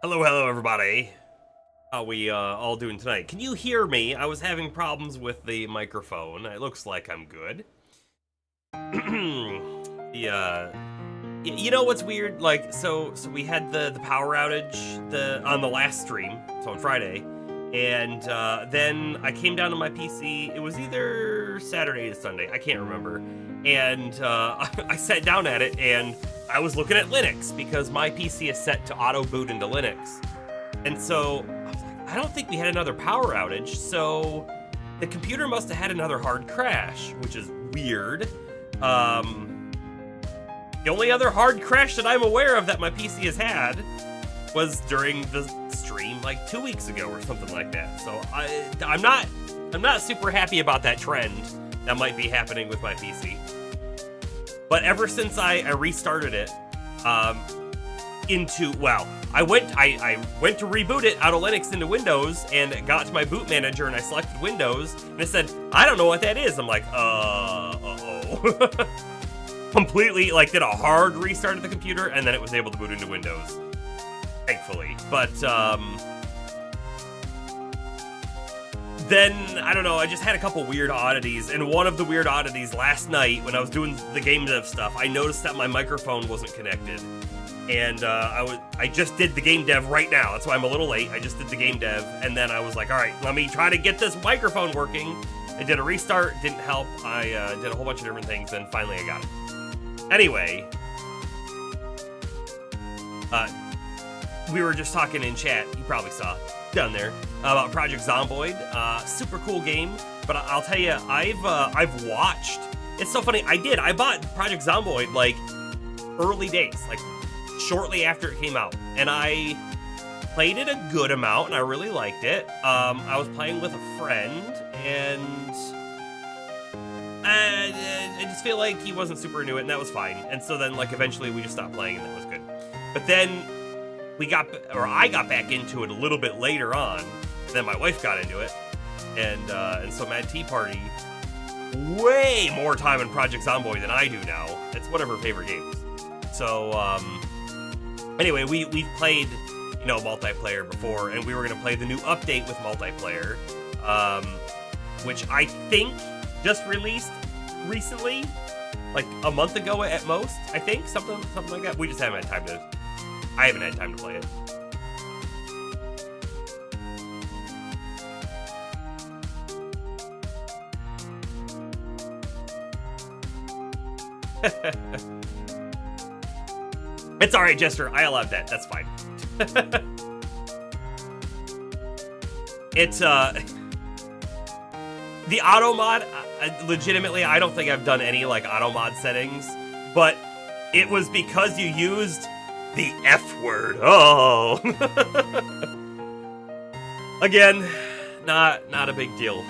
Hello, hello, everybody. How we all doing tonight? Can you hear me? I was having problems with the microphone. It looks like I'm good. You know what's weird? Like, so we had the power outage on the last stream, so on Friday, and then I came down to my PC. It was either Saturday or Sunday, I can't remember, and I sat down at it and I was looking at Linux because my PC is set to auto boot into Linux, and so I was like, I don't think we had another power outage, so the computer must have had another hard crash, which is weird. The only other hard crash that I'm aware of that my PC has had was during the stream like 2 weeks ago or something like that. So I'm not super happy about that trend that might be happening with my PC. But ever since I restarted it, I went to reboot it out of Linux into Windows and got to my boot manager and I selected Windows and it said, I don't know what that is. I'm like, uh-oh. Completely, like, did a hard restart of the computer and then it was able to boot into Windows. Thankfully. But, then, I don't know, I just had a couple weird oddities, and one of the weird oddities last night when I was doing the game dev stuff, I noticed that my microphone wasn't connected. And I just did the game dev right now. That's why I'm a little late. I just did the game dev, and then I was like, all right, let me try to get this microphone working. I did a restart, didn't help. I did a whole bunch of different things, and finally I got it. Anyway, we were just talking in chat, you probably saw down there, about Project Zomboid. Super cool game, but I'll tell you, I've watched. It's so funny. I bought Project Zomboid like early days, like shortly after it came out, and I played it a good amount, and I really liked it. I was playing with a friend, and I just feel like he wasn't super into it, and that was fine. And so then, like, eventually we just stopped playing, and that was good. But then I got back into it a little bit later on. Then my wife got into it, and so Mad Tea Party, way more time in Project Zomboid than I do now. It's one of her favorite games. So anyway, we've played, multiplayer before, and we were gonna play the new update with multiplayer, which I think just released recently, like a month ago at most, I think, something like that. We just haven't had time to. I haven't had time to play it. It's alright, Jester. I allowed that. That's fine. It's the auto mod. Legitimately, I don't think I've done any like auto mod settings, but it was because you used the F word. Oh. Again, not a big deal.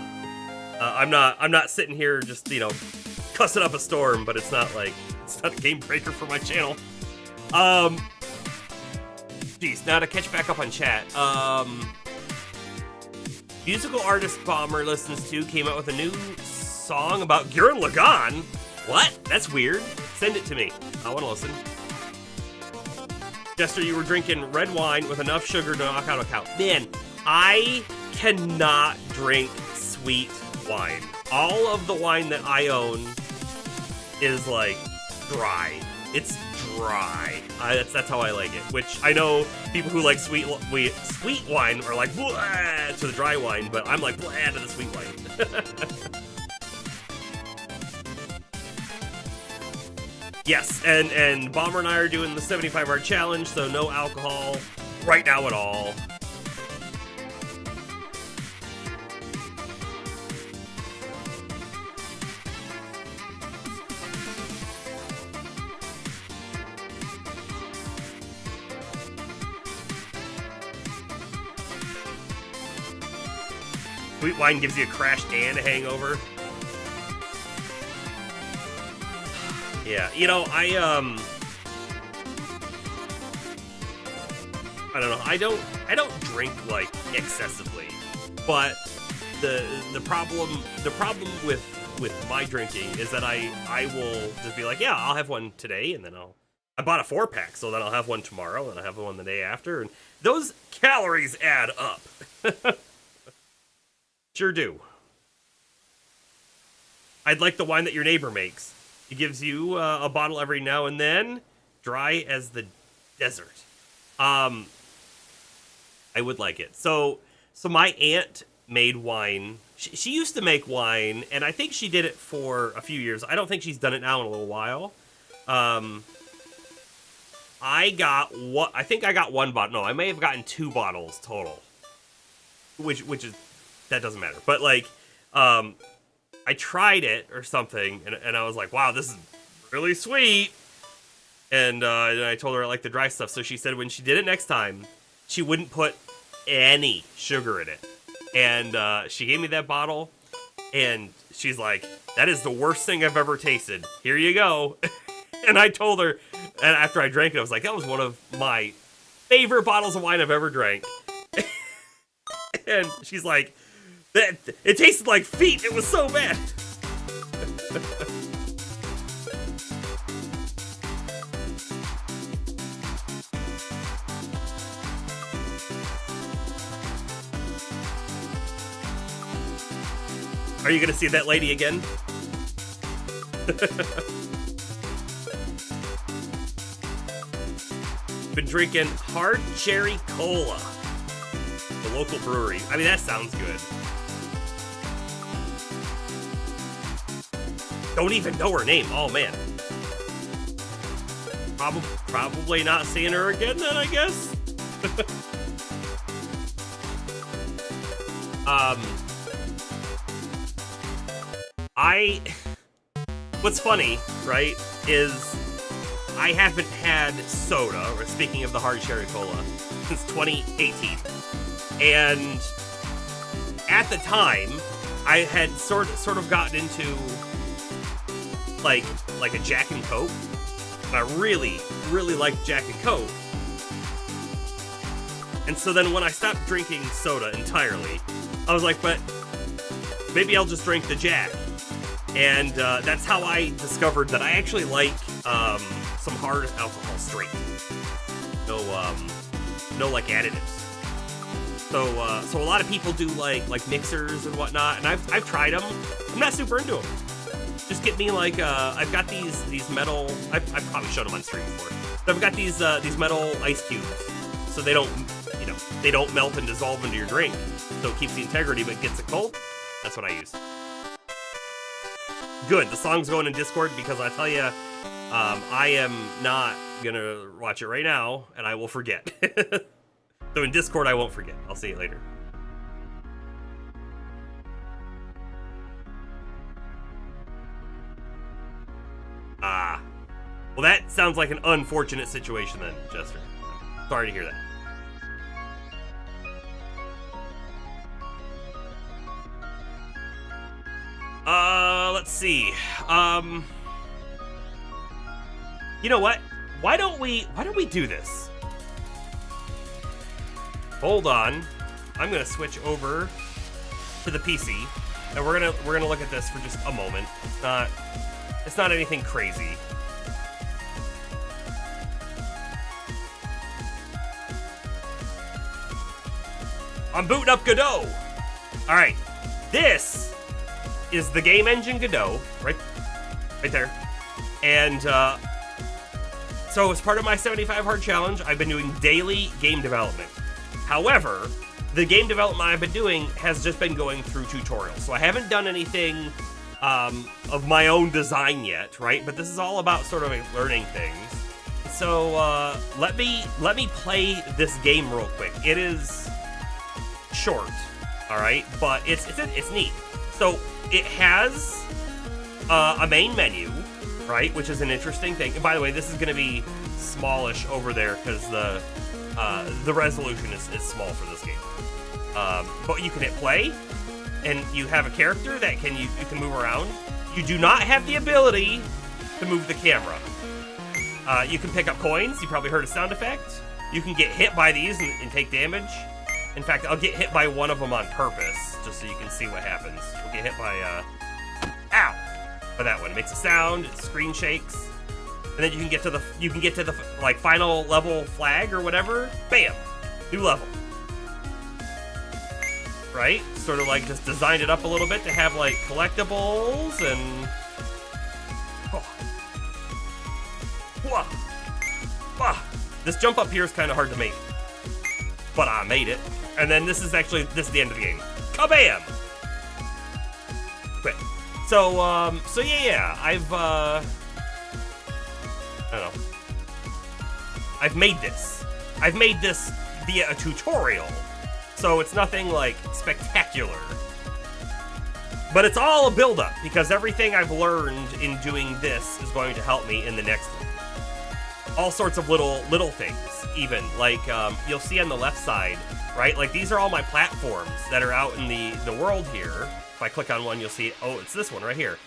I'm not sitting here just, cussing up a storm, but it's not a game breaker for my channel. Geez, now to catch back up on chat. Musical artist Bomber listens to came out with a new song about Gurren Lagann. What? That's weird. Send it to me. I want to listen. Jester, you were drinking red wine with enough sugar to knock out a cow. Man, I cannot drink sweet wine. All of the wine that I own is like dry. It's dry. That's how I like it. Which I know people who like sweet wine are like blah to the dry wine, but I'm like blah to the sweet wine. Yes, and Bomber and I are doing the 75-hour challenge, so no alcohol right now at all. Sweet wine gives you a crash and a hangover. Yeah, I don't know. I don't drink like excessively, but the problem with my drinking is that I will just be like, yeah, I'll have one today, and then I'll I bought a 4-pack, so then I'll have one tomorrow, and I'll have one the day after, and those calories add up. Sure do. I'd like the wine that your neighbor makes. He gives you a bottle every now and then, dry as the desert. I would like it. So my aunt made wine. She used to make wine, and I think she did it for a few years. I don't think she's done it now in a little while. I think I got one bottle. No, I may have gotten 2 bottles total. Which is, that doesn't matter. But like, I tried it or something, and I was like, wow, this is really sweet. And I told her I like the dry stuff. So she said when she did it next time, she wouldn't put any sugar in it. And she gave me that bottle, and she's like, that is the worst thing I've ever tasted. Here you go. And I told her, and after I drank it, I was like, that was one of my favorite bottles of wine I've ever drank. And she's like, it tasted like feet. It was so bad. Are you gonna see that lady again? Been drinking hard cherry cola. The local brewery. I mean, that sounds good. Don't even know her name. Oh, man. Probably not seeing her again then, I guess. What's funny, right, is I haven't had soda, or speaking of the hard cherry cola, since 2018. And at the time, I had sort of gotten into like a Jack and Coke. And I really, really liked Jack and Coke. And so then when I stopped drinking soda entirely, I was like, but maybe I'll just drink the Jack. And that's how I discovered that I actually like some hard alcohol straight. No like additives. So a lot of people do like mixers and whatnot, and I've tried them. I'm not super into them. Just get me like I've got these metal. I've probably showed them on stream before. But I've got these metal ice cubes, so they don't melt and dissolve into your drink. So it keeps the integrity, but gets it cold. That's what I use. Good. The song's going in Discord because I tell you, I am not gonna watch it right now, and I will forget. So in Discord, I won't forget. I'll see you later. Well, that sounds like an unfortunate situation then, Jester. Sorry to hear that. Let's see. You know what? Why don't we do this? Hold on. I'm gonna switch over to the PC, and we're gonna look at this for just a moment. It's not anything crazy. I'm booting up Godot. All right, this is the game engine Godot, right there. And so as part of my 75 hard challenge, I've been doing daily game development. However, the game development I've been doing has just been going through tutorials. So I haven't done anything of my own design yet, right? But this is all about sort of learning things. So let me play this game real quick. It is short, all right, but it's neat. So it has a main menu, right, which is an interesting thing. And by the way, this is going to be smallish over there because the resolution is small for this game. But you can hit play, and you have a character that you can move around. You do not have the ability to move the camera. You can pick up coins. You probably heard a sound effect. You can get hit by these and take damage. In fact, I'll get hit by one of them on purpose, just so you can see what happens. We'll get hit by, ow! By that one. It makes a sound, it screen shakes. and then you can get to the like final level flag or whatever. Bam, new level. Right? Sort of like just designed it up a little bit to have like collectibles and. This jump up here is kind of hard to make, but I made it. And then this is the end of the game. Kabam! Quit. So yeah, I don't know. I've made this. I've made this via a tutorial, so it's nothing like spectacular. But it's all a build-up, because everything I've learned in doing this is going to help me in the next one. All sorts of little things, even. Like, you'll see on the left side, right? Like, these are all my platforms that are out in the world here. If I click on one, you'll see, oh, it's this one right here.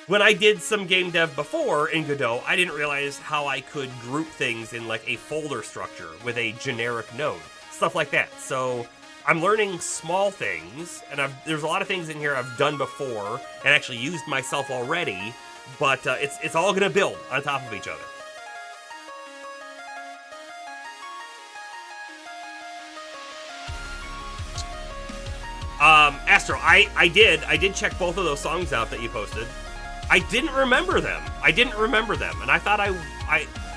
When I did some game dev before in Godot, I didn't realize how I could group things in, like, a folder structure with a generic node. Stuff like that. So I'm learning small things, and there's a lot of things in here I've done before and actually used myself already, but it's all going to build on top of each other. Astro, I did check both of those songs out that you posted. I didn't remember them. And I thought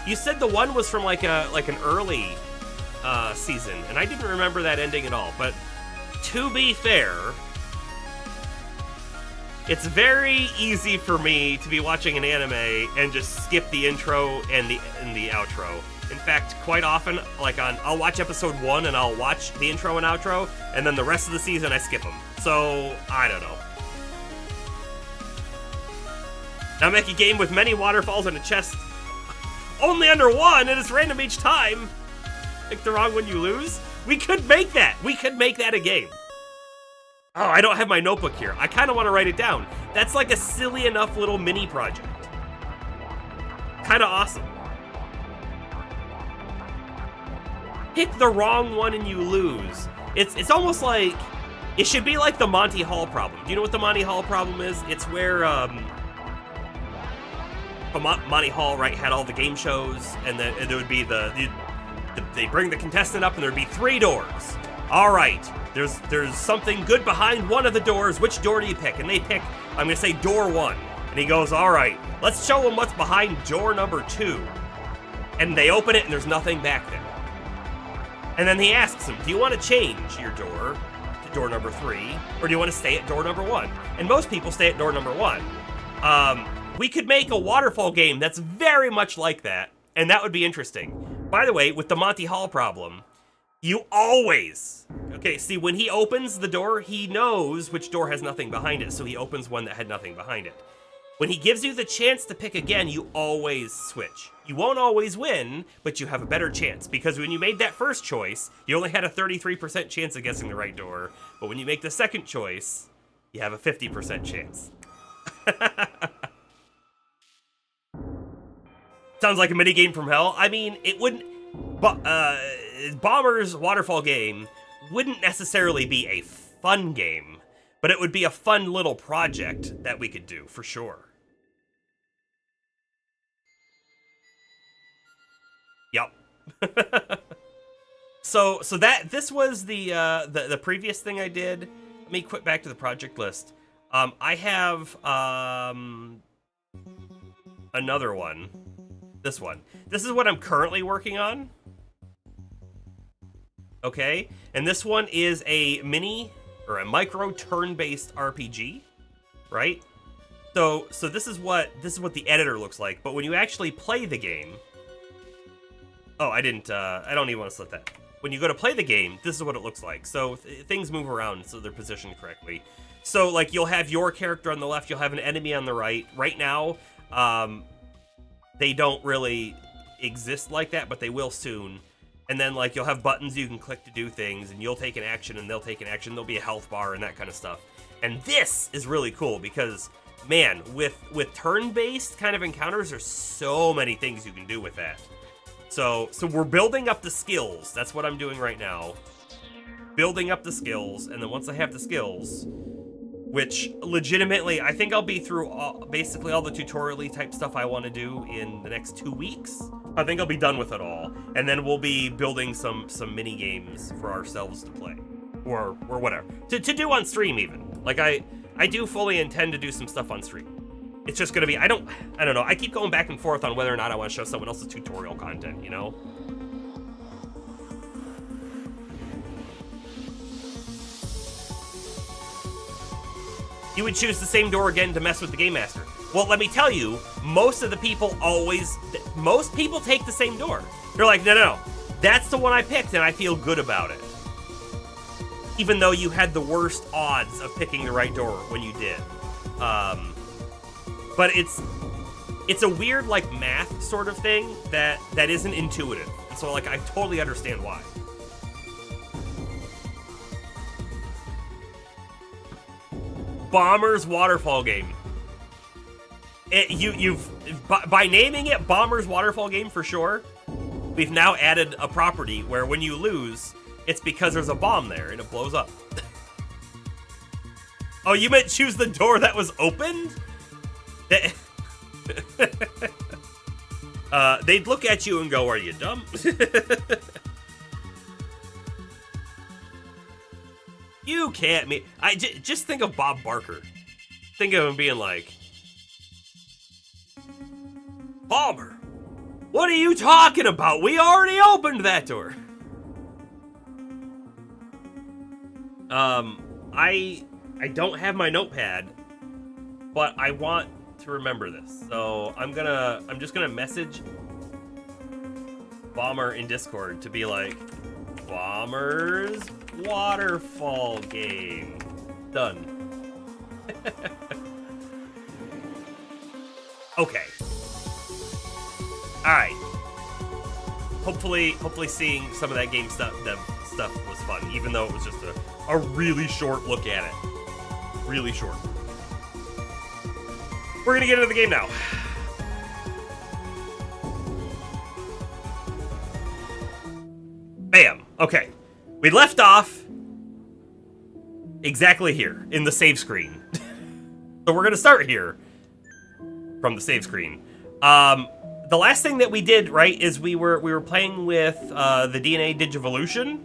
you said the one was from like an early season, and I didn't remember that ending at all. But to be fair, it's very easy for me to be watching an anime and just skip the intro and the outro. In fact, quite often, like I'll watch episode 1 and I'll watch the intro and outro, and then the rest of the season I skip them. So I don't know. Now make a game with many waterfalls and a chest only under one, and it's random each time. Pick the wrong one, you lose. We could make that. We could make that a game. Oh, I don't have my notebook here. I kind of want to write it down. That's like a silly enough little mini project. Kind of awesome. Pick the wrong one and you lose. It's almost like, it should be like the Monty Hall problem. Do you know what the Monty Hall problem is? It's where Monty Hall, right, had all the game shows, and then there would be they bring the contestant up and there'd be 3 doors. All right, there's something good behind one of the doors. Which door do you pick? And they pick, I'm gonna say door 1. And he goes, all right, let's show them what's behind door number 2. And they open it and there's nothing back there. And then he asks him, do you want to change your door to door number 3? Or do you want to stay at door number 1? And most people stay at door number 1. We could make a waterfall game that's very much like that, and that would be interesting. By the way, with the Monty Hall problem, you always... Okay, see, when he opens the door, he knows which door has nothing behind it, so he opens one that had nothing behind it. When he gives you the chance to pick again, you always switch. You won't always win, but you have a better chance, because when you made that first choice, you only had a 33% chance of guessing the right door, but when you make the second choice, you have a 50% chance. Sounds like a minigame from hell. I mean, it wouldn't... Bomber's waterfall game wouldn't necessarily be a fun game, but it would be a fun little project that we could do, for sure. Yep. So this was the previous thing I did. Let me quit back to the project list. I have another one. This one. This is what I'm currently working on. Okay, and this one is a mini or a micro turn-based RPG, right? So this is what the editor looks like. But when you actually play the game, oh, I don't even want to slip that. When you go to play the game, this is what it looks like. So things move around, so they're positioned correctly. So like you'll have your character on the left, you'll have an enemy on the right. Right now, they don't really exist like that, but they will soon. And then like you'll have buttons you can click to do things, and you'll take an action and they'll take an action. There'll be a health bar and that kind of stuff. And this is really cool because, man, with turn-based kind of encounters, there's so many things you can do with that. So we're building up the skills. That's what I'm doing right now. Building up the skills, and then once I have the skills, which legitimately, I think I'll be through basically all the tutorial-y type stuff I want to do in the next 2 weeks. I think I'll be done with it all, and then we'll be building some mini games for ourselves to play, or whatever to do on stream even. Like I do fully intend to do some stuff on stream. It's just gonna be I don't know. I keep going back and forth on whether or not I want to show someone else's tutorial content, you know. You would choose the same door again to mess with the Game Master. Well, let me tell you, most people take the same door. They're like, no, that's the one I picked and I feel good about it. Even though you had the worst odds of picking the right door when you did. But it's a weird, like, math sort of thing that isn't intuitive. So, like, I totally understand why. Bomber's Waterfall Game. By naming it Bomber's Waterfall Game for sure, we've now added a property where when you lose, it's because there's a bomb there and it blows up. Oh, you meant choose the door that was opened? They'd look at you and go, "Are you dumb?" You can't mean. Just think of Bob Barker. Think of him being like, "Bomber, what are you talking about? We already opened that door." I don't have my notepad, but I want to remember this. So I'm just gonna message Bomber in Discord to be like, Bomber's Waterfall Game. Done. Okay. Alright. Hopefully seeing some of that game stuff was fun, even though it was just a really short look at it. Really short. We're gonna get into the game now. Bam. Okay. We left off exactly here in the save screen. So we're gonna start here from the save screen. The last thing that we did, right, is we were playing with the DNA Digivolution,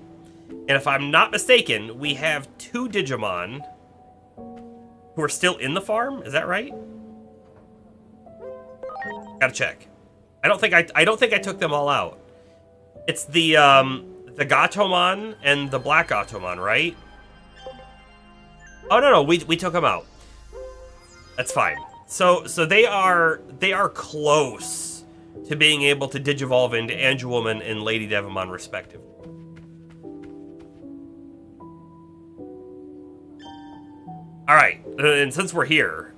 and if I'm not mistaken, we have 2 Digimon who are still in the farm. Is that right? Gotta check. I don't think I took them all out. It's the Gatomon and the Black Gatomon, right? Oh no, we took them out. That's fine. So they are close to being able to digivolve into Angelwoman and Lady Devimon respectively. All right, and since we're here,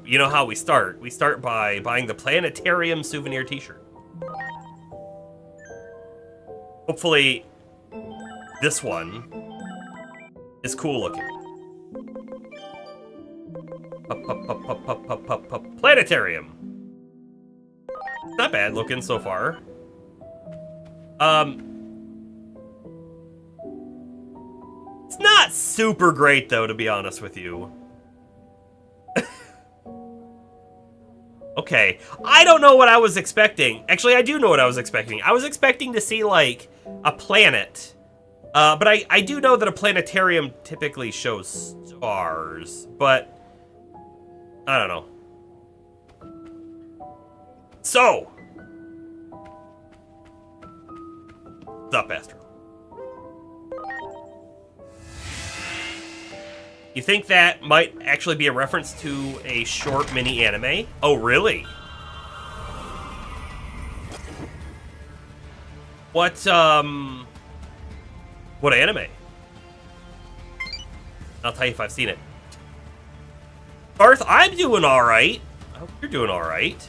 you know how we start. We start by buying the Planetarium souvenir t-shirt. Hopefully this one is cool looking. Planetarium. Not bad looking so far. It's not super great though, to be honest with you. Okay, I don't know what I was expecting. Actually, I do know what I was expecting. I was expecting to see, like, a planet. But I do know that a planetarium typically shows stars, but I don't know. So, what's up, Astro? You think that might actually be a reference to a short mini anime? Oh, really? What anime? I'll tell you if I've seen it. Garth, I'm doing alright. I hope you're doing alright.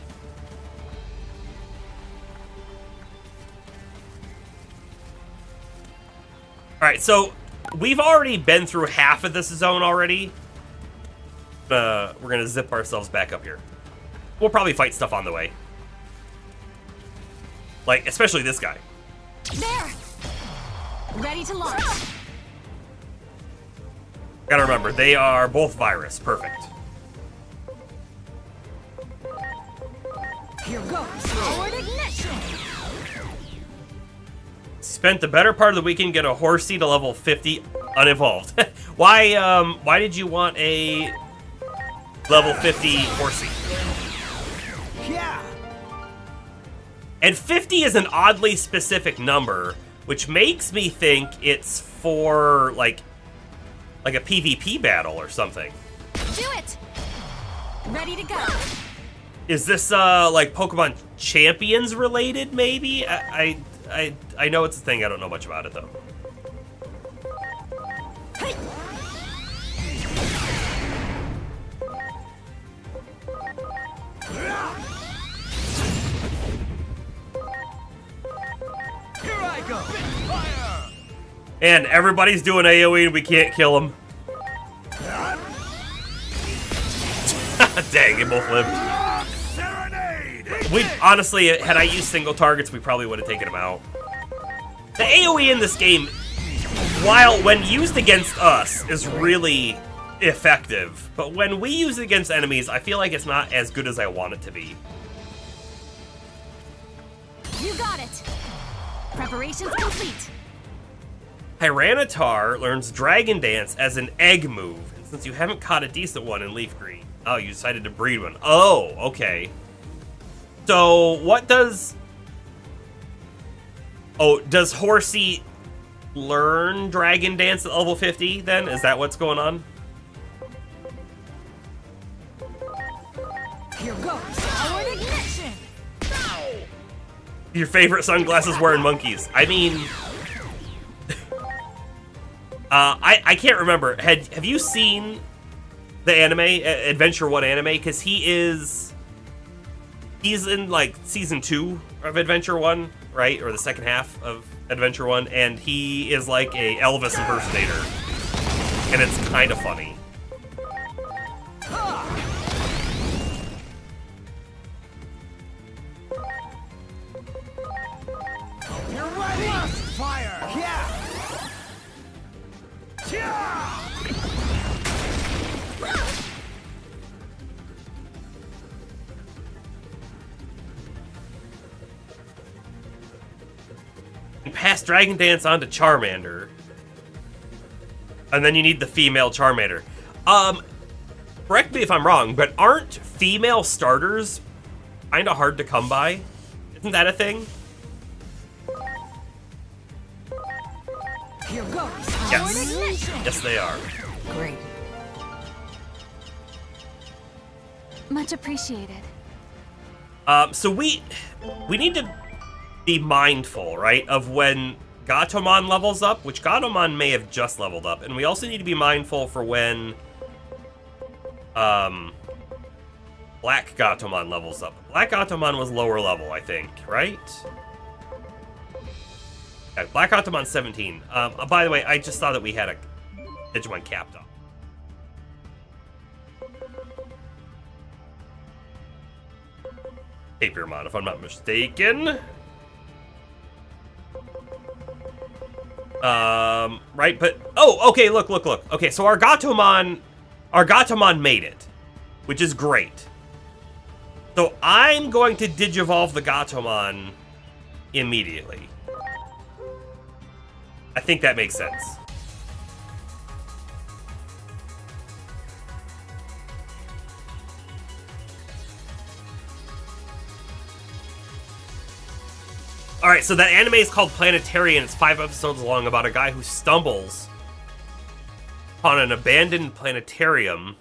Alright, so we've already been through half of this zone already. We're gonna zip ourselves back up here. We'll probably fight stuff on the way. Like, especially this guy. There! Ready to launch. Gotta remember, they are both virus. Perfect. Here goes. Forward ignition. Spent the better part of the weekend get a horsey to level 50 unevolved. Why did you want a level 50 horsey? Yeah. And 50 is an oddly specific number, which makes me think it's for like a PvP battle or something. Do it. Ready to go. Is this like Pokemon Champions related? Maybe. I know it's a thing. I don't know much about it though. Hey. Here I go. Fire. And everybody's doing AoE and we can't kill them. Dang, they both lived. We honestly, had I used single targets, we probably would have taken them out. The AoE in this game, while when used against us, is really effective. But when we use it against enemies, I feel like it's not as good as I want it to be. You got it. Preparations complete. Tyranitar learns Dragon Dance as an egg move. And since you haven't caught a decent one in Leaf Green, oh, you decided to breed one. Oh, okay. So, what does... Oh, does Horsey learn Dragon Dance at level 50, then? Is that what's going on? Here goes. Forward ignition. Your favorite sunglasses wearing monkeys. I mean... I can't remember. Have you seen the anime, Adventure 1 anime? Because he's in, like, Season 2 of Adventure 1, right? Or the second half of Adventure 1, and he is like a Elvis impersonator. And it's kind of funny. You're ready. Fire. Yeah. Pass Dragon Dance on to Charmander. And then you need the female Charmander. Correct me if I'm wrong, but aren't female starters kind of hard to come by? Isn't that a thing? Here goes. Yes. Yes, they are. Great. Much appreciated. So we need to be mindful, right, of when Gatomon levels up, which Gatomon may have just leveled up, and we also need to be mindful for when Black Gatomon levels up. Black Gatomon was lower level, I think, right? Yeah, Black Gatomon 17. By the way, I just saw that we had a Digimon capped up. Tapirmon, if I'm not mistaken. Right, but... Oh, okay, look. Okay, so our Gatomon made it, which is great. So I'm going to Digivolve the Gatomon immediately. I think that makes sense. Alright, so that anime is called Planetarian. It's 5 episodes long about a guy who stumbles upon an abandoned planetarium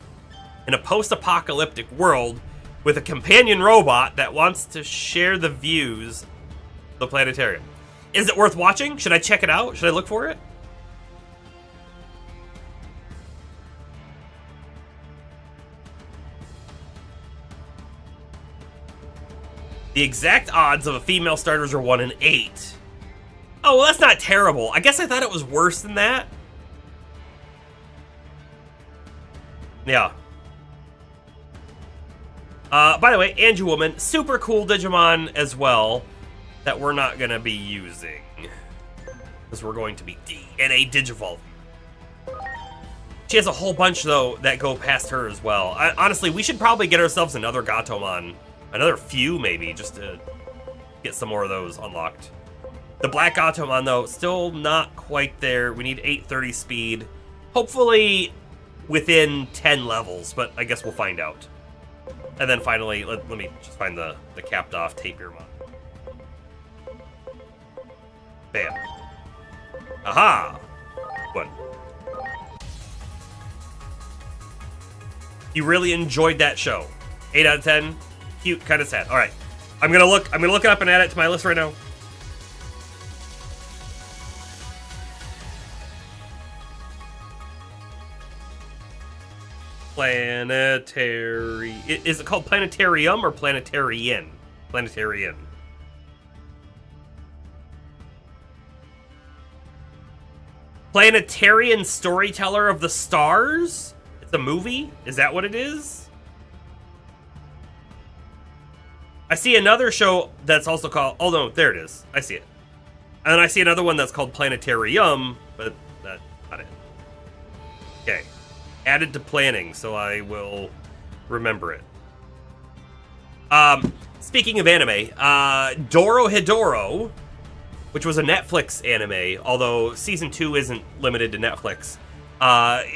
in a post-apocalyptic world with a companion robot that wants to share the views of the planetarium. Is it worth watching? Should I check it out? Should I look for it? The exact odds of a female starters are 1 in 8. Oh, well, that's not terrible. I guess I thought it was worse than that. Yeah. By the way, Angie Woman, super cool Digimon as well that we're not going to be using. Because we're going to be DNA Digivolving. She has a whole bunch, though, that go past her as well. Honestly, we should probably get ourselves another Gatomon. Another few, maybe, just to get some more of those unlocked. The Black Gatomon, though, still not quite there. We need 830 speed. Hopefully within 10 levels, but I guess we'll find out. And then finally, let me just find the capped off Tapirmon. Bam. Aha! One. You really enjoyed that show. 8 out of 10. Cute, kind of sad. All right, I'm gonna look it up and add it to my list right now. Planetary. Is it called Planetarium or Planetarian? Planetarian. Planetarian Storyteller of the Stars? It's a movie? Is that what it is? I see another show that's also called... Oh, no, there it is. I see it. And I see another one that's called Planetarium, but that's not it. Okay. Added to planning, so I will remember it. Speaking of anime, Dorohedoro, which was a Netflix anime, although Season 2 isn't limited to Netflix.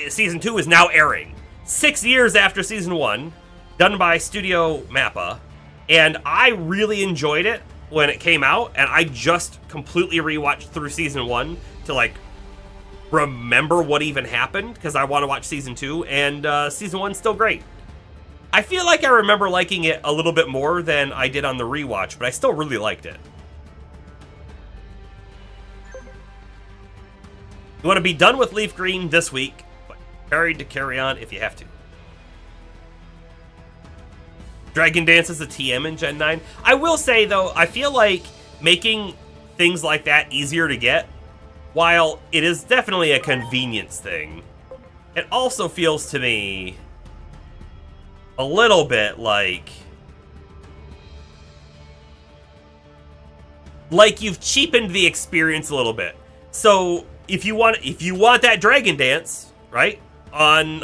Season 2 is now airing. 6 years after Season 1, done by Studio Mappa. And I really enjoyed it when it came out, and I just completely rewatched through Season 1 to, like, remember what even happened, because I want to watch Season 2, and Season 1's still great. I feel like I remember liking it a little bit more than I did on the rewatch, but I still really liked it. You want to be done with Leaf Green this week, but prepared to carry on if you have to. Dragon Dance is a TM in Gen 9. I will say, though, I feel like making things like that easier to get, while it is definitely a convenience thing, it also feels to me a little bit like you've cheapened the experience a little bit. So if you want that Dragon Dance, right, on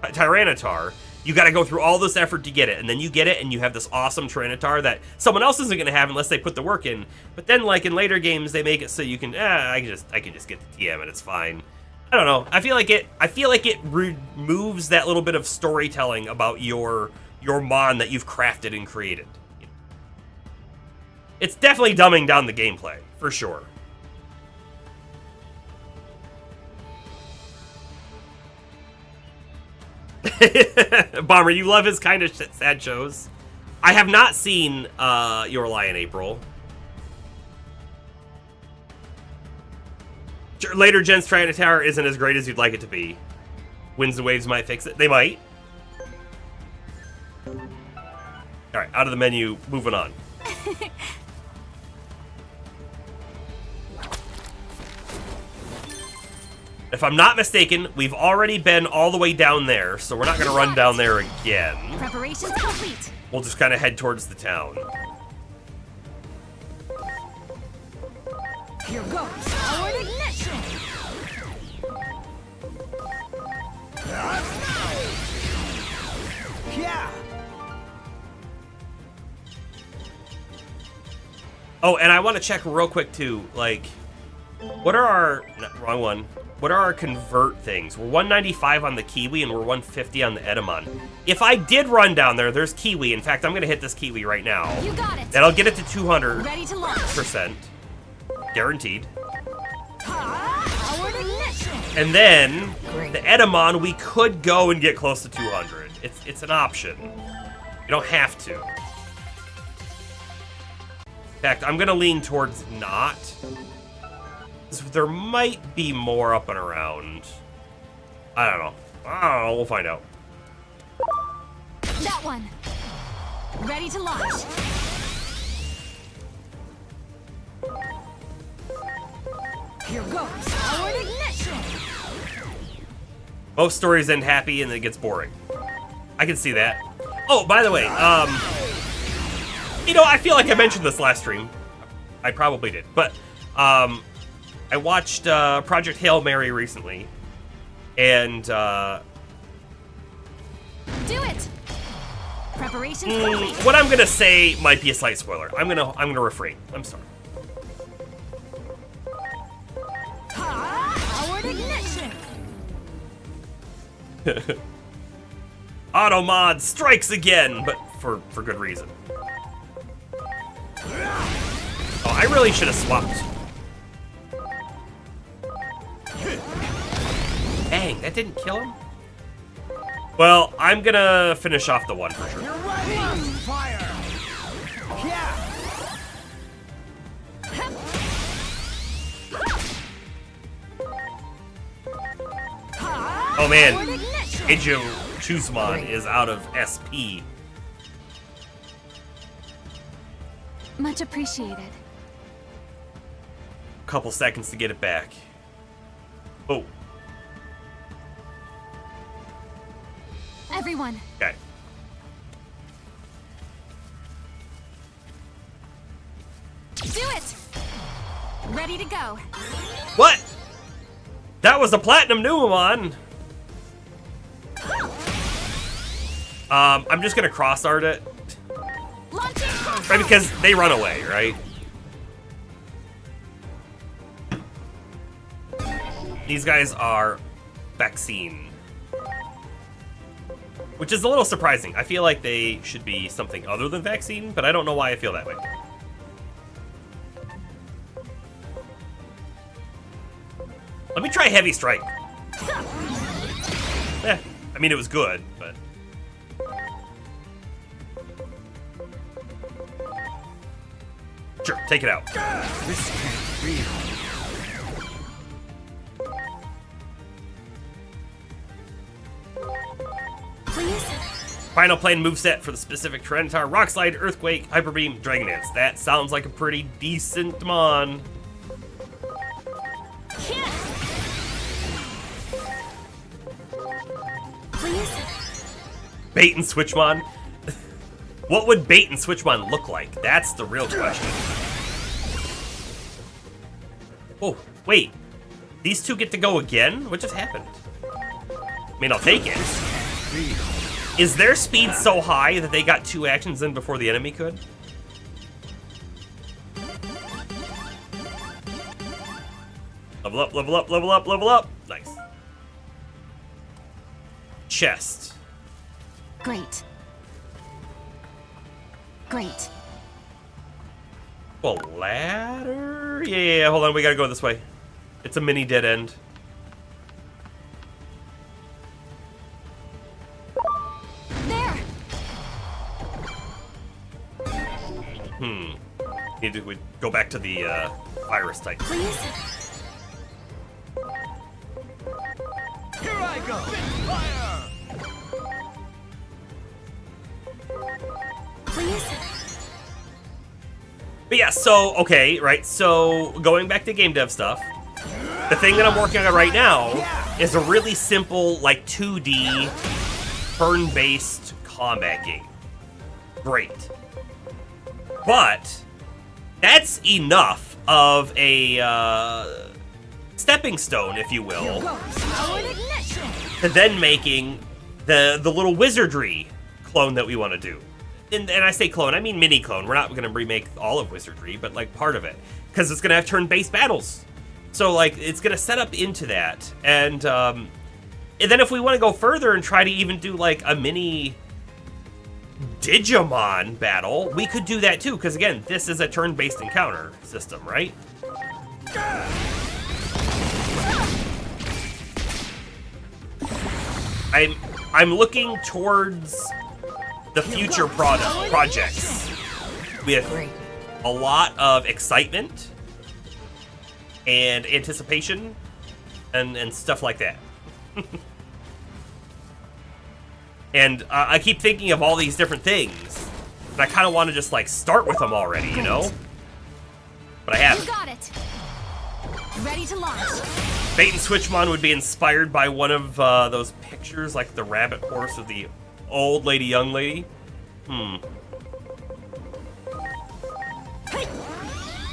Tyranitar, you got to go through all this effort to get it, and then you get it, and you have this awesome Tyranitar that someone else isn't going to have unless they put the work in. But then, like in later games, they make it so you can, I can just get the TM and it's fine. I don't know. I feel like it removes that little bit of storytelling about your Mon that you've crafted and created. It's definitely dumbing down the gameplay for sure. Bomber, you love his kind of sad shows. I have not seen Your Lie in April. Later Gen's Tyranitar isn't as great as you'd like it to be. Winds and Waves might fix it. They might. Alright, out of the menu, moving on. If I'm not mistaken, we've already been all the way down there, so we're not going to run down there again. Preparations complete. We'll just kind of head towards the town. Here goes. Forward ignition. Yeah. Oh, and I want to check real quick too, like, what are our... No, wrong one. What are our convert things? We're 195 on the Kiwi, and we're 150 on the Edamon. If I did run down there, there's Kiwi. In fact, I'm going to hit this Kiwi right now. You got it. That'll get it to 200%. Ready to launch. Guaranteed. Forward ignition. And then, Great. the Edamon, we could go and get close to 200. It's an option. You don't have to. In fact, I'm going to lean towards not. There might be more up and around. I don't know. We'll find out. That one. Ready to launch. Here goes. Forward ignition. Most stories end happy and then it gets boring. I can see that. Oh, by the way, you know, I feel like I mentioned this last stream. I probably did, but I watched Project Hail Mary recently, and Do it. Preparations complete. what I'm gonna say might be a slight spoiler. I'm gonna refrain. I'm sorry. Forward ignition. Automod strikes again, but for good reason. Oh, I really should have swapped. Dang, that didn't kill him? Well, I'm gonna finish off the one for sure. You're ready! Fire! Yeah! Oh man, Forward ignition. Chuzman is out of SP. Much appreciated. Couple seconds to get it back. Oh, Everyone, okay. do it. Ready to go. What? That was a platinum Numemon. I'm just gonna cross art it. Launching. Right, because they run away, right? These guys are vaccine. Which is a little surprising. I feel like they should be something other than vaccine, but I don't know why I feel that way. Let me try Heavy Strike. I mean, it was good, but... Sure, take it out. This can't be. Please. Final plane moveset for the specific Tyranitar, Rock Slide, Earthquake, Hyper Beam, Dragon Dance. That sounds like a pretty decent mon. Please. Bait and Switchmon? What would Bait and Switchmon look like? That's the real question. Oh, wait. These two get to go again? What just happened? I mean, I'll take it. Is their speed so high that they got 2 actions in before the enemy could? Level up, level up, level up, level up. Nice. Chest. Great. Great. A ladder? Yeah, hold on, we gotta go this way. It's a mini dead end. There. Need to go back to the virus type. Please. Here I go! Fire! Please. But yeah, so, okay, right, so going back to game dev stuff, the thing that I'm working on right now is a really simple, like, 2D, turn-based combat game. Great. But that's enough of a stepping stone, if you will, Forward ignition. to then making the little wizardry clone that we want to do. And I say clone, I mean mini clone. We're not going to remake all of wizardry, but like part of it, because it's going to have turn-based battles. So like it's going to set up into that, and then if we want to go further and try to even do like a mini Digimon battle, we could do that too. Because again, this is a turn-based encounter system, right? I'm looking towards the future projects with a lot of excitement and anticipation and stuff like that. And I keep thinking of all these different things, and I kind of want to just like start with them already, you know? But I You haven't. got it. Ready to launch. Bait and Switchmon would be inspired by one of those pictures, like the rabbit horse of the old lady, young lady.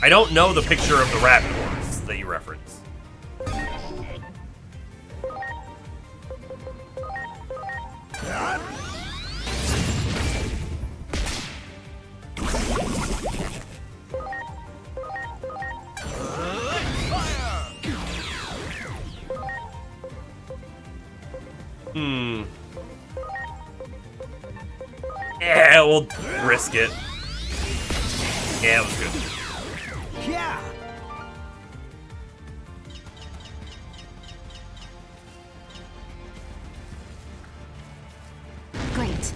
I don't know the picture of the rabbit horse that you referenced. Yeah, we'll risk it. Yeah, it was good. Yeah. Great.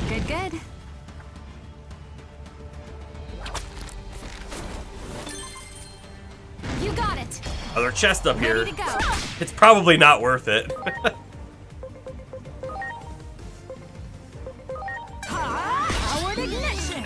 Good, good. You got it. Other chest up here. Ready to go. It's probably not worth it. Powered ignition.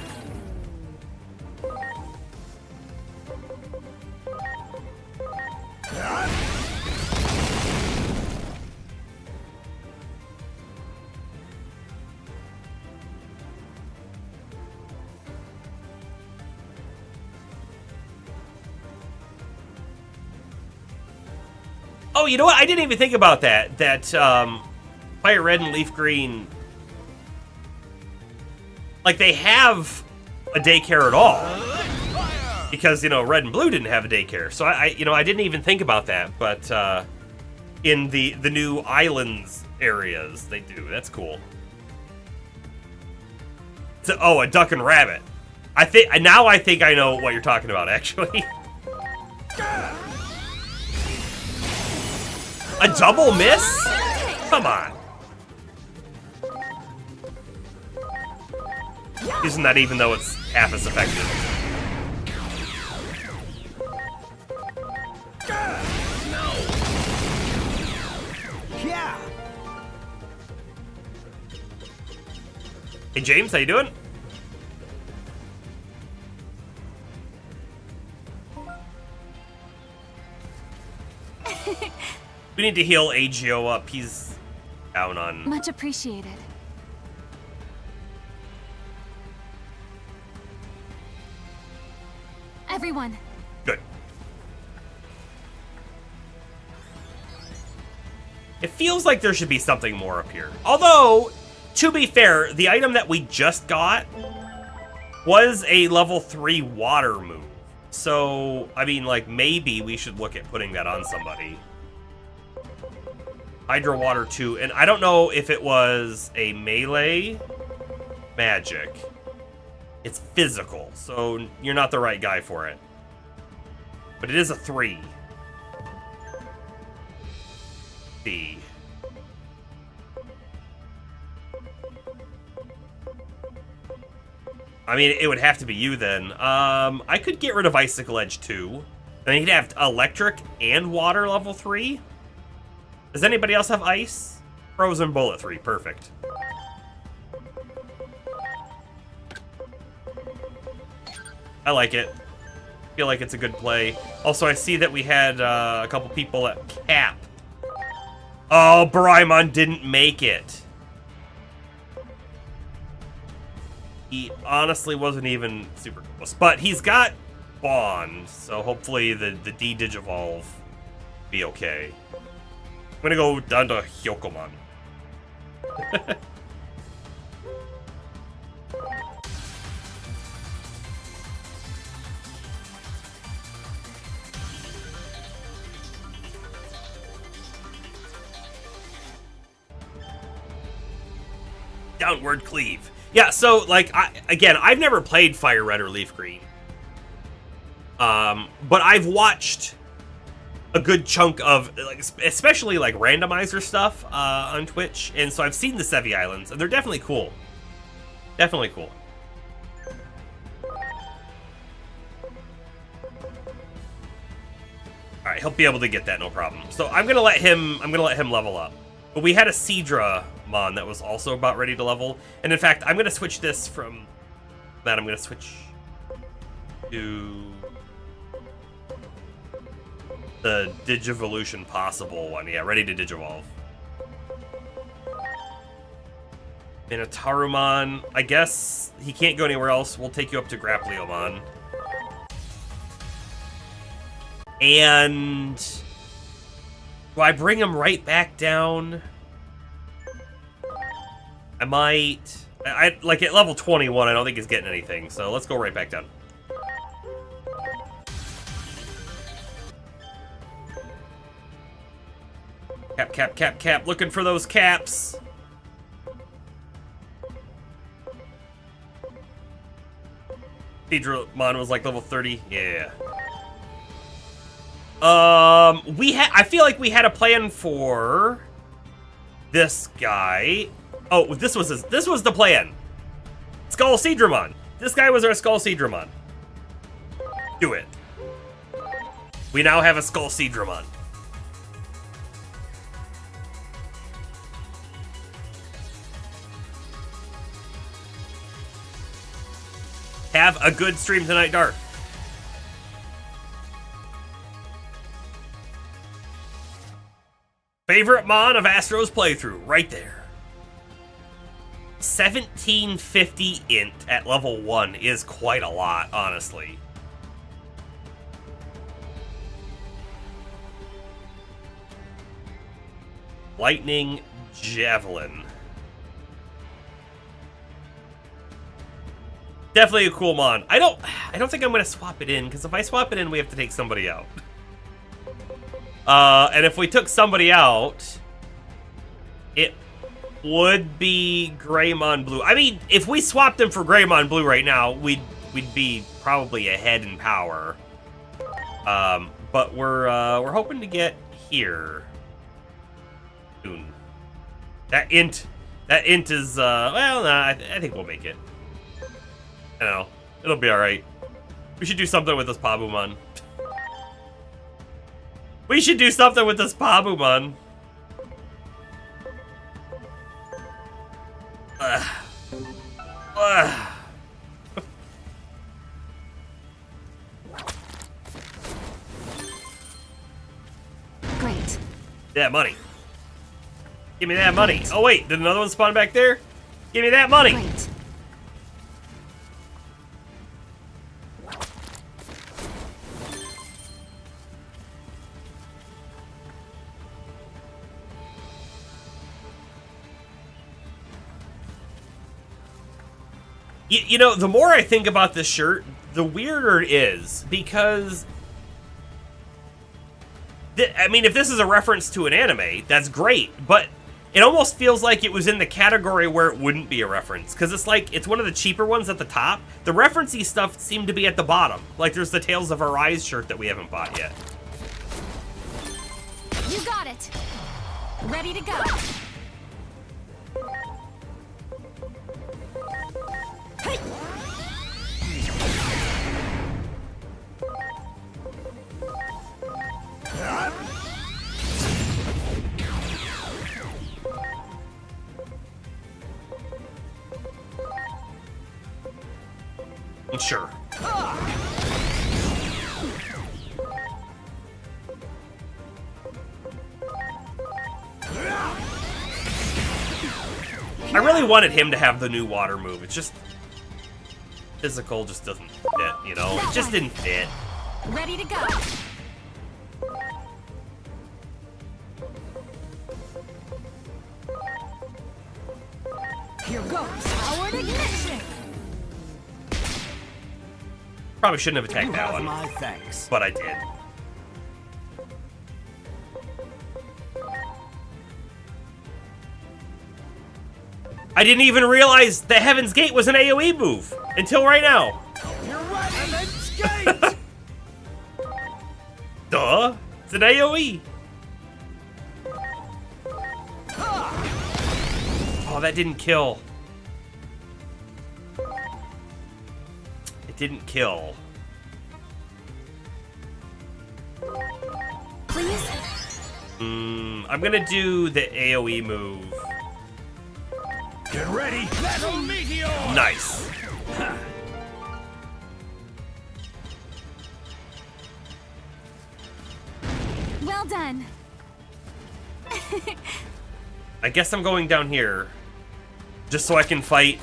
Oh, you know what? I didn't even think about that. That Fire Red and Leaf Green, like they have a daycare at all, because Red and Blue didn't have a daycare. So I didn't even think about that. But in the new islands areas, they do. That's cool. So, oh, a duck and rabbit. I think I know what you're talking about, actually. A double miss? Come on. Using that even though it's half as effective. Yeah. Hey James, how you doing? We need to heal Agio up. He's down on... Much appreciated. Everyone. Good. It feels like there should be something more up here. Although, to be fair, the item that we just got was a level 3 water move. So, I mean, like, maybe we should look at putting that on somebody. Hydro Water 2, and I don't know if it was a melee magic. It's physical, so you're not the right guy for it. But it is a 3. B. I mean, it would have to be you then. I could get rid of Icicle Edge 2. Then he'd have electric and water level 3. Does anybody else have ice? Frozen Bullet 3, perfect. I like it. Feel like it's a good play. Also, I see that we had a couple people at cap. Oh, Baraimon didn't make it. He honestly wasn't even super close. But he's got Bond, so hopefully the D-Digivolve be okay. I'm gonna go down to Hyokomon. Downward cleave. Yeah, so, like, I've never played Fire Red or Leaf Green. But I've watched a good chunk of, like, especially, like, randomizer stuff on Twitch. And so I've seen the Sevi Islands, and they're definitely cool. Definitely cool. Alright, he'll be able to get that, no problem. So I'm gonna let him level up. But we had a Seadra Mon that was also about ready to level. And in fact, I'm gonna switch this from that. I'm gonna switch to the Digivolution possible one. Yeah, ready to Digivolve. Minotaurumon, I guess he can't go anywhere else. We'll take you up to Grappleomon. And do I bring him right back down? I might. I like at level 21, I don't think he's getting anything, so let's go right back down. Cap. Looking for those caps. Digimon was like level 30. Yeah. I feel like we had a plan for this guy. Oh, this was the plan. Skull Seedramon. This guy was our Skull Seedramon. Do it. We now have a Skull Seedramon. Have a good stream tonight, Dark. Favorite Mon of Astro's playthrough, right there. 1750 int at level 1 is quite a lot, honestly. Lightning Javelin. Definitely a cool Mon. I don't think I'm gonna swap it in, because if I swap it in, we have to take somebody out. And if we took somebody out, it would be Greymon Blue. I mean, if we swapped him for Greymon Blue right now, we'd be probably ahead in power. But we're hoping to get here soon. That int is well, nah, I think we'll make it. I don't know. It'll be all right. We should do something with this Pabumon. We should do something with this Pabumon. Great. That money. Give me that money. Oh wait, did another one spawn back there? Give me that money. Great. You know, the more I think about this shirt, the weirder it is, because I mean, if this is a reference to an anime, that's great, but it almost feels like it was in the category where it wouldn't be a reference, because it's like, it's one of the cheaper ones at the top. The reference-y stuff seemed to be at the bottom. Like, there's the Tales of Arise shirt that we haven't bought yet. You got it. Ready to go. Sure. I really wanted him to have the new water move. It's just physical just doesn't fit, you know? It just didn't fit. Ready to go. Here goes. Powered ignition. Probably shouldn't have attacked You that have one, my thanks. but I did. I didn't even realize that Heaven's Gate was an AoE move until right now. You're ready. Let's skate. Duh, it's an AoE. Oh, that didn't kill. It didn't kill. Please. I'm gonna do the AoE move. Get ready. Metal meteor. Nice. Well done. I guess I'm going down here just so I can fight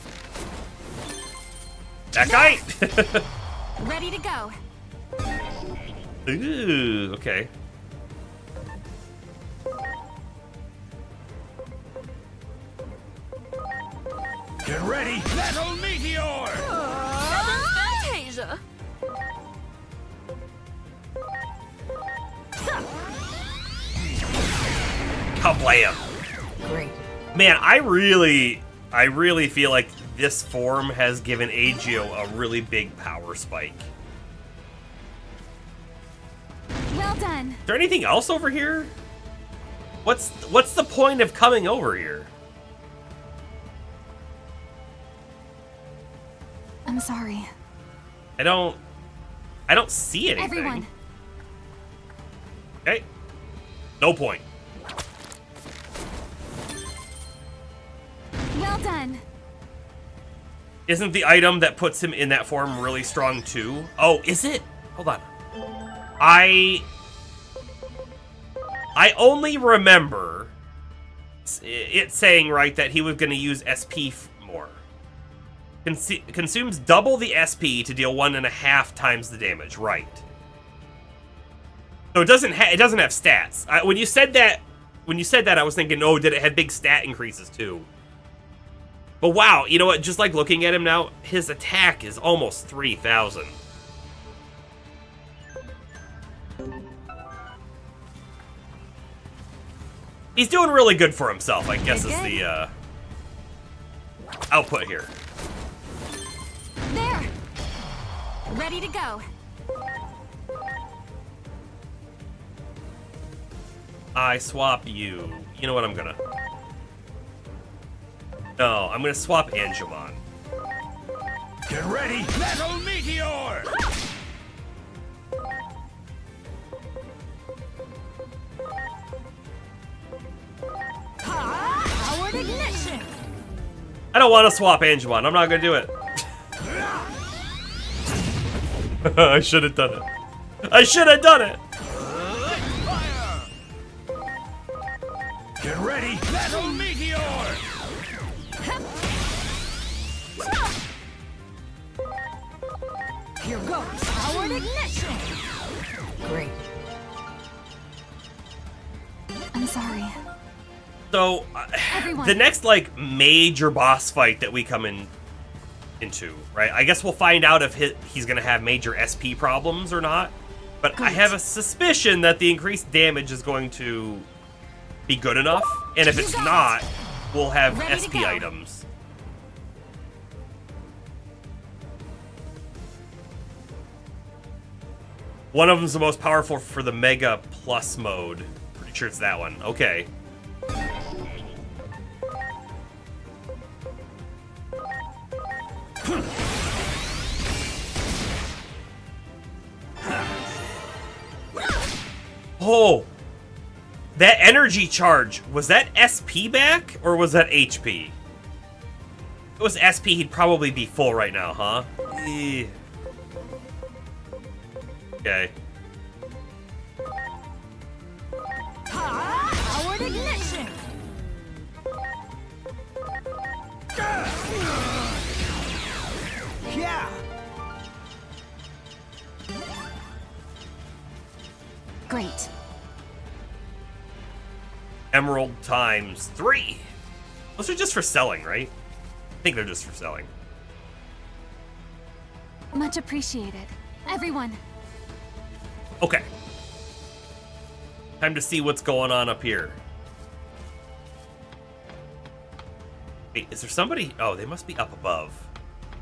that guy. Ready to go. Ooh, okay. Get ready. Metal meteor. Fantasia. Kablam! Great. Man, I really feel like this form has given Agio a really big power spike. Well done. Is there anything else over here? What's the point of coming over here? I'm sorry. I don't see anything. Everyone. Okay. No point. Well done. Isn't the item that puts him in that form really strong too? Oh, is it? Hold on. I only remember it saying, right, that he was going to use SP more. Consumes double the SP to deal 1.5 times the damage, right? So it doesn't have stats. When you said that, I was thinking, oh, did it have big stat increases too? But wow, you know what? Just like looking at him now, his attack is almost 3,000. He's doing really good for himself, I guess, is the output here. There. Ready to go. I swap you. You know what I'm gonna... No, I'm gonna swap Angemon. Get ready! Metal Meteor! Powered ignition. I don't want to swap Angemon. I'm not gonna do it. I should have done it. I should have done it. Fire! Get ready! Metal Meteor! Here goes. Powered ignition. Great. I'm sorry. So, Everyone. the next, like, major boss fight that we come into, right? I guess we'll find out if he's going to have major SP problems or not. But I Great. have a suspicion that the increased damage is going to be good enough. And if You it's got not, it. we'll have Ready to SP go. items. One of them's the most powerful for the Mega Plus mode. Pretty sure it's that one. Okay. Oh! That energy charge, was that SP back, or was that HP? If it was SP, he'd probably be full right now, huh? Eh. Okay. Powered ignition. Yeah! Great. Emerald times 3. Those are just for selling, right? I think they're just for selling. Much appreciated. Everyone. Okay. Time to see what's going on up here. Wait, is there somebody? Oh, they must be up above.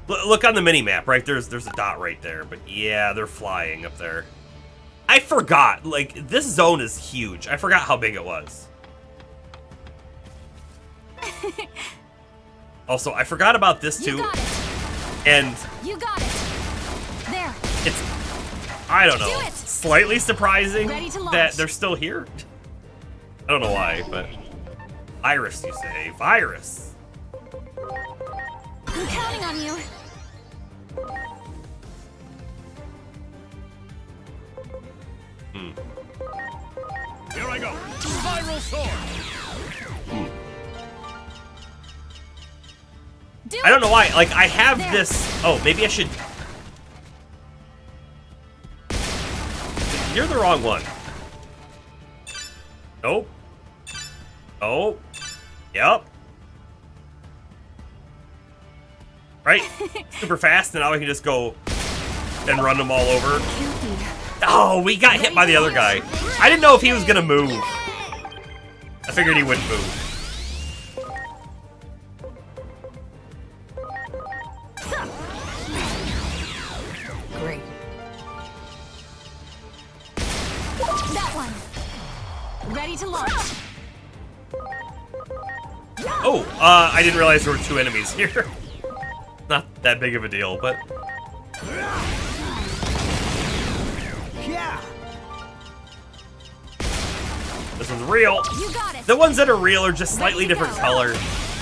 Look on the mini-map, right? There's a dot right there. But yeah, they're flying up there. I forgot. Like, this zone is huge. I forgot how big it was. Also, I forgot about this You too. got it. And You got it. There. it's, I don't know, Do it. slightly surprising Ready to launch. that they're still here. I don't know why, but Virus, you say? Virus. I'm counting on you. Here I go! Spiral Sword! Do I don't it. know why. Like, I have There. this. Oh, maybe I should. You're the wrong one. Nope. Oh. Yep. Right? Super fast, and now I can just go and run them all over. Can't be. Oh, we got hit by the other guy. I didn't know if he was gonna move. I figured he wouldn't move. Great. That one. Ready to launch. Oh, I didn't realize there were 2 enemies here. Not that big of a deal, but... Yeah. This one's real. You got it. The ones that are real are just slightly Ready to different go. color.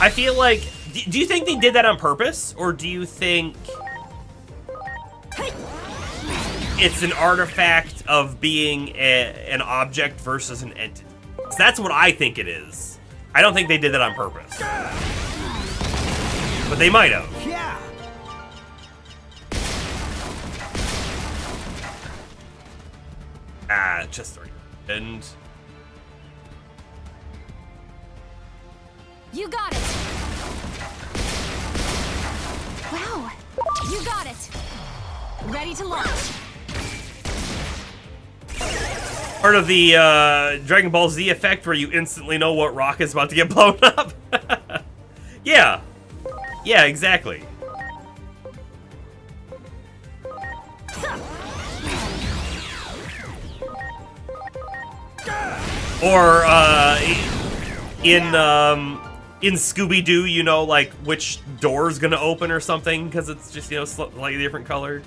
I feel like... Do you think they did that on purpose? Or do you think... it's an artifact of being an object versus an entity? 'Cause that's what I think it is. I don't think they did that on purpose. But they might have. Yeah. Just 3. And... You got it. Wow. You got it. Ready to launch. part of the Dragon Ball Z effect where you instantly know what rock is about to get blown up. Yeah. Yeah, exactly. Or in Scooby-Doo, you know, like which door's gonna open or something because it's just, you know, slightly different colored.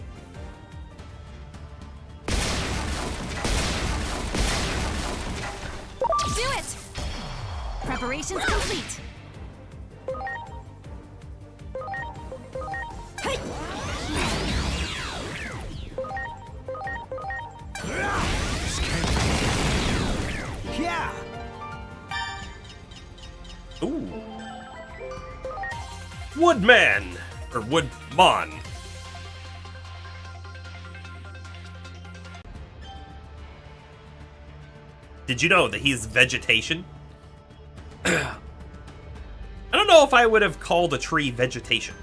Do it! Preparations complete. Hey! Yeah. Ooh. Woodman! Or Woodmon. Did you know that he's vegetation? I don't know if I would have called a tree vegetation.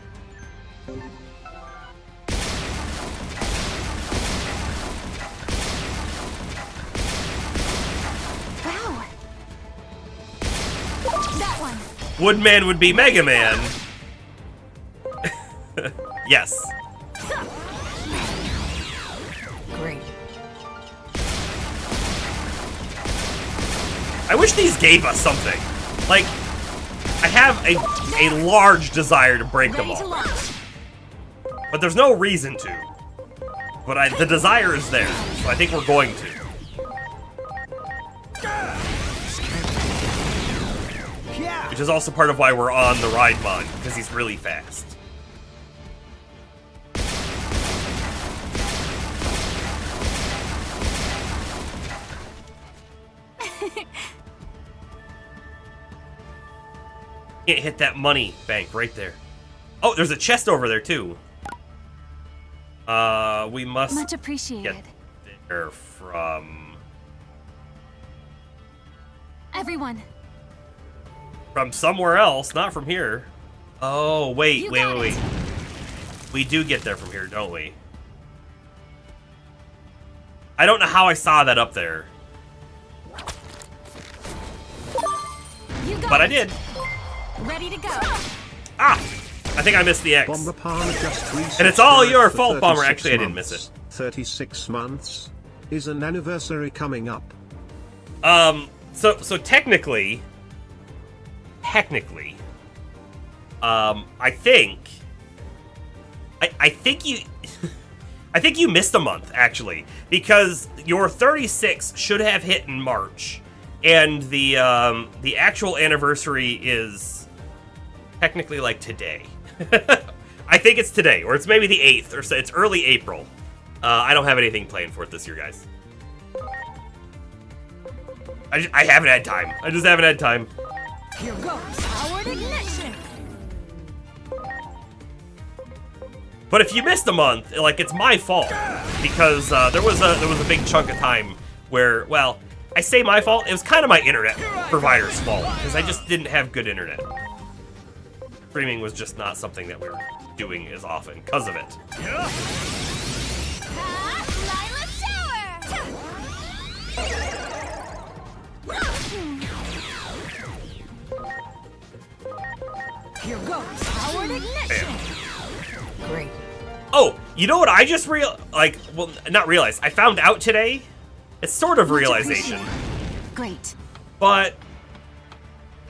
Wow! That one! Woodman would be Mega Man. Yes. Great. I wish these gave us something. Like, I have a large desire to break them Ready to all. launch. But there's no reason to. But the desire is there, so I think we're going to. Yeah. Which is also part of why we're on the ride mod, because he's really fast. Can't hit that money bank right there. Oh, there's a chest over there too. We must Much appreciated. get there from Everyone, somewhere else, not from here. Oh, wait, You wait, got wait, it. wait. We do get there from here, don't we? I don't know how I saw that up there, you got but I it. did. Ready to go. Ah! I think I missed the X. Bomber Palmer just reset And it's all Earth your for fault, Bomber. 36 Actually, I didn't miss months. it. 36 months? Is an anniversary coming up? So technically, I think you, I think you missed a month actually, because your 36 should have hit in March, and the actual anniversary is technically like today. I think it's today, or it's maybe the 8th, or so. It's early April. I don't have anything planned for it this year, guys. I haven't had time. I just haven't had time. Here goes. Powered ignition. But if you missed a month, like, it's my fault, because there was a big chunk of time where, well, I say my fault. It was kind of my internet provider's fault, because I just didn't have good internet. Streaming was just not something that we were doing as often because of it. Lila Tower! Here goes. Forward ignition. Great. Oh, you know what I just well, not realized. I found out today. It's sort of realization. Great. But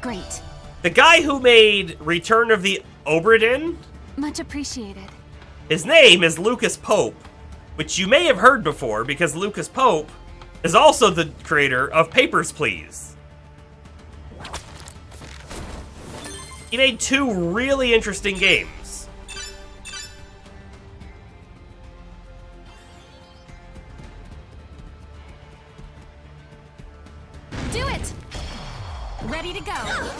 Great. the guy who made Return of the Obra Dinn, Much appreciated. his name is Lucas Pope, which you may have heard before because Lucas Pope is also the creator of Papers, Please. He made 2 really interesting games. Do it. Ready to go.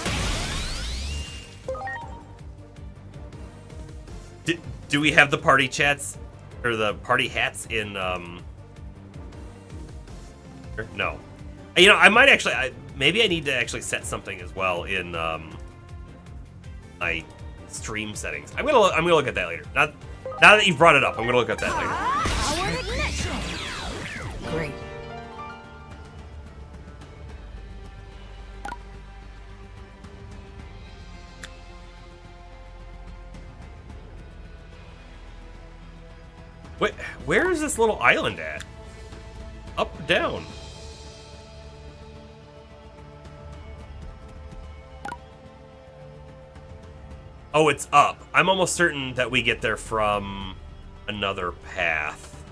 Do we have the party chats or the party hats in no. You know, I might actually maybe I need to actually set something as well in my stream settings. I'm gonna look at that later. Now that you've brought it up, I'm gonna look at that later. Forward ignition. Great. Wait, where is this little island at? Up or down? Oh, it's up. I'm almost certain that we get there from another path.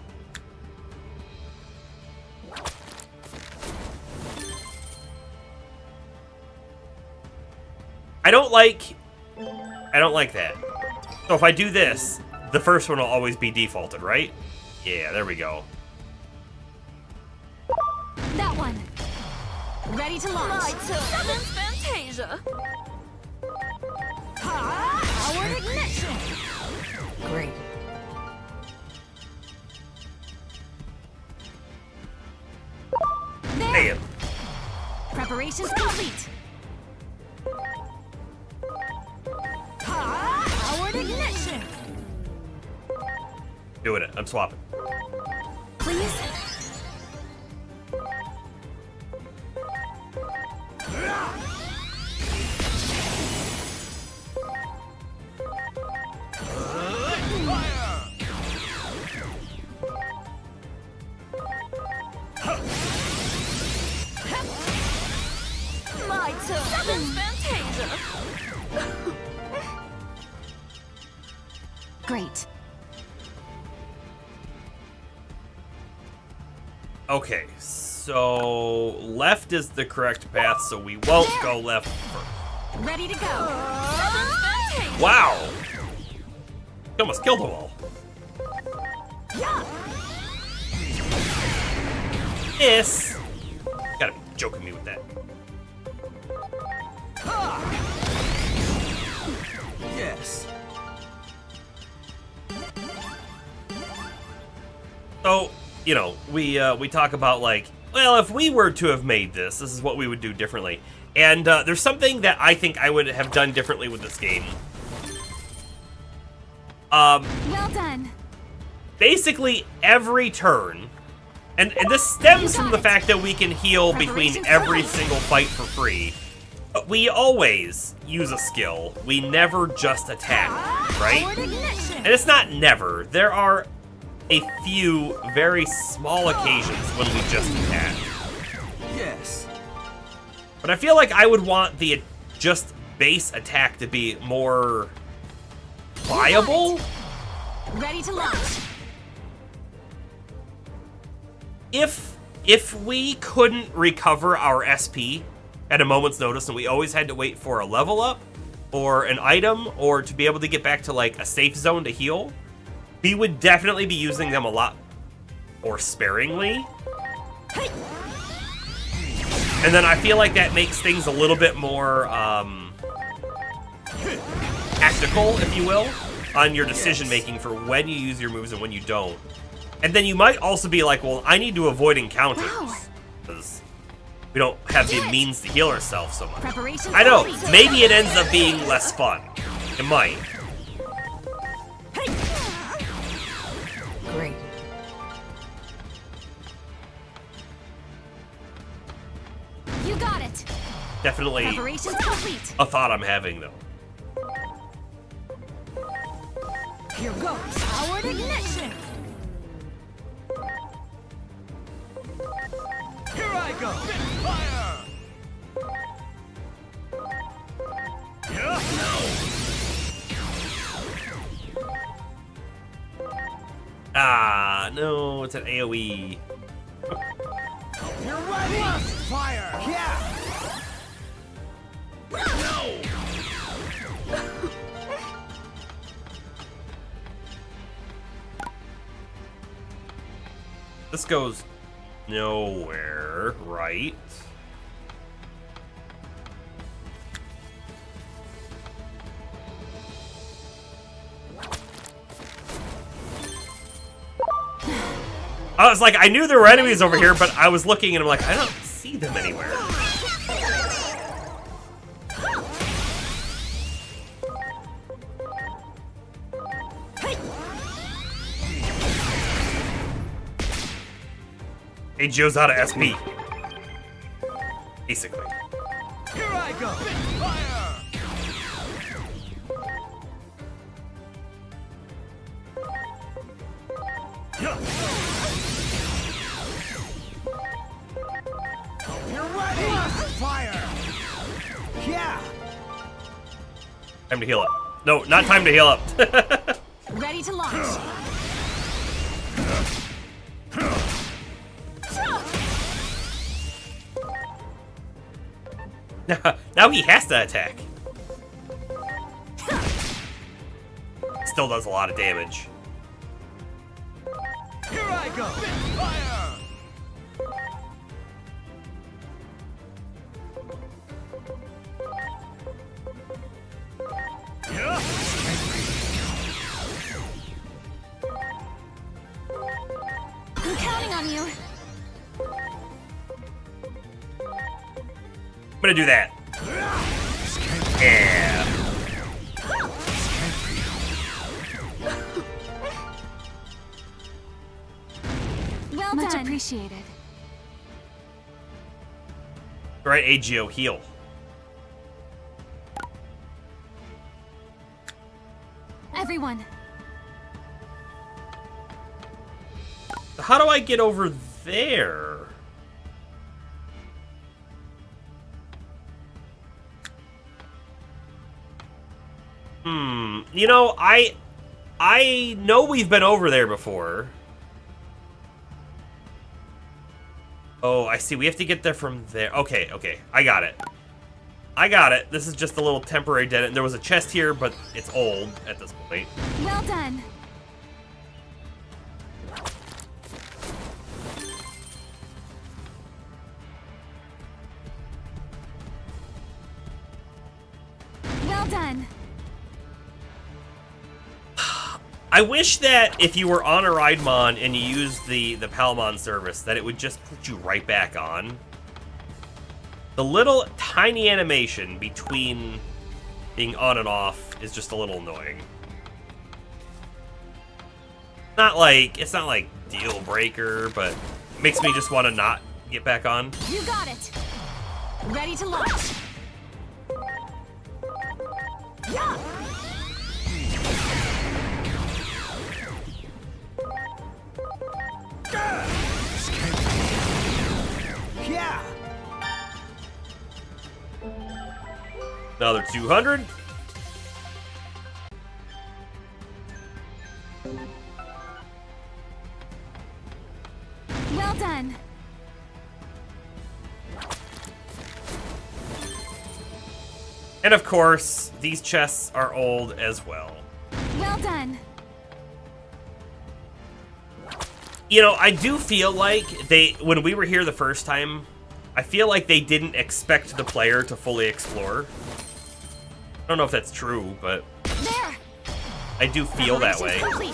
I don't like that. So if I do this, the first one will always be defaulted, right? Yeah, there we go. That one. Ready to launch. Seventh Fantasia. Forward ignition. Great. There. Damn. Preparations complete. Forward ignition. Doing it. I'm swapping. Please. My turn. Seventh Fantasia. Great. Okay, so left is the correct path, so we won't go left first. Ready to go. Seventh Fantasia. Wow! You almost killed them all. Miss! Gotta be joking me with that. Yes. So, you know, we talk about like, well, if we were to have made this is what we would do differently. And there's something that I think I would have done differently with this game. Well done. Basically, every turn, and this stems from the fact that we can heal between every single fight for free. But we always use a skill. We never just attack, right? Forward ignition. And it's not never. There are a few very small occasions when we just attack. Yes. But I feel like I would want the just base attack to be more viable. Ready to launch. If we couldn't recover our SP at a moment's notice and we always had to wait for a level up or an item or to be able to get back to like a safe zone to heal, we would definitely be using them a lot more sparingly. And then I feel like that makes things a little bit more tactical, if you will, on your decision making for when you use your moves and when you don't. And then you might also be like, well, I need to avoid encounters because we don't have the means to heal ourselves so much. Preparations I know, complete. maybe it ends up being less fun. It might. Great. You got it. Definitely Preparations complete. a thought I'm having though. Here goes. Powered ignition. Here I go! Fire! Ah, no, it's an AoE. You're ready! Fire! Yeah! No! This goes nowhere, right? I was like, I knew there were enemies over here, but I was looking and I'm like, I don't see them anywhere. Hey, Joe's out of SP. Basically. Here I go! Fire! You're ready! Fire! Yeah! Time to heal up. No, not time to heal up. Ready to launch. Now he has to attack. Still does a lot of damage. Here I go! Fire! I'm counting on you. I'm gonna do that. Yeah. Well Much done. appreciated. All right, AGO, heal. Everyone. How do I get over there? You know, I know we've been over there before. Oh, I see. We have to get there from there. Okay, okay. I got it. I got it. This is just a little temporary dead end. There was a chest here, but it's old at this point. Well done. Well done. I wish that if you were on a Raidmon and you used the Palmon service, that it would just put you right back on. The little tiny animation between being on and off is just a little annoying. It's not like deal breaker, but it makes me just want to not get back on. You got it. Ready to launch. Yeah. Yeah! Another 200. Well done. And of course, these chests are old as well. Well done. You know, I do feel like when we were here the first time, I feel like they didn't expect the player to fully explore. I don't know if that's true, but There. I do feel that way. Complete.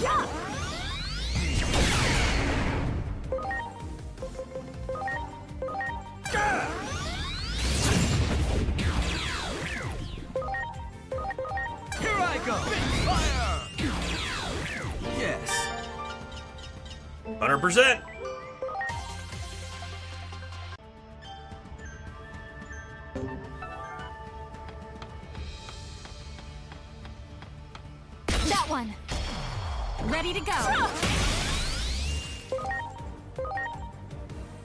Yeah. Here I go! Fire! Yes. 100%. got one. Ready to go.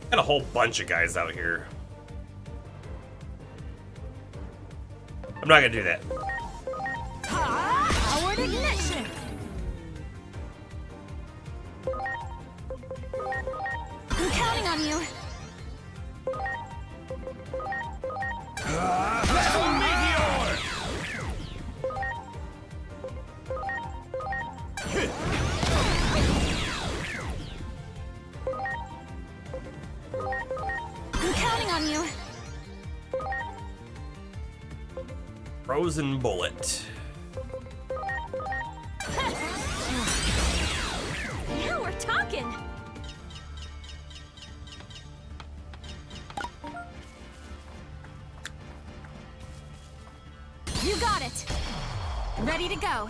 Got a whole bunch of guys out here. I'm not gonna do that. Powered ignition. I'm counting on you. I'm counting on you. Frozen bullet. Now we're talking. You got it. Ready to go.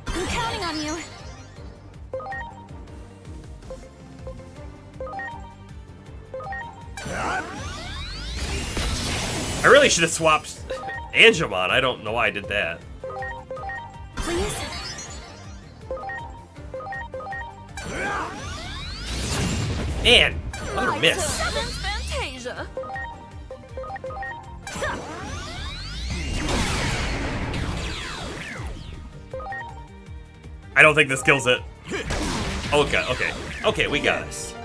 I'm counting on you. I really should have swapped Angemon. I don't know why I did that. Please. Man, another miss. Seventh Fantasia. I don't think this kills it. Okay, okay. Okay, we got it.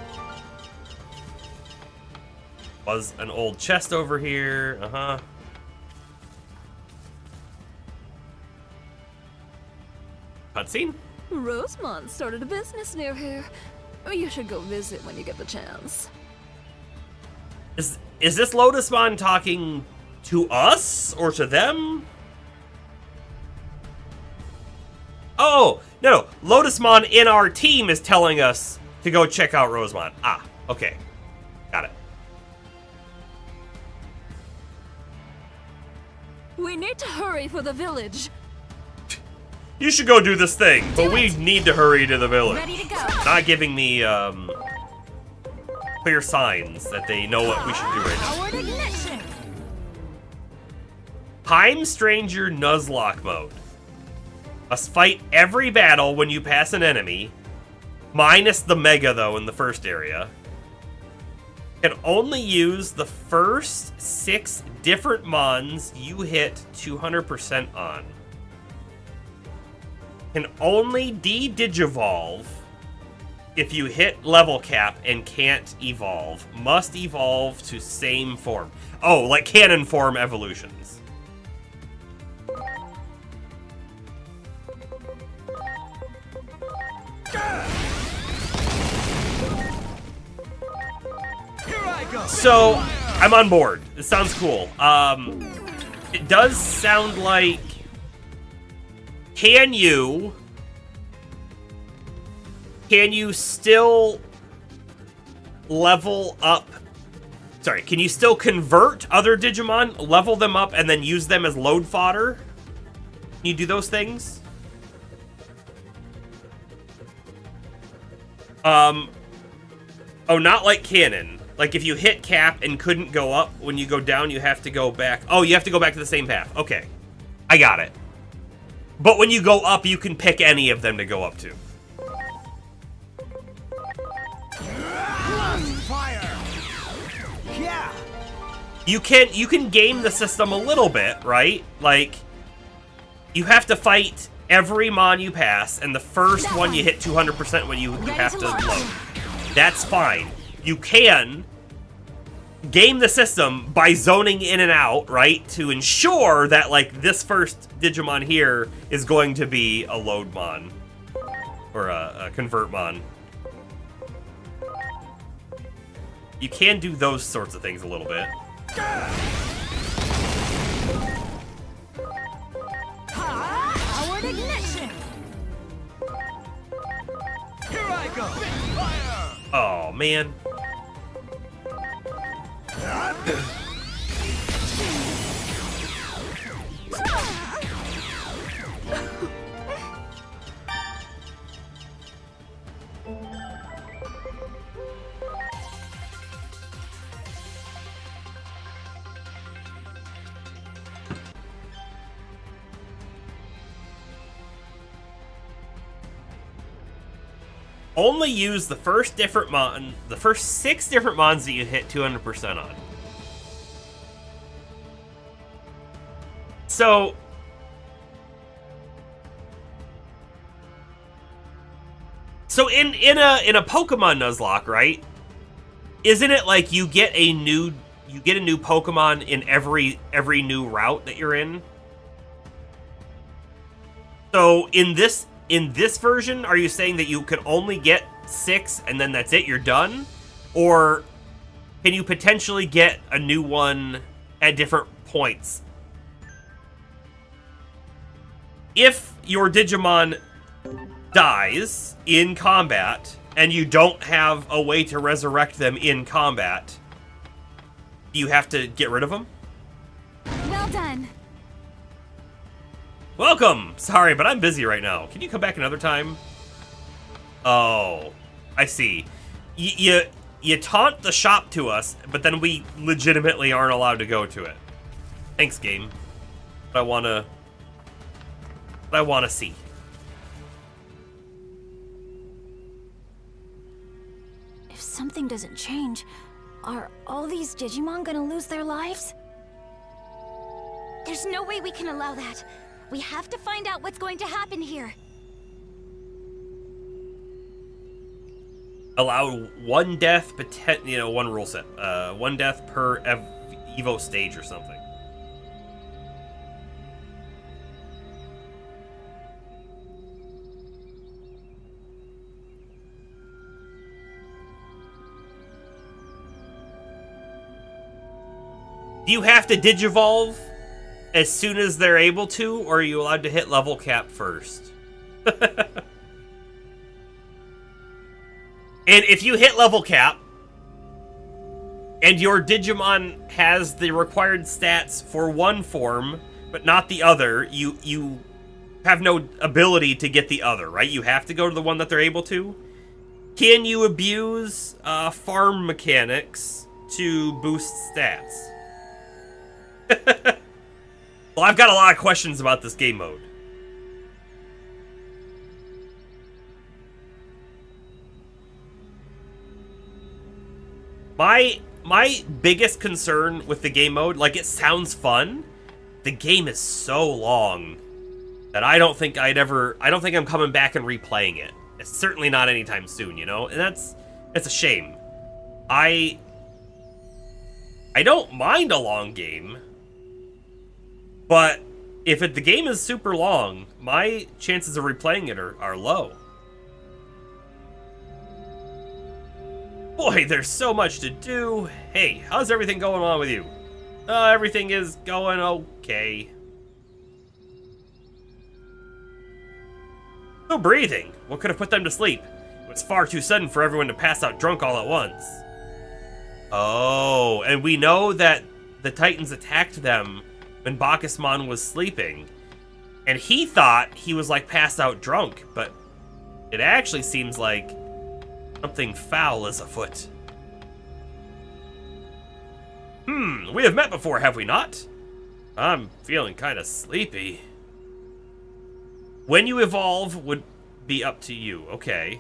Was an old chest over here. Uh-huh. Cutscene? Rosemont started a business near here. You should go visit when you get the chance. Is this Lotusmon talking to us or to them? Oh, no. Lotusmon in our team is telling us to go check out Rosemont. Ah, okay. Got it. We need to hurry for the village. You should go do this thing, but we need to hurry to the village. Ready to go. Not giving me clear signs that they know what we should do right now. Powered ignition. Time Stranger Nuzlocke mode. Must fight every battle when you pass an enemy, minus the Mega though in the first area. Can only use the first 6 different mons you hit 200% on. Can only de-digivolve if you hit level cap and can't evolve. Must evolve to same form. Oh, like cannon form evolutions. Here I go. So, I'm on board. It sounds cool. It does sound like... Can you still level up... Sorry, can you still convert other Digimon, level them up, and then use them as load fodder? Can you do those things? Oh, not like cannon. Like, if you hit cap and couldn't go up, when you go down, you have to go back. Oh, you have to go back to the same path. Okay. I got it. But when you go up, you can pick any of them to go up to. Fire. Yeah. You can game the system a little bit, right? Like, you have to fight every mon you pass, and the first one you hit 200% when you have to load. That's fine. You can game the system by zoning in and out, right? To ensure that, like, this first Digimon here is going to be a load mon. Or a convert mon. You can do those sorts of things a little bit. Powered ignition. Here I go. Fire. Oh, man. only use the first the first 6 different mons that you hit 200% on. So in a Pokemon Nuzlocke, right? Isn't it like you get a new Pokemon in every new route that you're in? So in this version, are you saying that you can only get 6 and then that's it, you're done? Or can you potentially get a new one at different points? If your Digimon dies in combat and you don't have a way to resurrect them in combat, you have to get rid of them? Well done. Welcome! Sorry, but I'm busy right now. Can you come back another time? Oh, I see. You taunt the shop to us, but then we legitimately aren't allowed to go to it. Thanks, game. But I wanna see. If something doesn't change, are all these Digimon gonna lose their lives? There's no way we can allow that. We have to find out what's going to happen here. Allow one death, one rule set. One death per Evo stage or something. Do you have to Digivolve as soon as they're able to, or are you allowed to hit level cap first? And if you hit level cap, and your Digimon has the required stats for one form, but not the other, you have no ability to get the other, right? You have to go to the one that they're able to. Can you abuse farm mechanics to boost stats? Well, I've got a lot of questions about this game mode. My biggest concern with the game mode, like, it sounds fun. The game is so long that I don't think I'm coming back and replaying it. It's certainly not anytime soon, you know? And that's a shame. I don't mind a long game, but if the game is super long, my chances of replaying it are low. Boy, there's so much to do. Hey, how's everything going on with you? Everything is going okay. No breathing. What could have put them to sleep? It was far too sudden for everyone to pass out drunk all at once. Oh, and we know that the Titans attacked them when Bacchusmon was sleeping. And he thought he was, like, passed out drunk, but it actually seems like something foul is afoot. We have met before, have we not? I'm feeling kind of sleepy. When you evolve would be up to you, okay.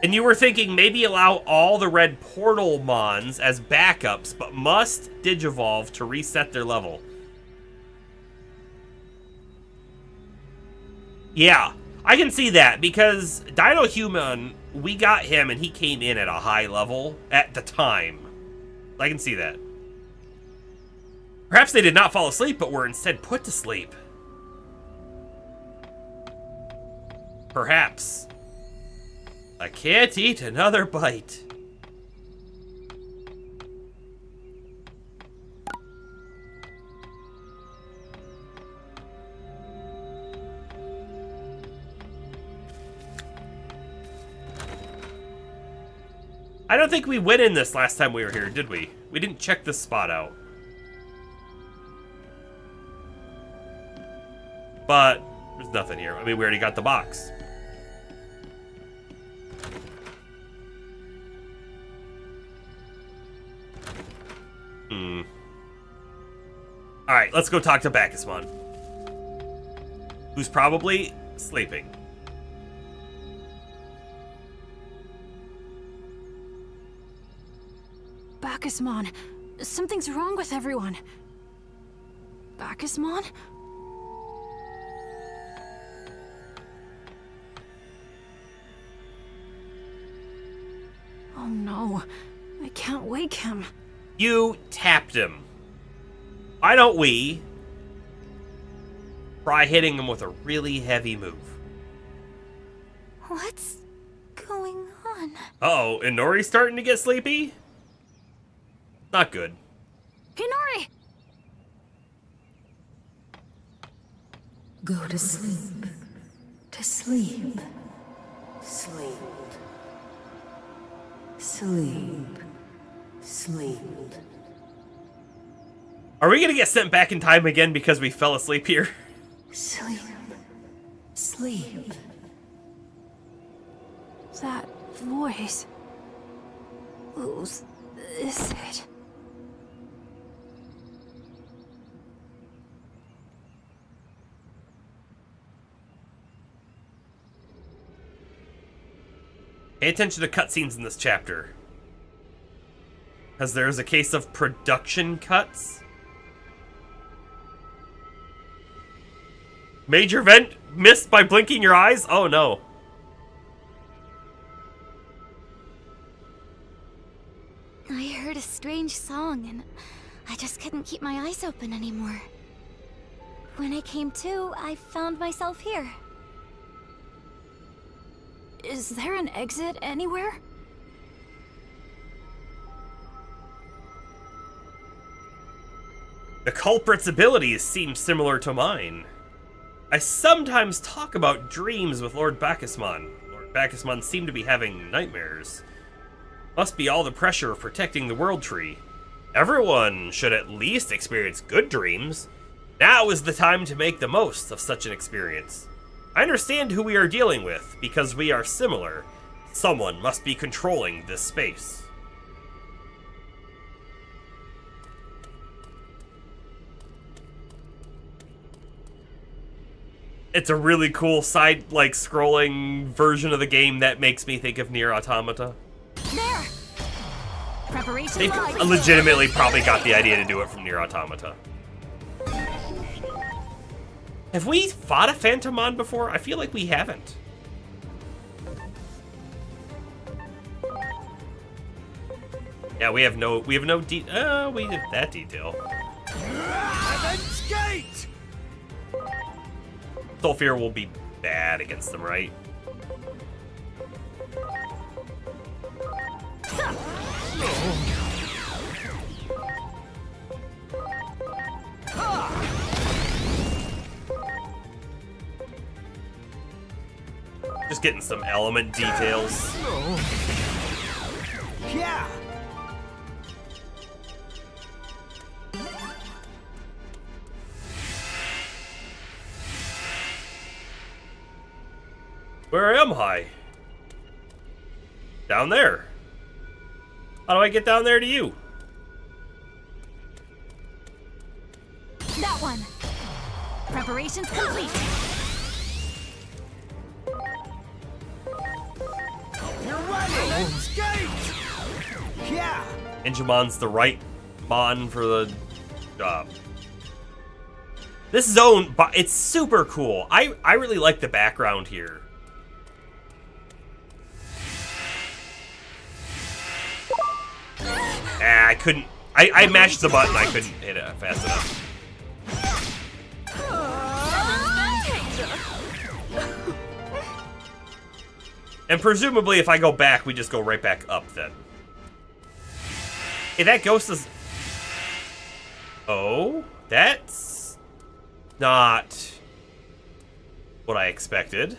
And you were thinking maybe allow all the red portal mons as backups, but must digivolve to reset their level. Yeah, I can see that, because Dino Human, we got him and he came in at a high level at the time. I can see that. Perhaps they did not fall asleep, but were instead put to sleep. Perhaps. I can't eat another bite. I don't think we went in this last time we were here, did we? We didn't check this spot out. But there's nothing here. I mean, we already got the box. Alright, let's go talk to Bacchusmon, who's probably sleeping. Bacchusmon. Something's wrong with everyone. Bacchusmon? Oh no, I can't wake him. You tapped him. Why don't we try hitting him with a really heavy move? What's going on? Uh-oh, Inori's starting to get sleepy? Not good. Hinori! Go to sleep. To sleep. Sleep. Sleep. Sleep. Are we gonna get sent back in time again because we fell asleep here? Sleep. Sleep. That voice. Whose is it? Pay attention to cutscenes in this chapter, because there's a case of production cuts. Major event missed by blinking your eyes? Oh no. I heard a strange song and I just couldn't keep my eyes open anymore. When I came to, I found myself here. Is there an exit anywhere? The culprit's abilities seem similar to mine. I sometimes talk about dreams with Lord Bacchusmon. Lord Bacchusmon seemed to be having nightmares. Must be all the pressure of protecting the World Tree. Everyone should at least experience good dreams. Now is the time to make the most of such an experience. I understand who we are dealing with, because we are similar. Someone must be controlling this space. It's a really cool scrolling version of the game that makes me think of Nier Automata. There! Preparation They live. legitimately probably got the idea to do it from Nier Automata. Have we fought a Phantomon before? I feel like we haven't. Yeah, we have no we have that detail. Heaven's Gate! Sulfur will be bad against them, right? Just getting some element details. Yeah! Where am I? Down there. How do I get down there to you? That one. Preparations complete. You're ready! Heaven's Gate! Yeah! Ninjamon's the right mon for the job. This zone, it's super cool. I really like the background here. I couldn't. I mashed the button. I couldn't hit it fast enough. And presumably, if I go back, we just go right back up then. Hey, that ghost is... Oh, that's not what I expected.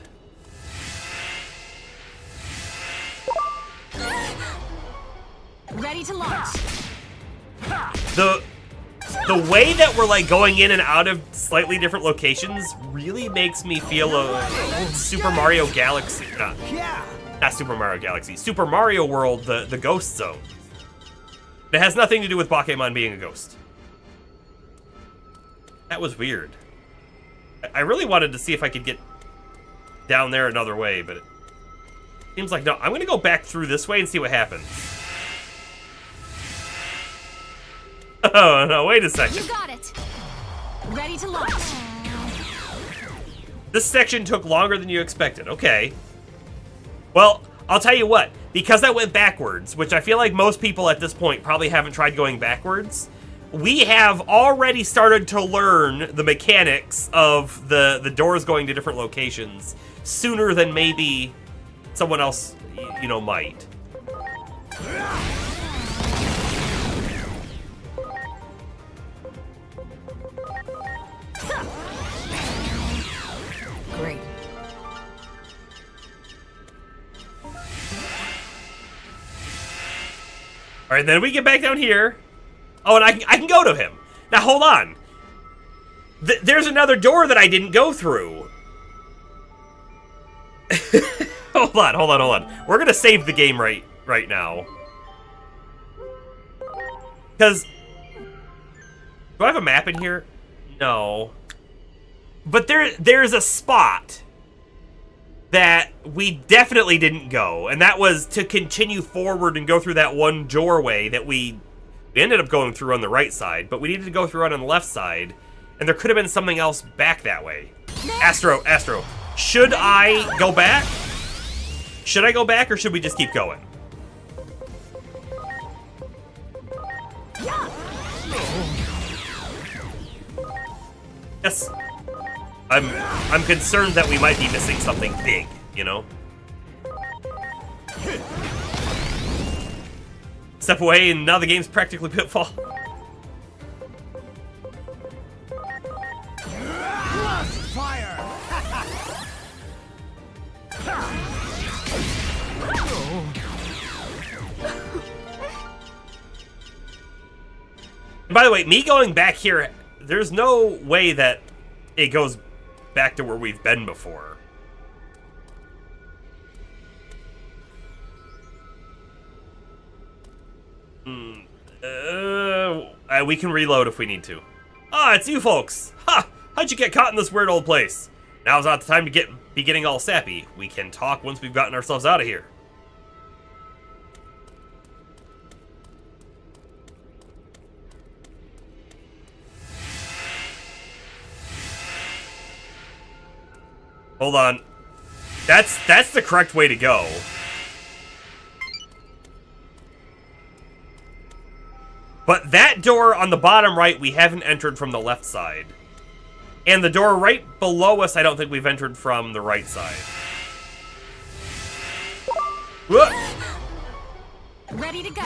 Ready to launch. The way that we're like going in and out of slightly different locations really makes me feel a Super Mario Galaxy. Not Super Mario Galaxy. Super Mario World, the Ghost Zone. It has nothing to do with Bakemon being a ghost. That was weird. I really wanted to see if I could get down there another way, but it seems like no. I'm gonna go back through this way and see what happens. Oh, no, wait a second. You got it. Ready to launch. This section took longer than you expected. Okay. Well, I'll tell you what. Because I went backwards, which I feel like most people at this point probably haven't tried going backwards, we have already started to learn the mechanics of the doors going to different locations sooner than maybe someone else, you know, might. Great. All right, then we get back down here. Oh, and I can go to him. Now, hold on. There's another door that I didn't go through. Hold on. We're gonna save the game right now. Because... do I have a map in here? No. But there's a spot that we definitely didn't go, and that was to continue forward and go through that one doorway that we ended up going through on the right side, but we needed to go through it on the left side, and there could have been something else back that way. Astro, should I go back? Should I go back, or should we just keep going? Yes. I'm concerned that we might be missing something big, you know? Step away, and now the game's practically Pitfall. Blast fire! And by the way, me going back here, there's no way that it goes back to where we've been before. We can reload if we need to. Ah, it's you folks! Ha! How'd you get caught in this weird old place? Now's not the time to be getting all sappy. We can talk once we've gotten ourselves out of here. Hold on. That's the correct way to go. But that door on the bottom right, we haven't entered from the left side. And the door right below us, I don't think we've entered from the right side. Whoa. Ready to go.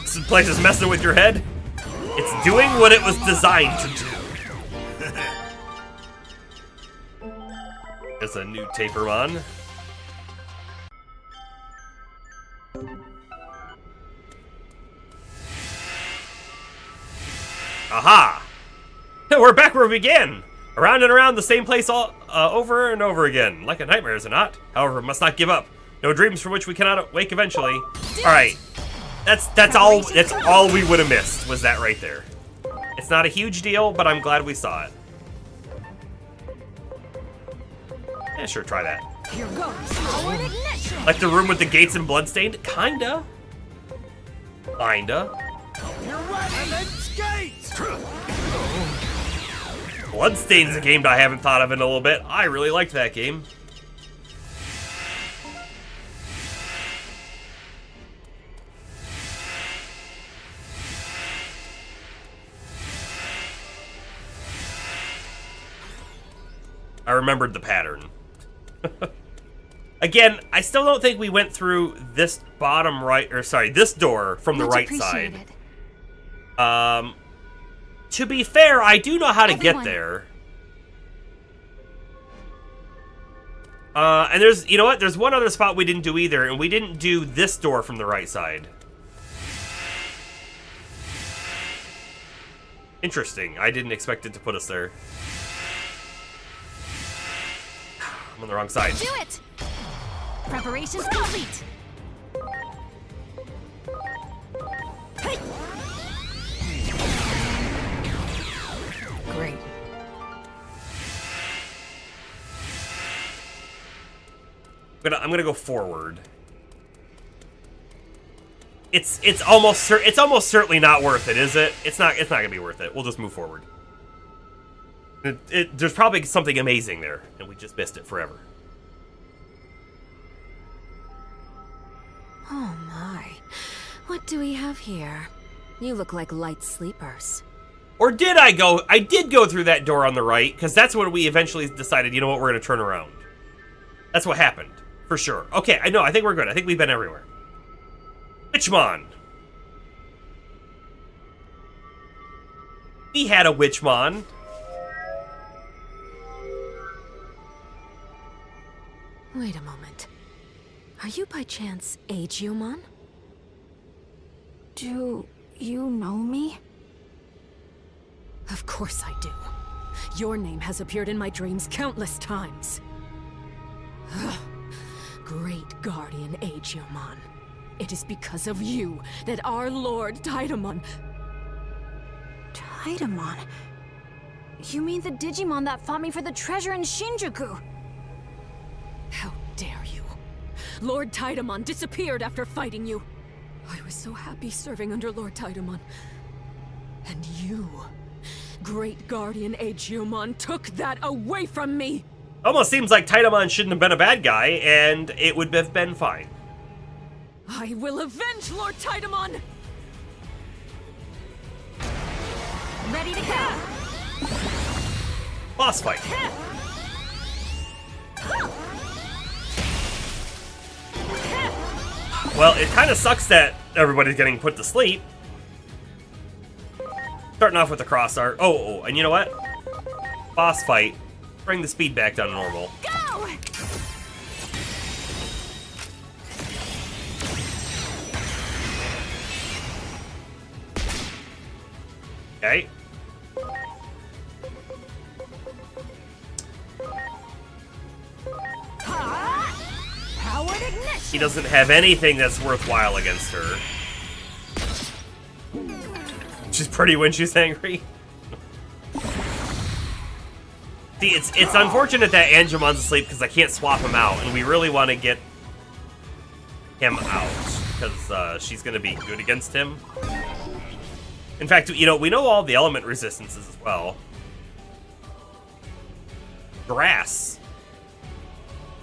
This place is messing with your head. It's doing what it was designed to do. There's a new Tapermon. Aha! We're back where we began! Around and around the same place all over and over again. Like a nightmare, is it not? However, must not give up. No dreams from which we cannot wake eventually. Alright. That's all we would have missed, was that right there. It's not a huge deal, but I'm glad we saw it. Yeah, sure, try that. Here goes. Forward ignition. Like the room with the gates and bloodstained? Kinda. Kinda. You're ready! Then skate! Bloodstained's a game that I haven't thought of in a little bit. I really liked that game. I remembered the pattern. Again, I still don't think we went through this bottom right, or sorry, this door from the right side. To be fair, I do know how to get there. And there's, you know what? There's one other spot we didn't do either, and we didn't do this door from the right side. Interesting. I didn't expect it to put us there. I'm on the wrong side. Do it! Preparations complete. I'm gonna go forward. It's almost certainly not worth it, is it? It's not gonna be worth it. We'll just move forward. There's probably something amazing there, and we just missed it forever. Oh my. What do we have here? You look like light sleepers. Or did I go? I did go through that door on the right, because that's when we eventually decided, you know what, we're going to turn around. That's what happened, for sure. Okay, I think we're good. I think we've been everywhere. Witchmon. We had a Witchmon. Wait a moment. Are you by chance Digimon? Do you know me? Of course I do. Your name has appeared in my dreams countless times. Great Guardian Digimon. It is because of you that our Lord Digimon... Digimon? You mean the Digimon that fought me for the treasure in Shinjuku? How dare you! Lord Digimon disappeared after fighting you. I was so happy serving under Lord Digimon. And you, Great Guardian Digimon, took that away from me! Almost seems like Tidamon shouldn't have been a bad guy, and it would have been fine. I will avenge Lord Tidamon! Ready to go! Boss fight. Well, it kind of sucks that everybody's getting put to sleep. Starting off with the cross art. Oh, and you know what? Boss fight. Bring the speed back down to normal. Go! Okay. Powered ignition! He doesn't have anything that's worthwhile against her. She's pretty when she's angry. See, it's unfortunate that Angemon's asleep because I can't swap him out, and we really want to get him out because she's going to be good against him. In fact, you know, we know all the element resistances as well. Grass.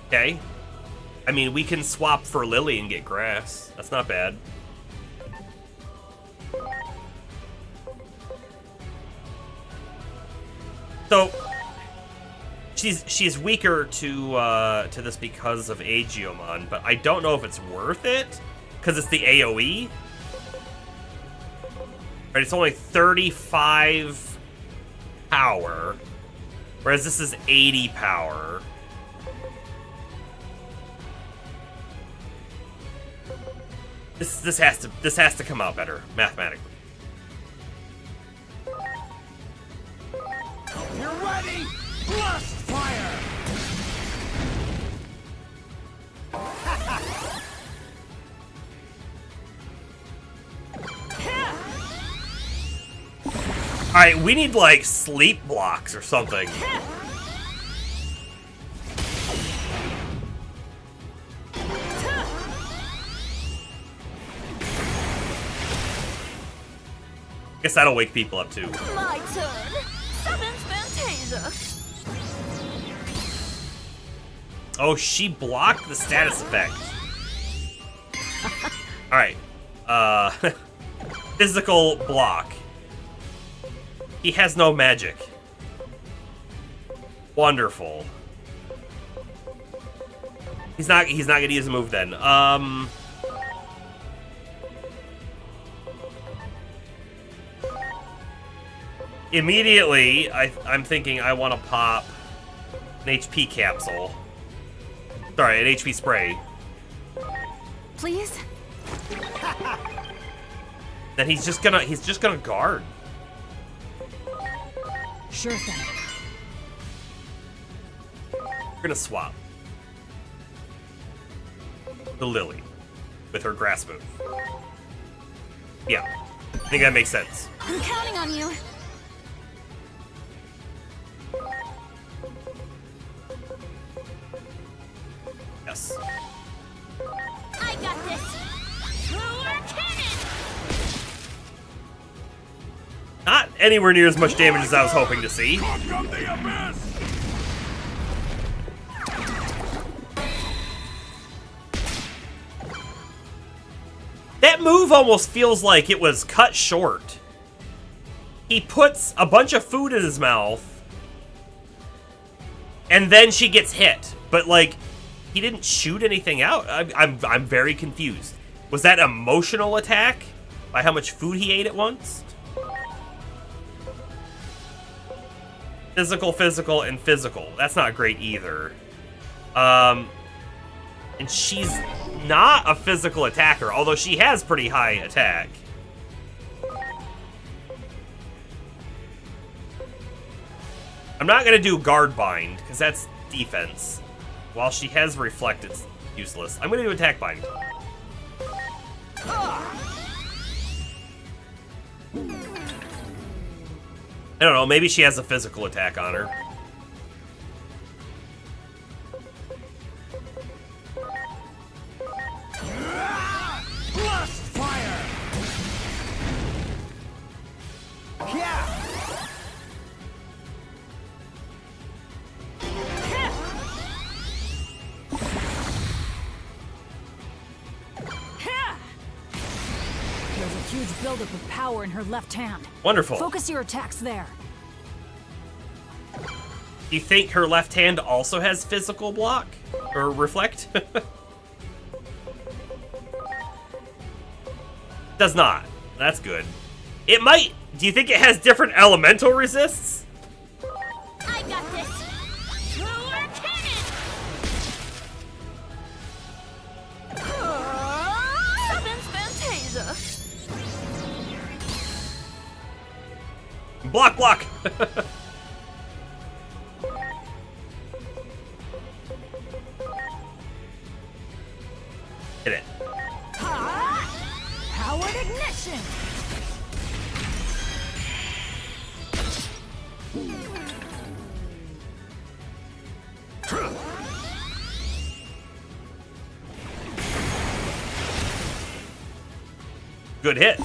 Okay. I mean, we can swap for Lily and get grass. That's not bad. So, she's weaker to this because of Agiomon, but I don't know if it's worth it because it's the AOE. Right, it's only 35 power, whereas this is 80 power. This has to come out better mathematically. You're ready! Blast fire! Alright, we need like sleep blocks or something. Guess that'll wake people up too. My turn! Seventh Fantasia! Oh, she blocked the status effect. Alright. Physical block. He has no magic. Wonderful. He's not gonna use a move then. Immediately, I'm thinking I want to pop an HP capsule. Sorry, an HP spray. Please? Then he's just gonna guard. Sure thing. We're gonna swap the Lily with her grass move. Yeah, I think that makes sense. I'm counting on you. Yes. I got this. Ruler cannon. Not anywhere near as much damage as I was hoping to see. From the abyss! That move almost feels like it was cut short. He puts a bunch of food in his mouth, and then she gets hit. But, like, he didn't shoot anything out. I'm very confused. Was that emotional attack? By how much food he ate at once? Physical, physical, and physical. That's not great either. And she's not a physical attacker, although she has pretty high attack. I'm not going to do guard bind, because that's defense. While she has reflect, it's useless. I'm going to do attack bind. I don't know, maybe she has a physical attack on her. Blast fire! Yeah! There's a huge buildup of power in her left hand. Wonderful. Focus your attacks there. Do you think her left hand also has physical block? Or reflect? Does not. That's good. It might. Do you think it has different elemental resists? I got this. Ruler cannon. Seventh Fantasia. Block, block! Hit it. Powered ignition. Good hit.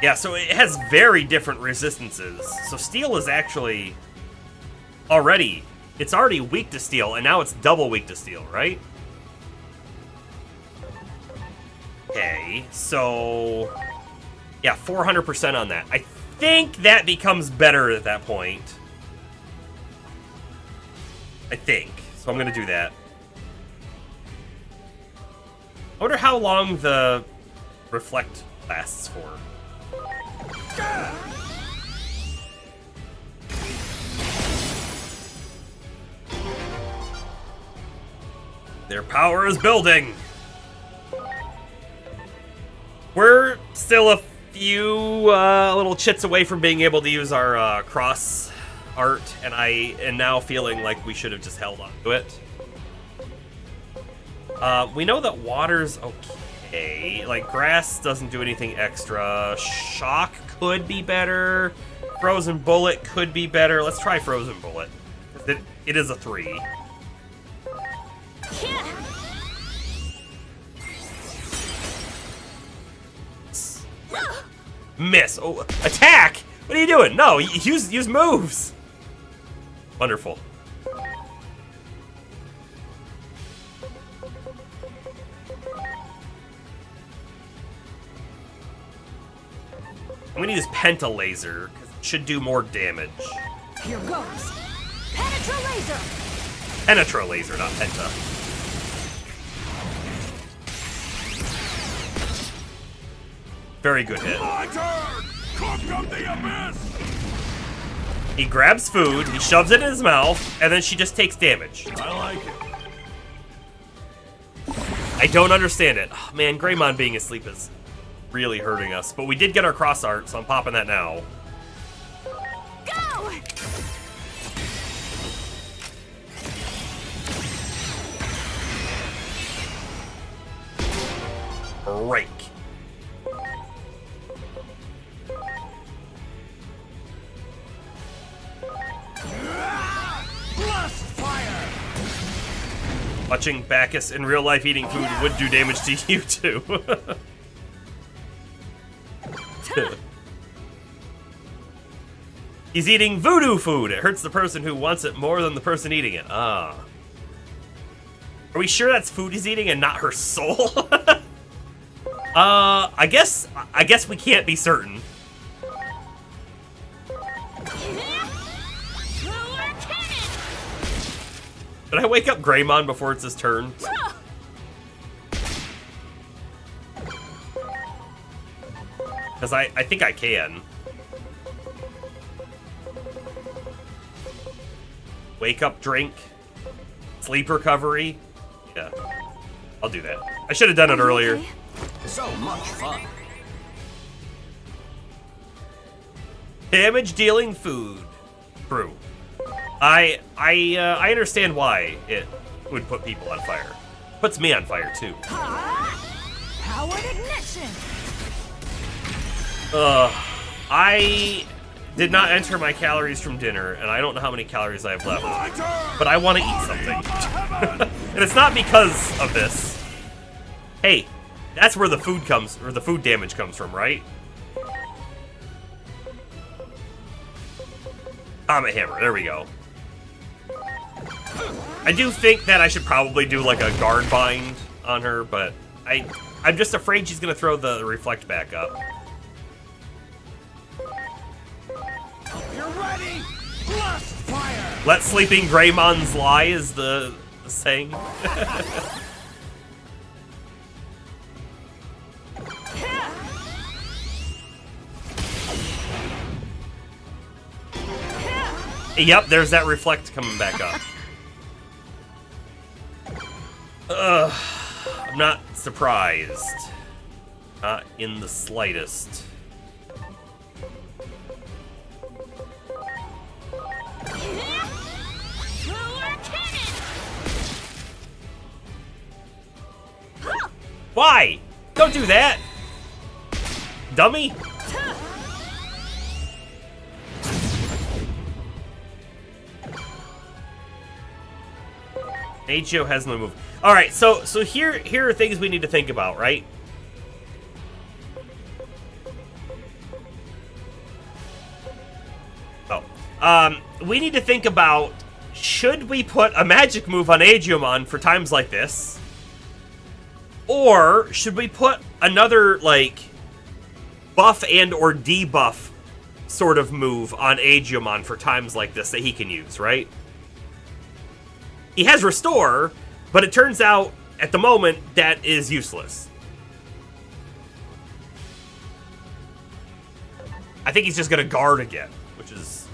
Yeah, so it has very different resistances. So steel is actually it's already weak to steel, and now it's double weak to steel, right? Okay, so yeah, 400% on that. I think that becomes better at that point. I think. So I'm gonna do that. I wonder how long the reflect lasts for. Their power is building. We're still a few little chits away from being able to use our cross art, and I am now feeling like we should have just held on to it. We know that water's okay. Like, grass doesn't do anything extra. Shock could be better. Frozen bullet could be better. Let's try frozen bullet. It is a 3. Miss. Oh, attack! What are you doing? No, use moves. Wonderful. I'm gonna use Penta Laser, because it should do more damage. Here goes. Penetra laser. Penetra Laser, not Penta. Very good hit. My turn! Cook the abyss! He grabs food, he shoves it in his mouth, and then she just takes damage. I like it. I don't understand it. Oh, man, Greymon being asleep is really hurting us. But we did get our cross art, so I'm popping that now. Go! Break. Watching Bacchus in real life eating food would do damage to you too. He's eating voodoo food. It hurts the person who wants it more than the person eating it. Ah. Are we sure that's food he's eating and not her soul? I guess we can't be certain. Did I wake up Greymon before it's his turn? Because I think I can. Wake up drink. Sleep recovery. Yeah. I'll do that. I should have done it earlier. Okay. So much fun. Damage dealing food. True. I understand why it would put people on fire. Puts me on fire too. Powered ignition. I did not enter my calories from dinner, and I don't know how many calories I have left. My turn. But I want to eat something. And it's not because of this. Hey, that's where the food comes, or the food damage comes from, right? Comet Hammer, there we go. I do think that I should probably do like a guard bind on her, but I'm just afraid she's gonna throw the reflect back up. You're ready. Blast fire. Let sleeping Greymons lie is the saying. Yep, there's that reflect coming back up. I'm not surprised. Not in the slightest. Why? Don't do that! Dummy! Agio has no move. Alright, so here are things we need to think about, right? We need to think about, should we put a magic move on Agiomon for times like this? Or should we put another, like, buff and or debuff sort of move on Agiomon for times like this that he can use, right? He has Restore, but it turns out, at the moment, that is useless. I think he's just gonna guard again, which is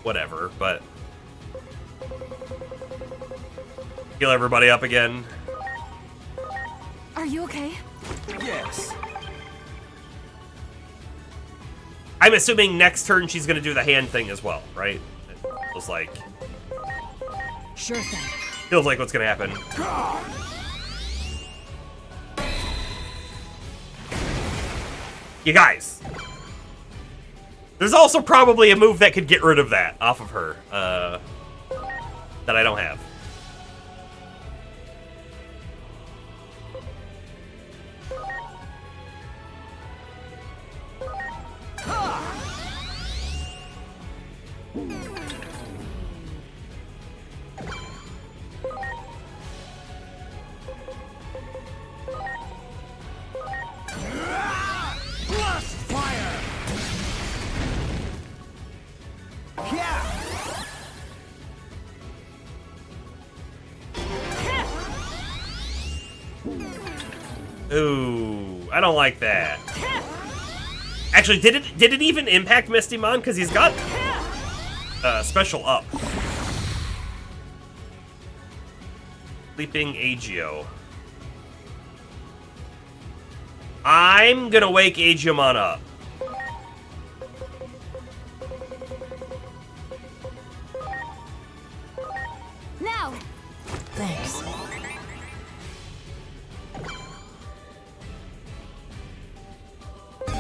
whatever, but... Heal everybody up again. Are you okay? Yes. I'm assuming next turn she's gonna do the hand thing as well, right? It feels like... Sure thing. Feels like what's gonna happen. You guys. There's also probably a move that could get rid of that off of her. That I don't have. Blast fire. Yeah. Ooh, I don't like that. Actually, did it even impact Mistymon? Because he's got special up. Sleeping Agio. I'm gonna wake Agiomon up. Now! Thanks.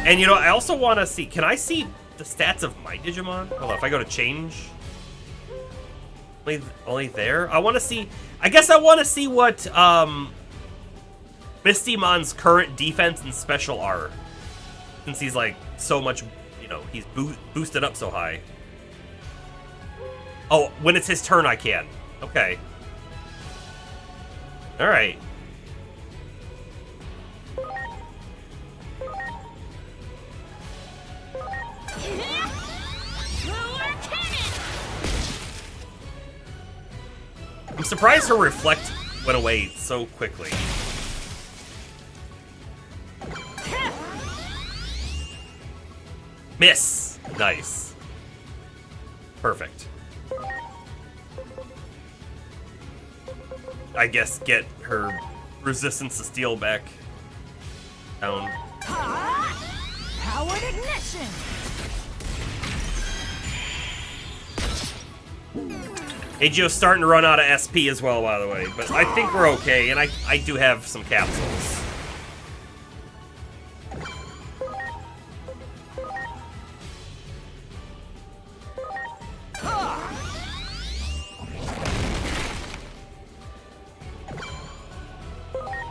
And you know, I also want to see, can I see the stats of my Digimon? Hold on, if I go to change. Only there? I want to see... I guess I want to see what Mistymon's current defense and special are. Since he's like so much, you know, he's boosted up so high. Oh, when it's his turn I can. Okay. Alright. I'm surprised her reflect went away so quickly. Miss! Nice. Perfect. I guess get her resistance to steel back down. Powered ignition! Agio's starting to run out of SP as well, by the way, but I think we're okay, and I do have some capsules.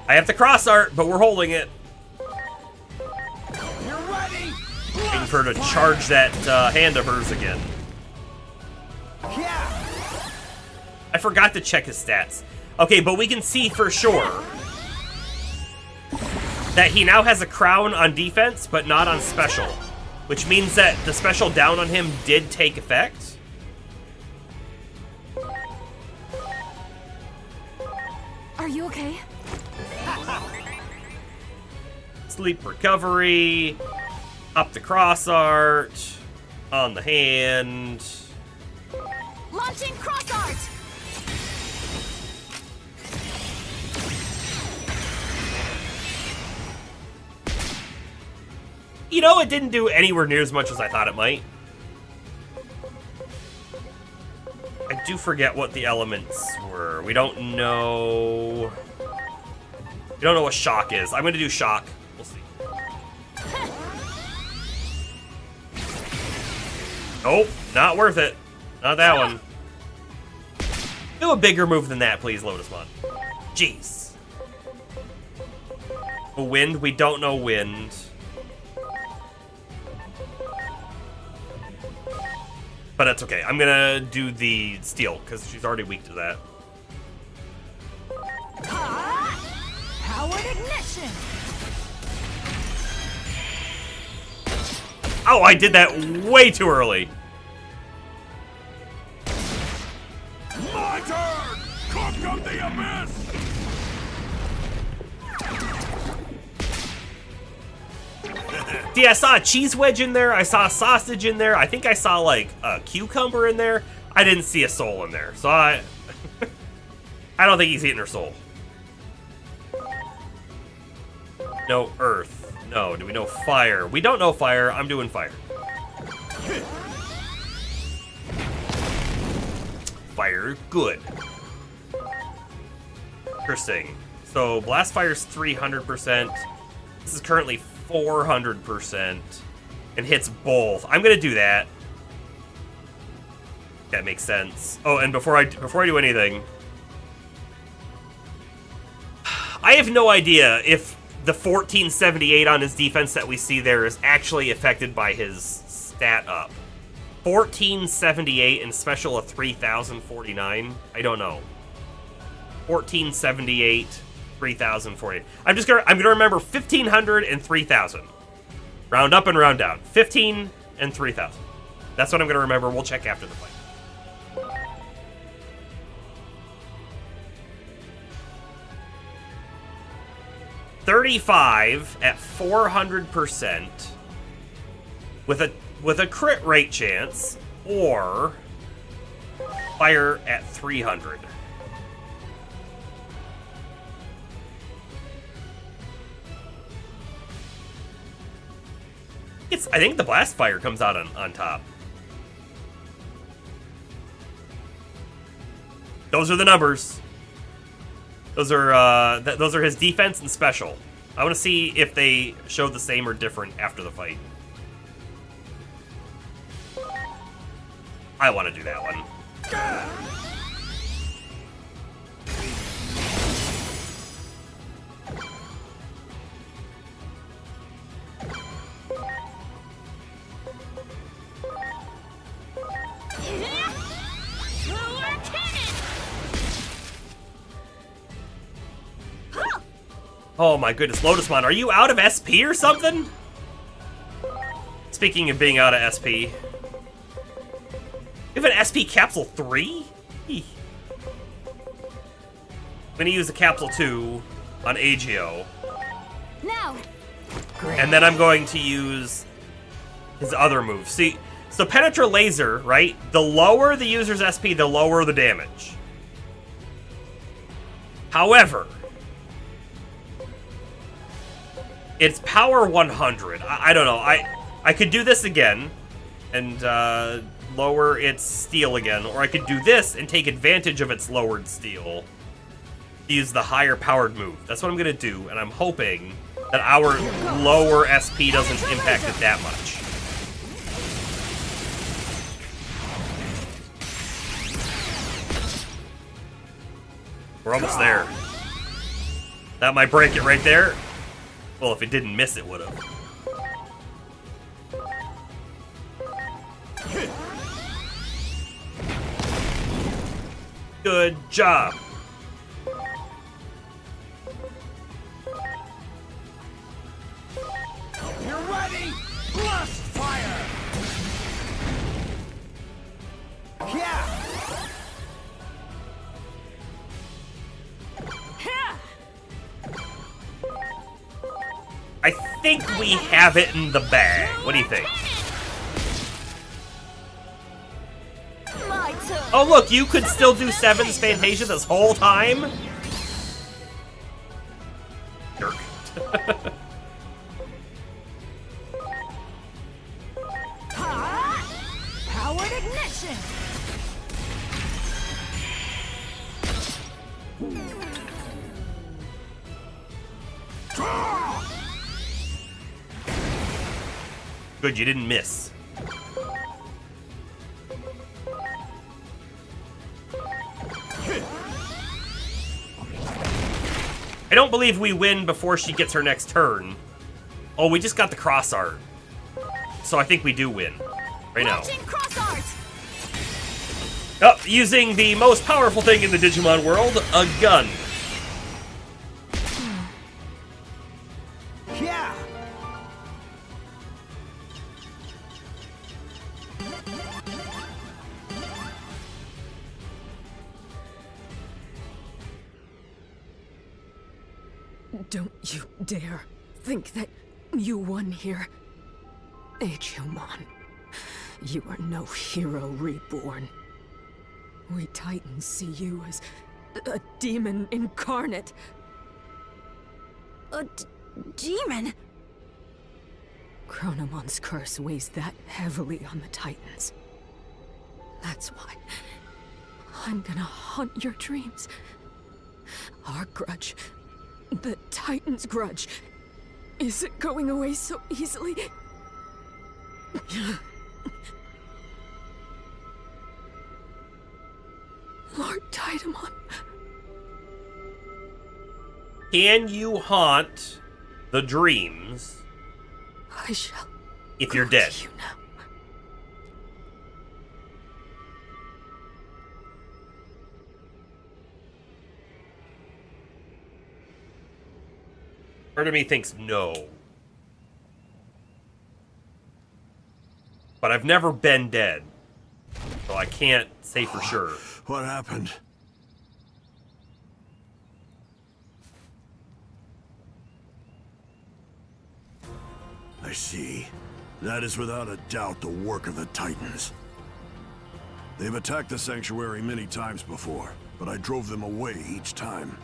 I have the cross art, but we're holding it. You're ready. Waiting for her to charge that hand of hers again. Yeah. I forgot to check his stats. Okay, but we can see for sure that he now has a crown on defense, but not on special. Which means that the special down on him did take effect. Are you okay? Sleep recovery. Up the cross art. On the hand. Launching cross art! You know, it didn't do anywhere near as much as I thought it might. I do forget what the elements were. We don't know... We don't know what shock is. I'm gonna do shock. We'll see. Nope, not worth it. Not that one. Do a bigger move than that, please, Lotusmon. Jeez. A wind? We don't know wind. But that's okay. I'm gonna do the steel, because she's already weak to that. Powered ignition! Oh, I did that way too early. My turn. Conquer the abyss. See, I saw a cheese wedge in there. I saw a sausage in there. I think I saw, like, a cucumber in there. I didn't see a soul in there. So I don't think he's eating her soul. No earth. No. Do we know fire? We don't know fire. I'm doing fire. Fire. Good. Interesting. So, blast fire's 300%. This is currently 400% and hits both. I'm gonna do that. That makes sense. Oh, and before I do anything, I have no idea if the 1478 on his defense that we see there is actually affected by his stat up. 1478 and special of 3049. I don't know. 1478. 3,048. I'm gonna remember 1,500 and 3,000. Round up and round down. 15 and 3,000. That's what I'm gonna remember. We'll check after the fight. $35 at 400% with a crit rate chance, or fire at 300. I think the blast fire comes out on top. Those are the numbers. Those are his defense and special. I want to see if they show the same or different after the fight. I want to do that one. Oh my goodness, Lotusmon, are you out of SP or something? Speaking of being out of SP. You have an SP Capsule 3? I'm gonna use the Capsule 2 on Agio. Now. And then I'm going to use his other move. See, so Penetra Laser, right? The lower the user's SP, the lower the damage. However, it's power 100. I don't know. I could do this again and lower its steel again, or I could do this and take advantage of its lowered steel. Use the higher powered move. That's what I'm gonna do, and I'm hoping that our lower SP doesn't impact it that much. We're almost there. That might break it right there. Well, if it didn't miss, it would have. Good job. You're ready? Blast fire! Yeah! I think we have it in the bag. What do you think? My turn. Oh, look, you could still do Seven's Fantasia this whole time? Jerk. Powered ignition! Good, you didn't miss. I don't believe we win before she gets her next turn. Oh, we just got the cross art. So I think we do win. Right now. Oh, using the most powerful thing in the Digimon world, a gun. Yeah! Don't you dare think that you won here. Digimon, you are no hero reborn. We Titans see you as a demon incarnate. A demon? Chronomon's curse weighs that heavily on the Titans. That's why I'm gonna haunt your dreams. Our grudge, the Titans' grudge, isn't going away so easily. Lord Titamon. Can you haunt the dreams I shall if you're go dead? to you now. Part of me thinks no. But I've never been dead. So I can't say for sure. What happened? I see. That is without a doubt the work of the Titans. They've attacked the Sanctuary many times before, but I drove them away each time.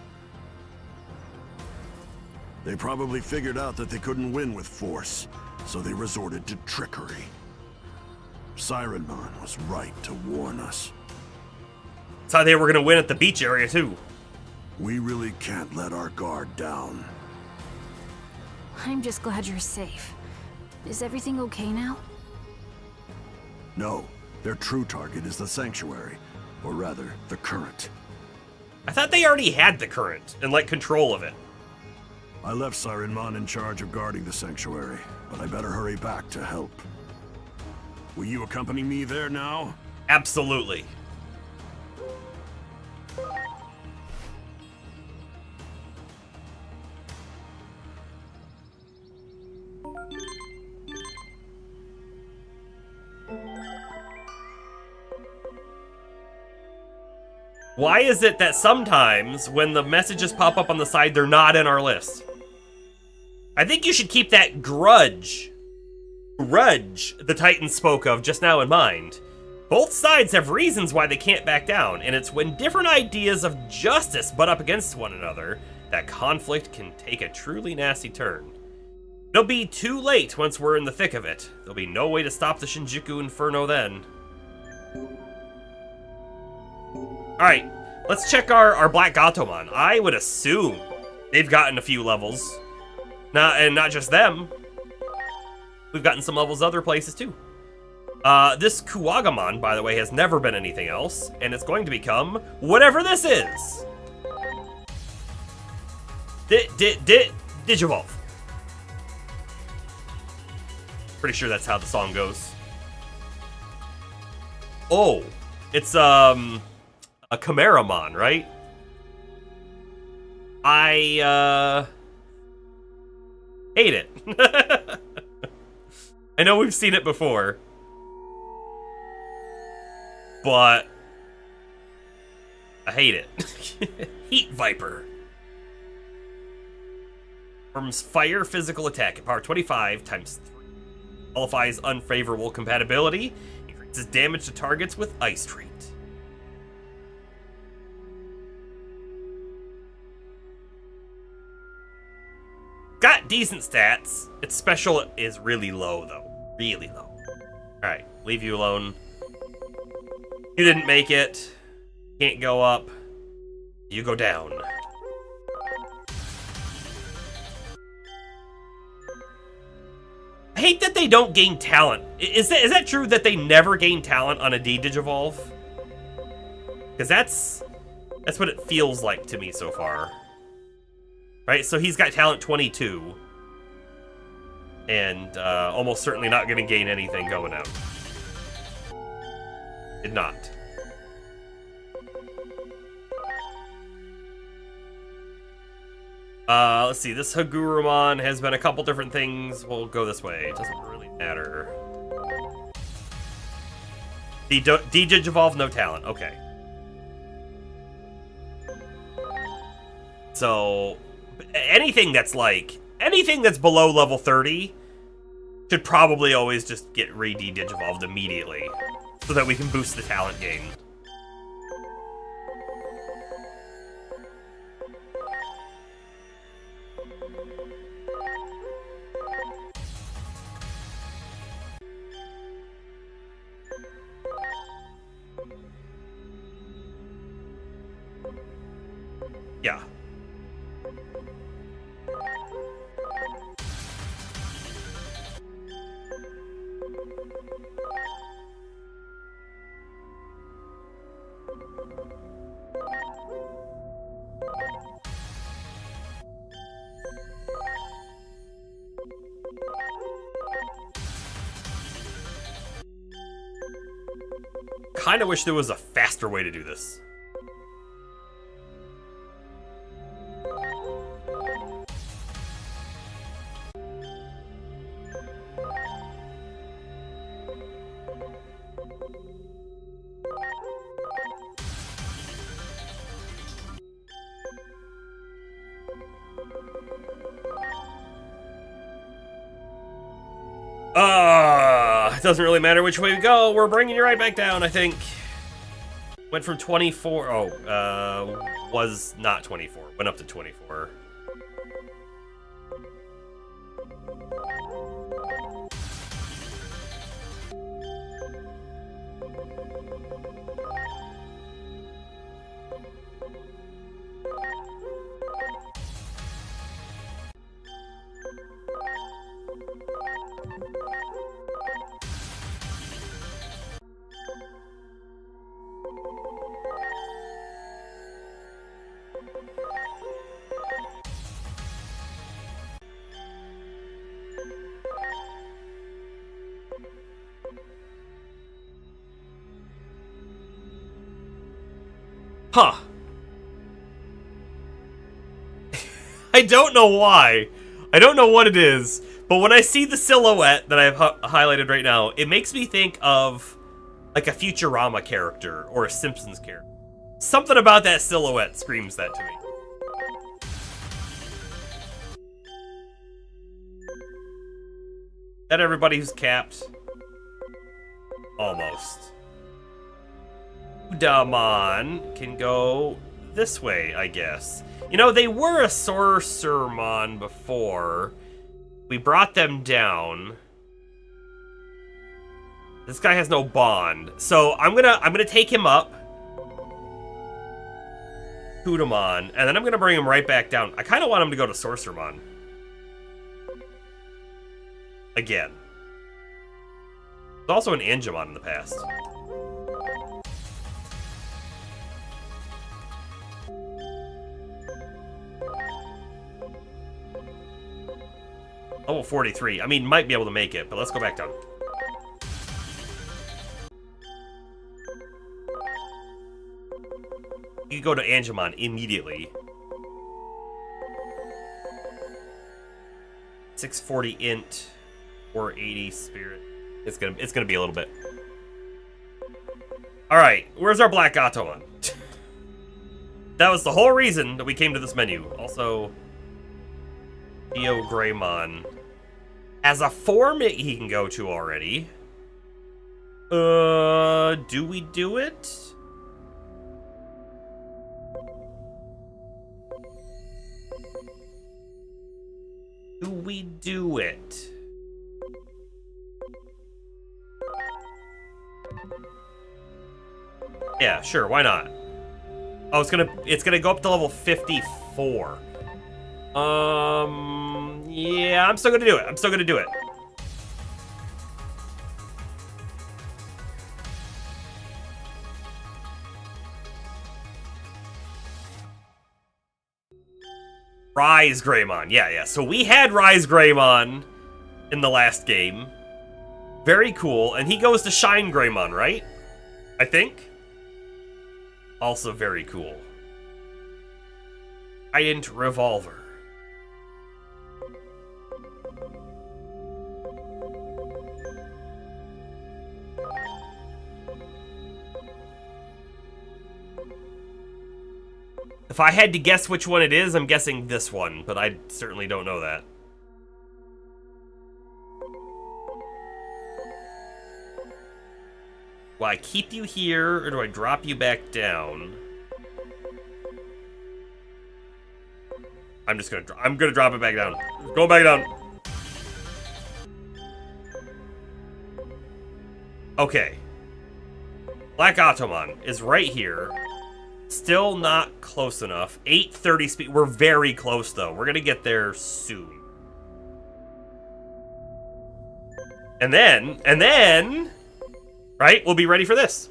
They probably figured out that they couldn't win with force, so they resorted to trickery. Sirenmon was right to warn us. Thought they were going to win at the beach area, too. We really can't let our guard down. I'm just glad you're safe. Is everything okay now? No, their true target is the Sanctuary, or rather, the Current. I thought they already had the current and, like, control of it. I left Sirenmon in charge of guarding the Sanctuary, but I better hurry back to help. Will you accompany me there now? Absolutely. Why is it that sometimes when the messages pop up on the side, they're not in our list? I think you should keep that grudge the Titans spoke of just now in mind. Both sides have reasons why they can't back down, and it's when different ideas of justice butt up against one another that conflict can take a truly nasty turn. It'll be too late once we're in the thick of it. There'll be no way to stop the Shinjuku Inferno then. Alright, let's check our Black Gatomon. I would assume they've gotten a few levels. And not just them. We've gotten some levels other places too. This Kuwagamon, by the way, has never been anything else, and it's going to become whatever this is. Digivolve. Pretty sure that's how the song goes. Oh, it's a Chimeramon, right? I hate it. I know we've seen it before, but I hate it. Heat Viper. Performs fire physical attack at power 25 times 3. Qualifies unfavorable compatibility. Increases damage to targets with ice trait. Got decent stats. Its special is really low, though. Really low. Alright, leave you alone. You didn't make it. Can't go up. You go down. I hate that they don't gain talent. Is that true that they never gain talent on a D-Digivolve? Because that's what it feels like to me so far. Right, so he's got talent 22. And almost certainly not going to gain anything going out. Did not. Let's see, this Hagurumon has been a couple different things. We'll go this way. It doesn't really matter. D-Digivolve, no talent. Okay. So, anything that's below level 30 should probably always just get re-D-Digivolved immediately so that we can boost the talent gain. Yeah. Kinda wish there was a faster way to do this. It doesn't really matter which way we go. We're bringing you right back down, I think. Went from 24. Was not 24. Went up to 24. Huh. I don't know why. I don't know what it is, but when I see the silhouette that I have highlighted right now, it makes me think of like a Futurama character or a Simpsons character. Something about that silhouette screams that to me. That everybody who's capped? Almost. Digimon can go this way, I guess. You know, they were a Sorcerermon before. We brought them down. This guy has no bond, so I'm gonna take him up. Digimon, and then I'm gonna bring him right back down. I kind of want him to go to Sorcerermon. Again. There's also an Angemon in the past. Level 43. I mean, might be able to make it, but let's go back down. You go to Angemon immediately. 640 int or 80 spirit. It's gonna be a little bit. All right, where's our Black Gatomon? That was the whole reason that we came to this menu. Also, Neo Greymon has a form he can go to already. Do we do it? Do we do it? Yeah, sure, why not? Oh, it's gonna go up to level 54. Yeah, I'm still gonna do it. I'm still gonna do it. Rise Greymon. Yeah. So we had Rise Greymon in the last game. Very cool. And he goes to Shine Greymon, right? I think. Also very cool. Giant Revolver. If I had to guess which one it is, I'm guessing this one, but I certainly don't know that. Do I keep you here, or do I drop you back down? I'm gonna drop it back down. Go back down. Okay. Black Gatomon is right here. Still not close enough. 830 speed. We're very close, though. We're gonna get there soon. And then, right? We'll be ready for this.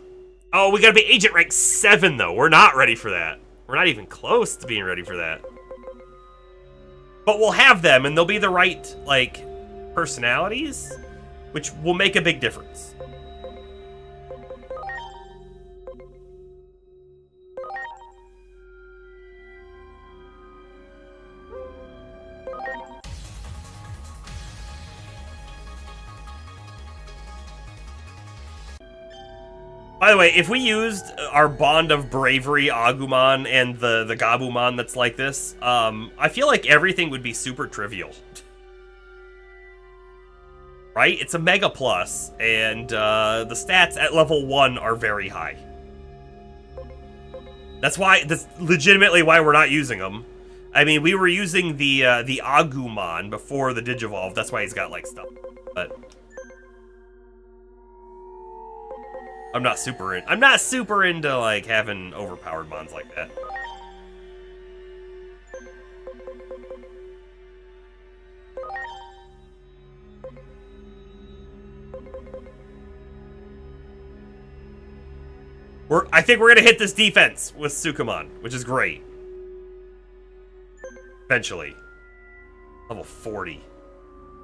Oh, we gotta be Agent Rank 7, though. We're not ready for that. We're not even close to being ready for that. But we'll have them, and they'll be the right, like, personalities, which will make a big difference. By the way, if we used our Bond of Bravery Agumon and the Gabumon that's like this, I feel like everything would be super trivial. Right? It's a Mega Plus, and the stats at level 1 are very high. That's legitimately why we're not using them. I mean, we were using the Agumon before the Digivolve. That's why he's got, like, stuff. But I'm not super into like having overpowered mons like that. I think we're gonna hit this defense with Sukamon, which is great. Eventually. Level 40.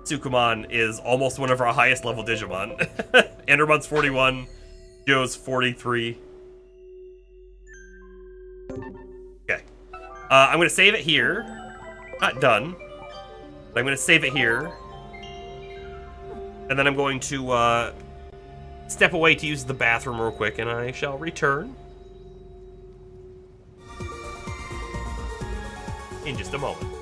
Sukamon is almost one of our highest level Digimon. Endermon's 41. Joe's 43. I'm going to save it here. Not done. But I'm going to save it here. And then I'm going to step away to use the bathroom real quick, and I shall return in just a moment.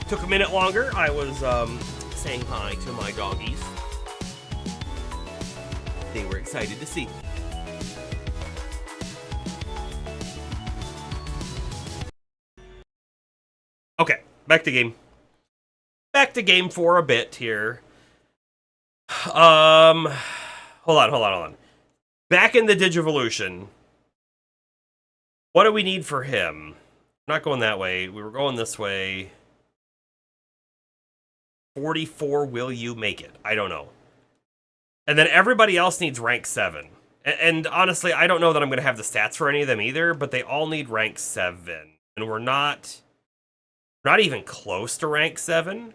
Took a minute longer. I was saying hi to my doggies. They were excited to see. Okay, back to game. Back to game for a bit here. Hold on. Back in the Digivolution. What do we need for him? We're not going that way. We were going this way. 44, will you make it? I don't know. And then everybody else needs rank 7. And honestly, I don't know that I'm going to have the stats for any of them either, but they all need rank 7. And we're not even close to rank 7.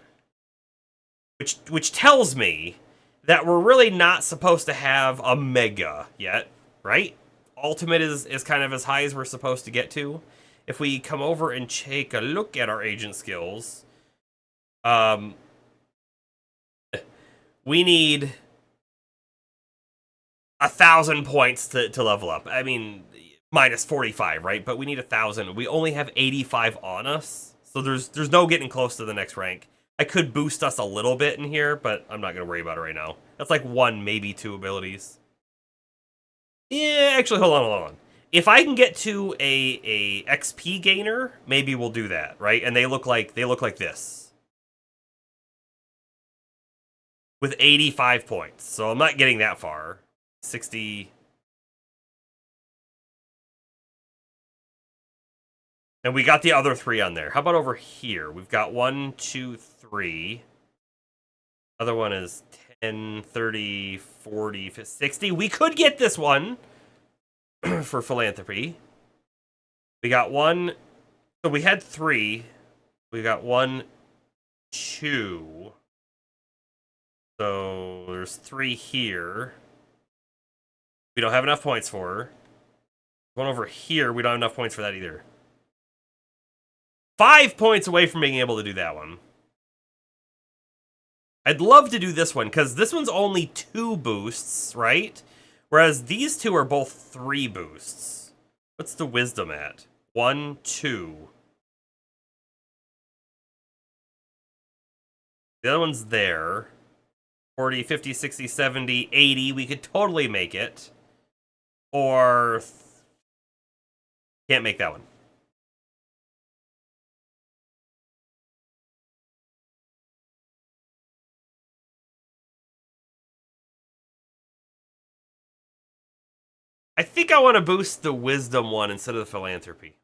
Which tells me that we're really not supposed to have a Mega yet, right? Ultimate is kind of as high as we're supposed to get to. If we come over and take a look at our agent skills, we need 1,000 points to level up. I mean, minus 45, right? But we need 1,000. We only have 85 on us, so there's no getting close to the next rank. I could boost us a little bit in here, but I'm not going to worry about it right now. That's like 1, maybe 2 abilities. Yeah, actually, hold on. If I can get to a XP gainer, maybe we'll do that, right? And they look like this. With 85 points. So I'm not getting that far. 60. And we got the other 3 on there. How about over here? We've got 1, 2, 3. Other one is 10, 30, 40, 50, 60. We could get this one for philanthropy. We got 1. So we had 3. We got 1, 2. So there's 3 here. We don't have enough points for her. One over here, we don't have enough points for that either. 5 points away from being able to do that one. I'd love to do this one, because this one's only 2 boosts, right? Whereas these 2 are both 3 boosts. What's the wisdom at? 1, 2. The other one's there. 40, 50, 60, 70, 80. We could totally make it. Or... can't make that one. I think I want to boost the wisdom one instead of the philanthropy.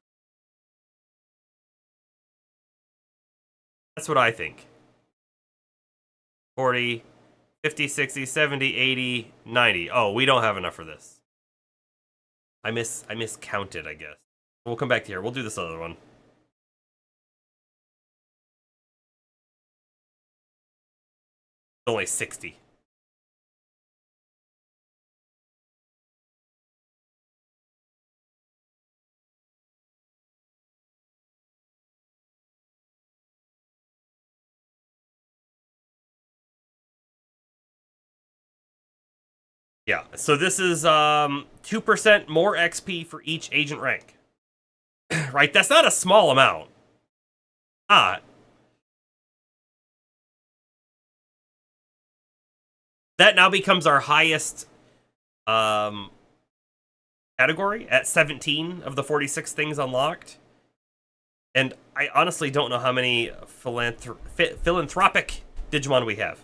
That's what I think. 40, 50, 60, 70, 80, 90. Oh, we don't have enough for this. I miscounted, I guess. We'll come back to here. We'll do this other one. It's only 60. Yeah, so this is 2% more XP for each agent rank. Right? That's not a small amount. That now becomes our highest category at 17 of the 46 things unlocked. And I honestly don't know how many philanthropic Digimon we have.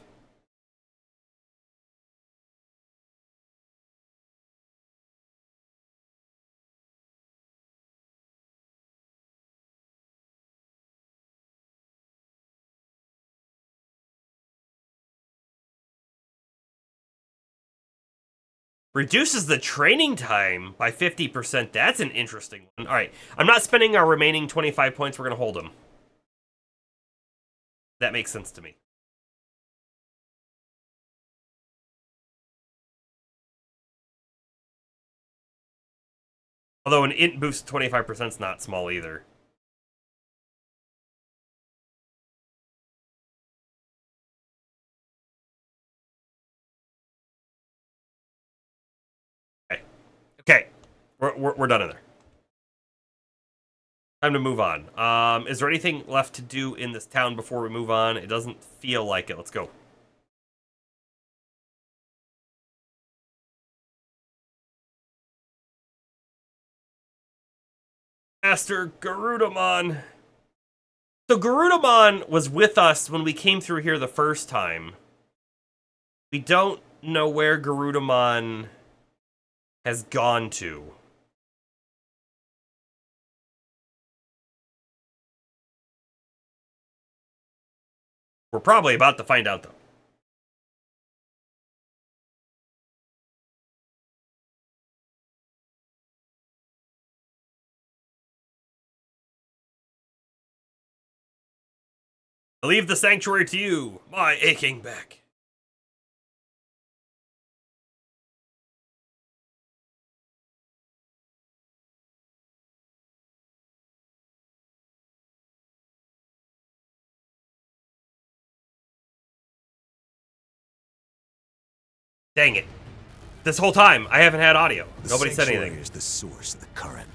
Reduces the training time by 50%. That's an interesting one. All right. I'm not spending our remaining 25 points. We're going to hold them. That makes sense to me. Although an int boost 25% is not small either. Okay. We're done in there. Time to move on. Is there anything left to do in this town before we move on? It doesn't feel like it. Let's go. Master Garudamon. So Garudamon was with us when we came through here the first time. We don't know where Garudamon has gone to. We're probably about to find out, though. I leave the sanctuary to you, my aching back. Dang it. This whole time, I haven't had audio. Nobody said anything. Is the source of the current.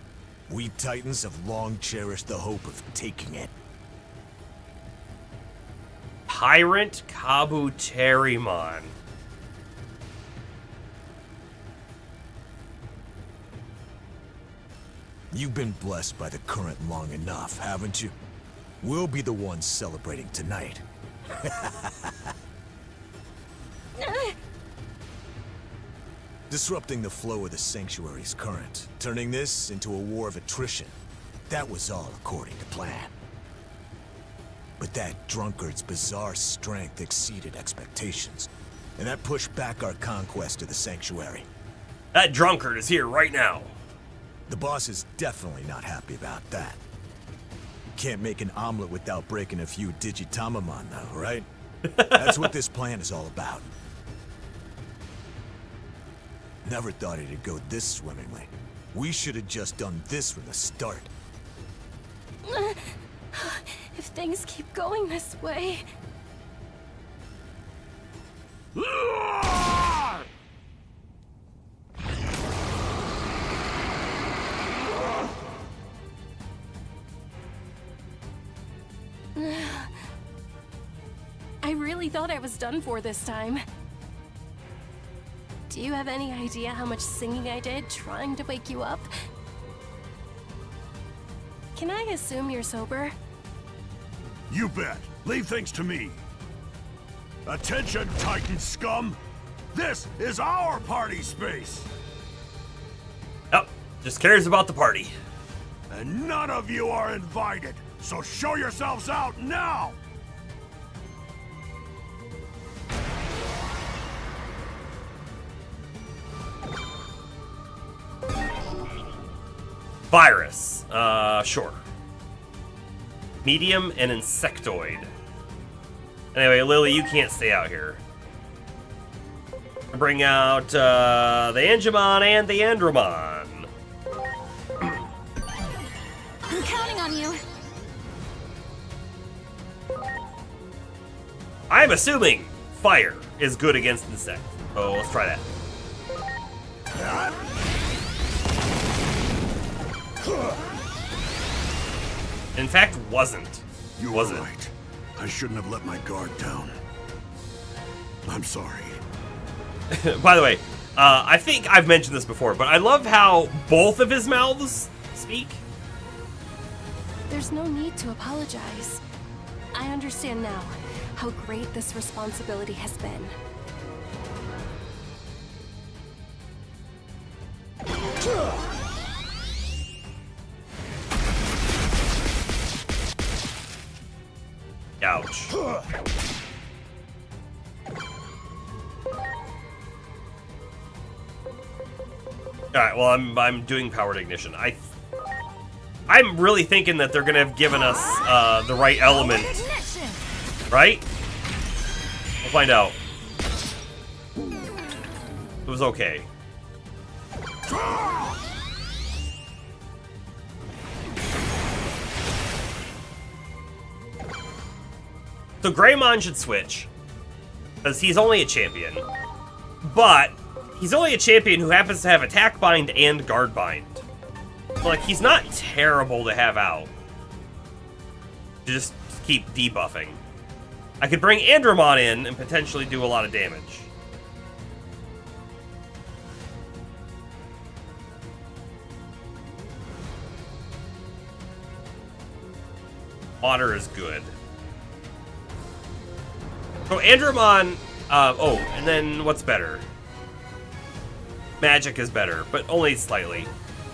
We Titans have long cherished the hope of taking it. Tyrant Kabuterimon. You've been blessed by the current long enough, haven't you? We'll be the ones celebrating tonight. Disrupting the flow of the Sanctuary's current, turning this into a war of attrition. That was all according to plan. But that drunkard's bizarre strength exceeded expectations, and that pushed back our conquest of the Sanctuary. That drunkard is here right now. The boss is definitely not happy about that. Can't make an omelet without breaking a few Digitamamon, though, right? That's what this plan is all about. Never thought it'd go this swimmingly. We should have just done this from the start. If things keep going this way... I really thought I was done for this time. Do you have any idea how much singing I did trying to wake you up? Can I assume you're sober? You bet. Leave things to me. Attention, Titan scum! This is our party space! Yep, just cares about the party. And none of you are invited, so show yourselves out now! Virus. Sure. Medium and insectoid. Anyway, Lily, you can't stay out here. Bring out the Angemon and the Andromon. I'm counting on you. I'm assuming fire is good against insects. So let's try that. In fact, wasn't. You were right. I shouldn't have let my guard down. I'm sorry. By the way, I think I've mentioned this before, but I love how both of his mouths speak. There's no need to apologize. I understand now how great this responsibility has been. Ouch. Alright, well, I'm doing powered ignition. I'm really thinking that they're gonna have given us the right element. Right? We'll find out. It was okay. So Greymon should switch, because he's only a champion, but he's only a champion who happens to have Attack Bind and Guard Bind. So, like, he's not terrible to have out. to just keep debuffing. I could bring Andromon in and potentially do a lot of damage. Water is good. So Andromon, oh, and then what's better? Magic is better, but only slightly.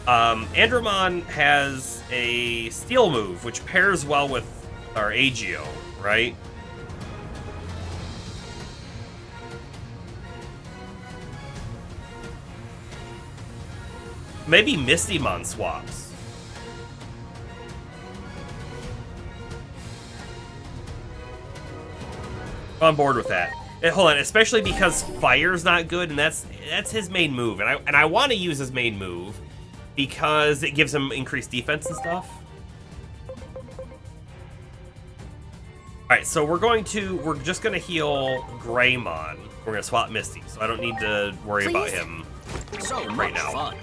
Andromon has a steel move, which pairs well with our Agio, right? Maybe Mistymon swaps. I'm on board with that. Hold on, especially because fire's not good, and that's his main move, and I want to use his main move because it gives him increased defense and stuff. All right, so we're just gonna heal Greymon. We're gonna swap Misty, so I don't need to worry about him right now. Fun.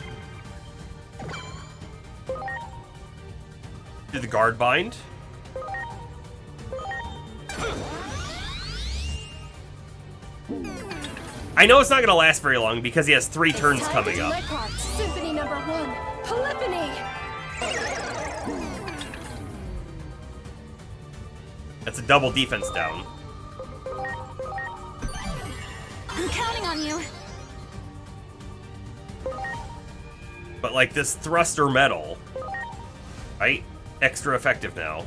Do the guard bind. I know it's not gonna last very long because he has 3 turns coming up. Symphony number 1, Polyphony. That's a double defense down. I'm counting on you. But like this thruster metal, right? Extra effective now.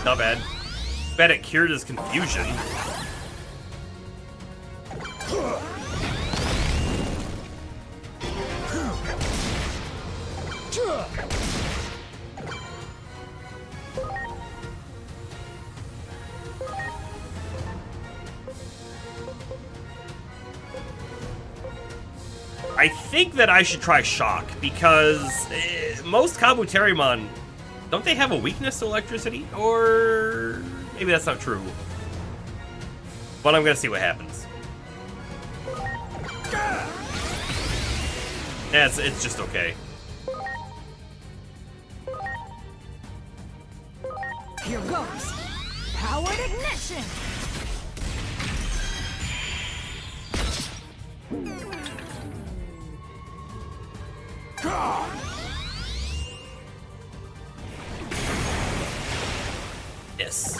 Not bad. Bet it cured his confusion. I think that I should try Shock, because most Kabuterimon, don't they have a weakness to electricity? Or maybe that's not true. But I'm gonna see what happens. Yeah, it's just okay. Here goes. Powered ignition. Yes.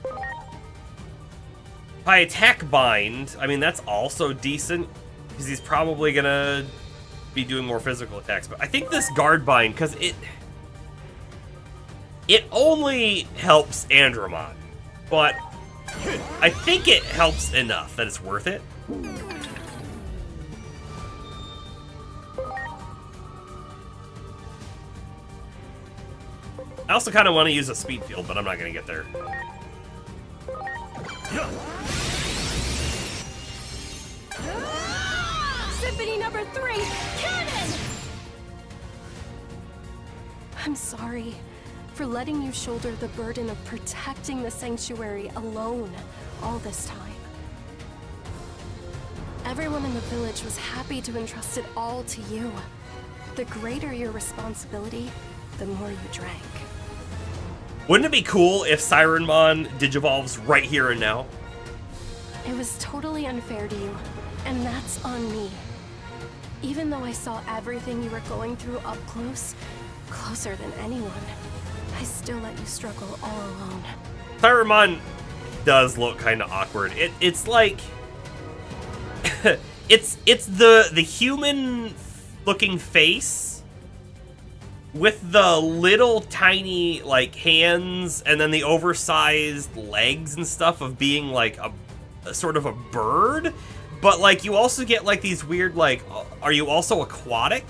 If I attack bind, I mean, that's also decent, because he's probably gonna be doing more physical attacks. But I think this guard bind, because it only helps Andromon, but I think it helps enough that it's worth it. I also kind of want to use a speed field, but I'm not going to get there. Symphony number 3, Cannon! I'm sorry for letting you shoulder the burden of protecting the sanctuary alone all this time. Everyone in the village was happy to entrust it all to you. The greater your responsibility, the more you drank. Wouldn't it be cool if Sirenmon digivolves right here and now? It was totally unfair to you, and that's on me. Even though I saw everything you were going through up close, closer than anyone, I still let you struggle all alone. Sirenmon does look kind of awkward. It's like it's the human looking face with the little tiny like hands and then the oversized legs and stuff of being like a sort of a bird, but like you also get like these weird like, are you also aquatic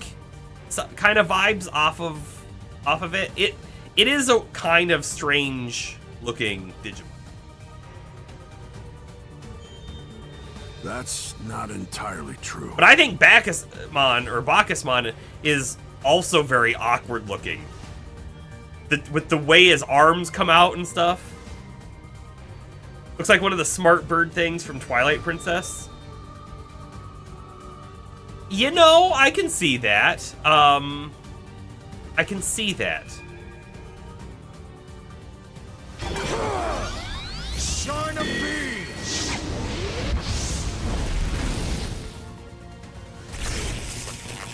kind of vibes off of it. It is a kind of strange looking Digimon. That's not entirely true. But I think Bacchusmon is also very awkward looking. With the way his arms come out and stuff. Looks like one of the smart bird things from Twilight Princess. You know, I can see that. I can see that. Shine a beam!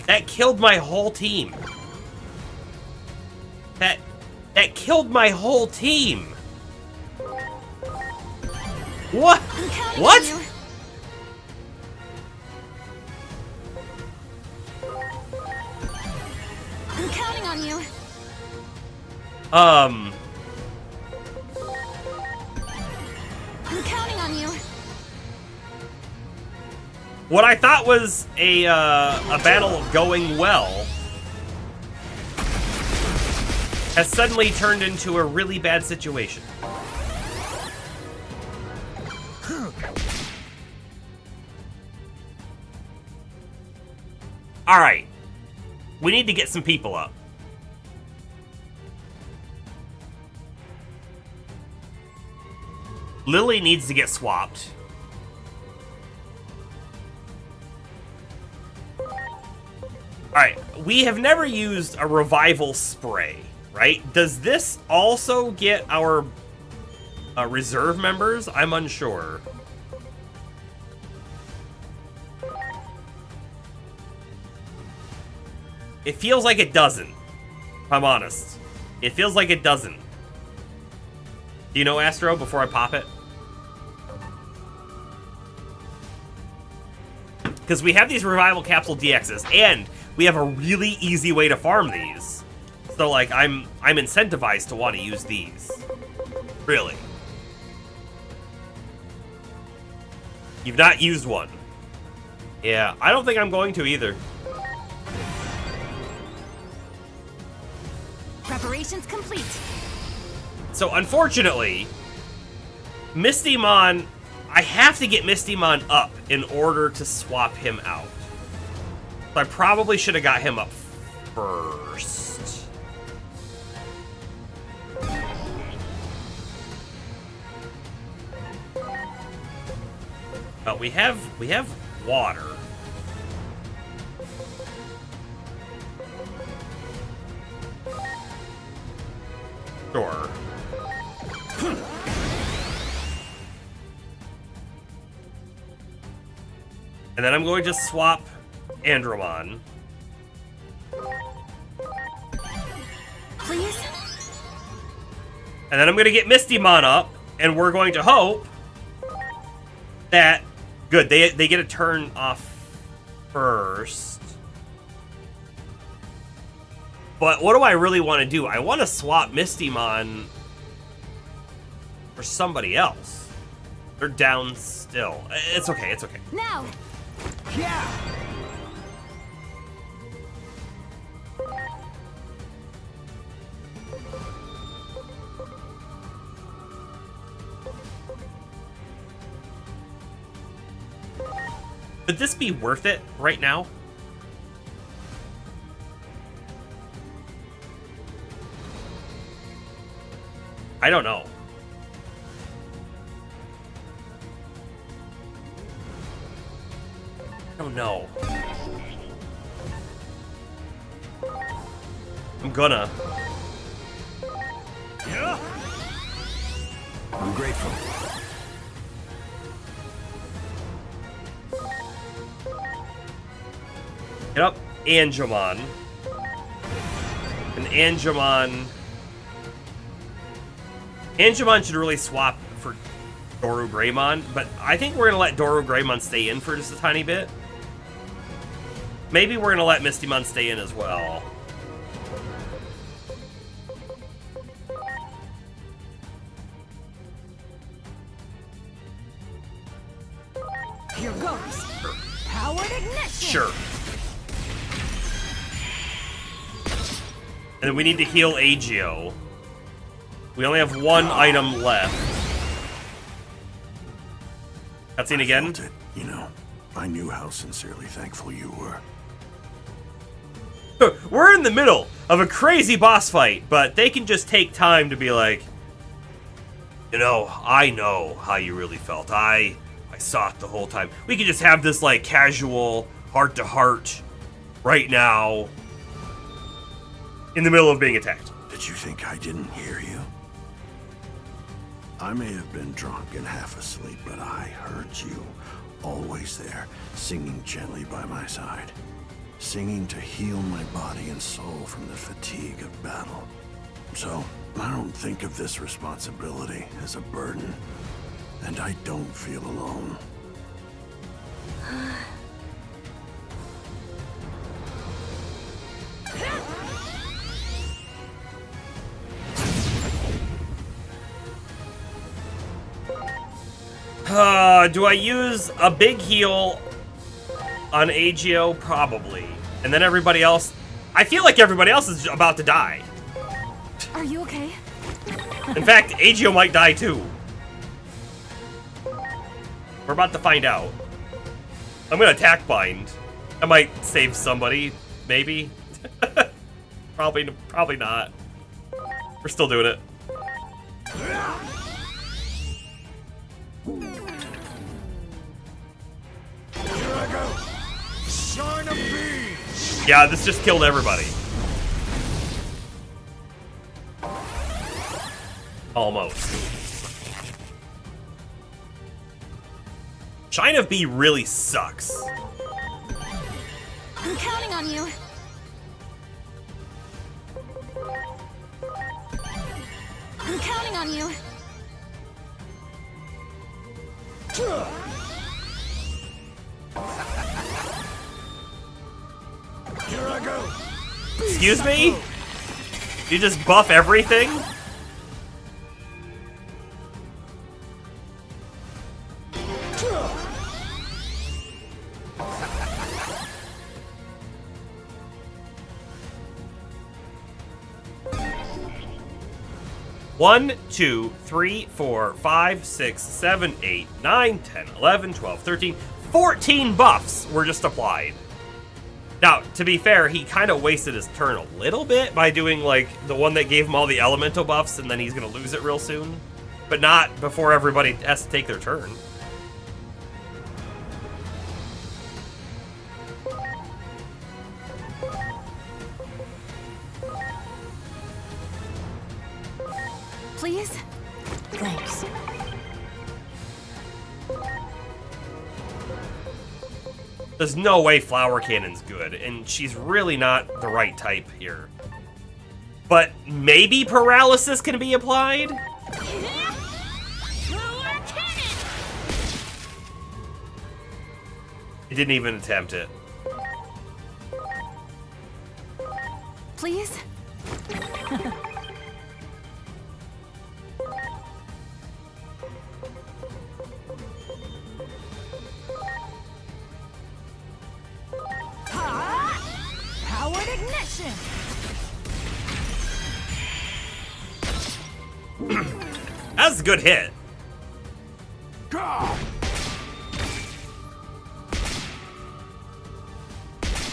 That killed my whole team. That killed my whole team. What? What? I'm counting on you. I'm counting on you. What I thought was a battle going well has suddenly turned into a really bad situation. All right, we need to get some people up. Lily needs to get swapped. Alright, we have never used a revival spray, right? Does this also get our reserve members? I'm unsure. It feels like it doesn't, if I'm honest. It feels like it doesn't. Do you know, Astro, before I pop it? Because we have these revival capsule DXs, and we have a really easy way to farm these. So, like, I'm incentivized to want to use these. Really. You've not used one. Yeah, I don't think I'm going to either. Preparations complete. So, unfortunately, Mistymon, I have to get Mistymon up in order to swap him out. So I probably should have got him up first. But we have water. Sure. And then I'm going to swap Andromon. Please? And then I'm going to get Mistymon up, and we're going to hope that... Good, they get a turn off first. But what do I really want to do? I want to swap Mistymon for somebody else. They're down still. It's okay, it's okay. Now! Yeah! Would this be worth it right now? I don't know. I don't know. I'm gonna. Yeah. I'm grateful. Get up, Angemon. And Angemon should really swap for Doru Greymon, but I think we're gonna let Doru Greymon stay in for just a tiny bit. Maybe we're gonna let Mistymon stay in as well. Here goes. Powered ignition. Sure. And then we need to heal Agio. We only have one item left. Cutscene again? Felt it, you know. I knew how sincerely thankful you were. We're in the middle of a crazy boss fight, but they can just take time to be like, you know how you really felt. I saw it the whole time. We can just have this, like, casual, heart to heart right now in the middle of being attacked. Did you think I didn't hear you? I may have been drunk and half asleep, but I heard you. Always there, singing gently by my side. Singing to heal my body and soul from the fatigue of battle. So, I don't think of this responsibility as a burden. And I don't feel alone. Do I use a big heal on Agio? Probably. And then everybody else... I feel like everybody else is about to die. Are you okay? In fact, Agio might die too. We're about to find out. I'm gonna attack bind. I might save somebody, maybe. Probably not. We're still doing it. Here I go. Shine a beam. Yeah, this just killed everybody. Almost. Shine of B really sucks. I'm counting on you. I'm counting on you. Here I go. Excuse me? You just buff everything? One, 2, 3, 4, 5, 6, 7, 8, 9, 10, 11, 12, 13, 14 buffs were just applied. Now, to be fair, he kind of wasted his turn a little bit by doing, like, the one that gave him all the elemental buffs, and then he's going to lose it real soon. But not before everybody has to take their turn. Please? Thanks. There's no way Flower Cannon's good, and she's really not the right type here. But maybe Paralysis can be applied? He didn't even attempt it. Please? Powered ignition! That's a good hit.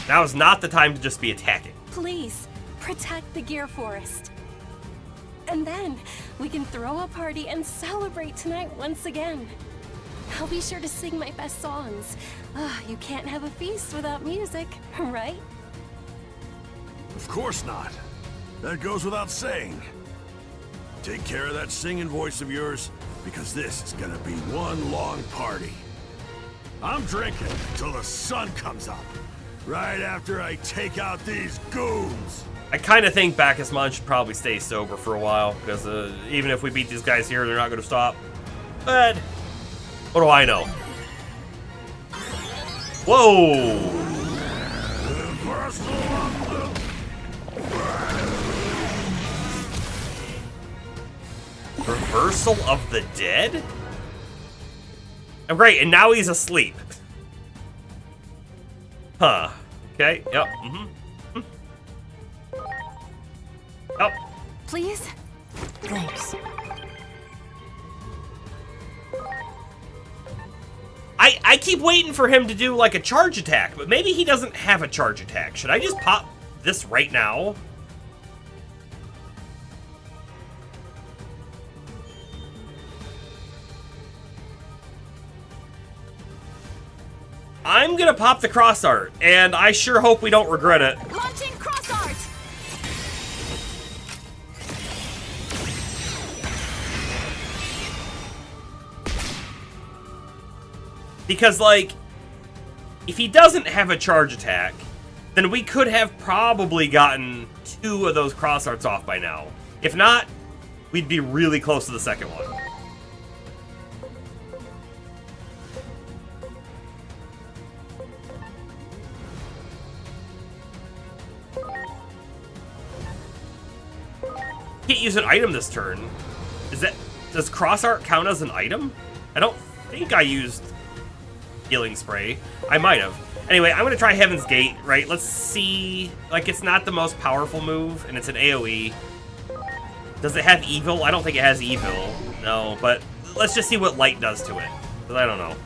Now is not the time to just be attacking. Please, protect the Gear Forest. And then, we can throw a party and celebrate tonight once again. I'll be sure to sing my best songs. You can't have a feast without music, right? Of course not. That goes without saying. Take care of that singing voice of yours, because this is gonna be one long party. I'm drinking until the sun comes up, right after I take out these goons. I kind of think Bacchusmon should probably stay sober for a while, because even if we beat these guys here, they're not going to stop. But what do I know? Whoa! Reversal of the Dead? Oh, great, and now he's asleep. Huh. Okay, yep, Yep. Please? Thanks. I keep waiting for him to do like a charge attack, but maybe he doesn't have a charge attack. Should I just pop this right now? I'm gonna pop the cross art, and I sure hope we don't regret it. Launching cross art! Because, like, if he doesn't have a charge attack, then we could have probably gotten 2 of those cross arts off by now. If not, we'd be really close to the second one. Can't use an item this turn. Does cross art count as an item? I don't think I used healing spray. I might have. Anyway, I'm gonna try Heaven's Gate, right? Let's see. Like, it's not the most powerful move, and it's an AoE. Does it have evil? I don't think it has evil. No, but let's just see what light does to it. Because I don't know.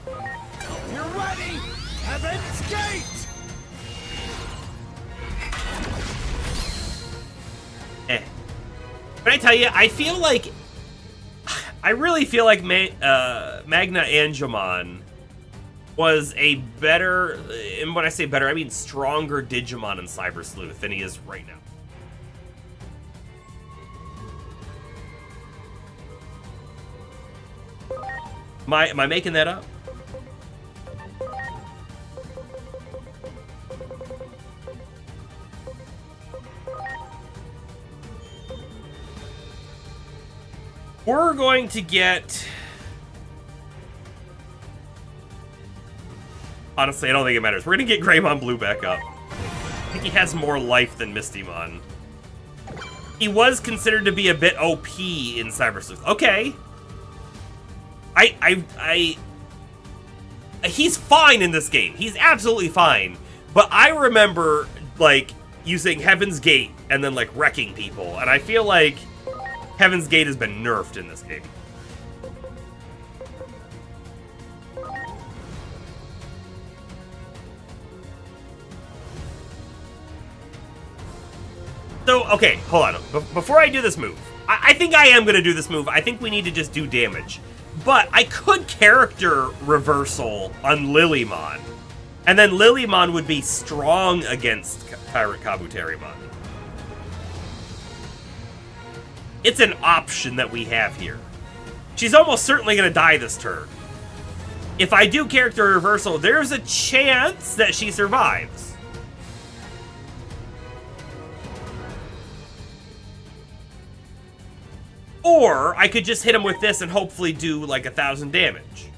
You're ready! Heaven's Gate! Can I tell you, I feel like... I really feel like Magna Angemon was a better... And when I say better, I mean stronger Digimon in Cyber Sleuth than he is right now. Am I making that up? We're going to get... Honestly, I don't think it matters. We're going to get Greymon Blue back up. I think he has more life than Mistymon. He was considered to be a bit OP in Cyber Sleuth. Okay. He's fine in this game. He's absolutely fine. But I remember, like, using Heaven's Gate and then, like, wrecking people. And I feel like Heaven's Gate has been nerfed in this game. So, okay, hold on. Before I do this move, I think I am going to do this move. I think we need to just do damage. But I could character reversal on Lilymon. And then Lilymon would be strong against Pirate Kabuterimon. It's an option that we have here. She's almost certainly going to die this turn. If I do character reversal, there's a chance that she survives. Or I could just hit him with this and hopefully do like 1,000 damage.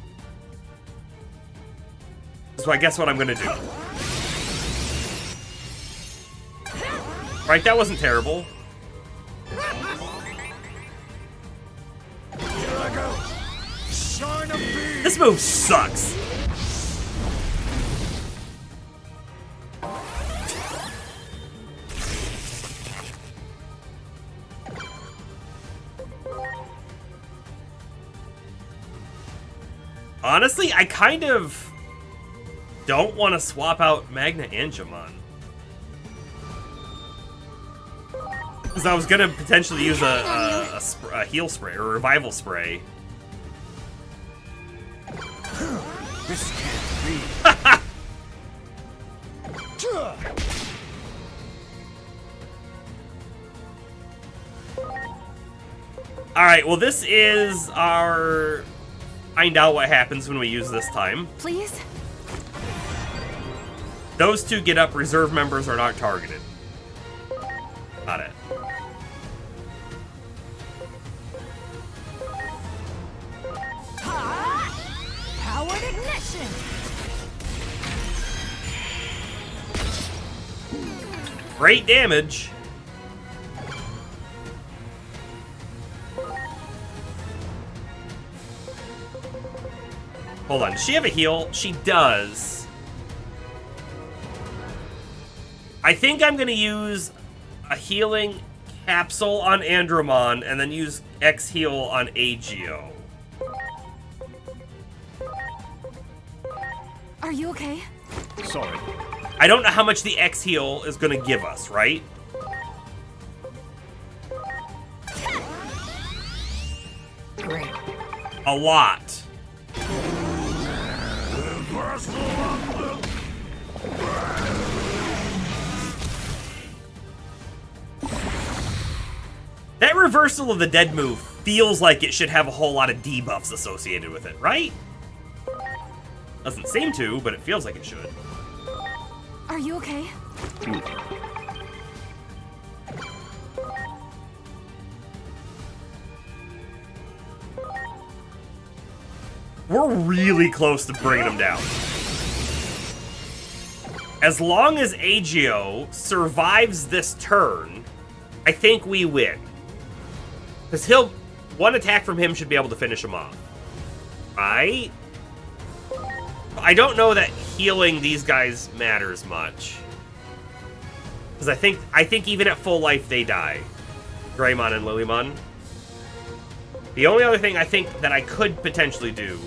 So I guess what I'm going to do. Right, that wasn't terrible. This move sucks. Honestly, I kind of don't want to swap out Magna Angemon. Because I was going to potentially use a heal spray or a revival spray. This can't be. Alright, well this is our... Find out what happens when we use this time. Please? Those two get up, reserve members are not targeted. Got it. Powered ignition! Great damage. Hold on, does she have a heal? She does. I think I'm gonna use a healing capsule on Andromon and then use X heal on Agio. Are you okay? Sorry. I don't know how much the X heal is gonna give us, right? Great. A lot. Reversal of That reversal of the dead move feels like it should have a whole lot of debuffs associated with it, right? Doesn't seem to, but it feels like it should. Are you okay? We're really close to bringing him down. As long as Agio survives this turn, I think we win. Because one attack from him should be able to finish him off. Right? I don't know that healing these guys matters much. Because I think even at full life they die. Greymon and Lilymon. The only other thing I think that I could potentially do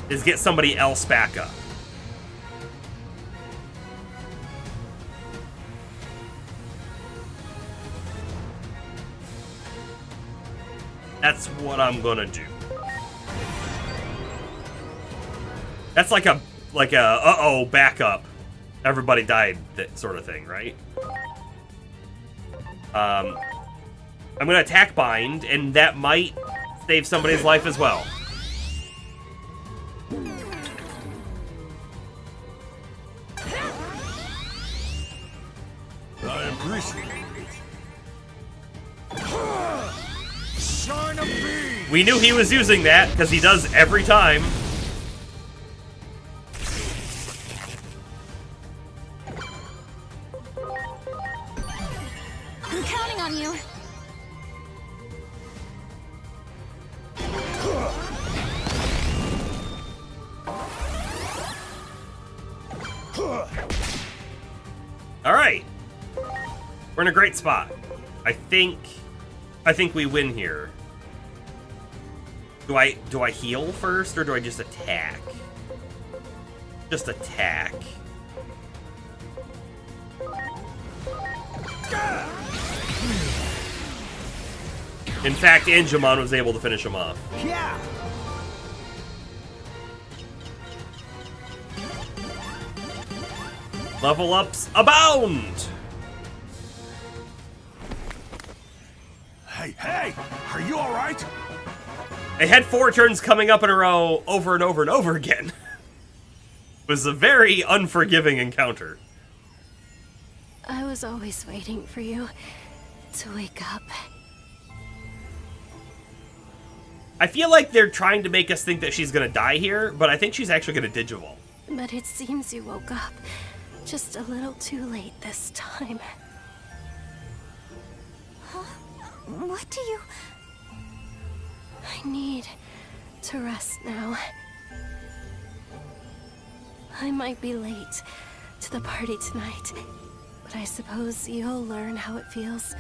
is get somebody else back up. That's what I'm gonna do. That's like a uh-oh backup. Everybody died that sort of thing, right? I'm gonna attack bind, and that might save somebody's life as well. I appreciate it. We knew he was using that, because he does every time. I'm counting on you. Alright. We're in a great spot. I think we win here. Do I heal first, or do I just attack? Just attack. In fact, Angemon was able to finish him off. Yeah. Level ups abound! Hey, are you all right? They had 4 turns coming up in a row over and over and over again. It was a very unforgiving encounter. I was always waiting for you to wake up. I feel like they're trying to make us think that she's gonna die here, but I think she's actually gonna Digivolve. But it seems you woke up just a little too late this time. What do you... I need to rest now. I might be late to the party tonight, but I suppose you'll learn how it feels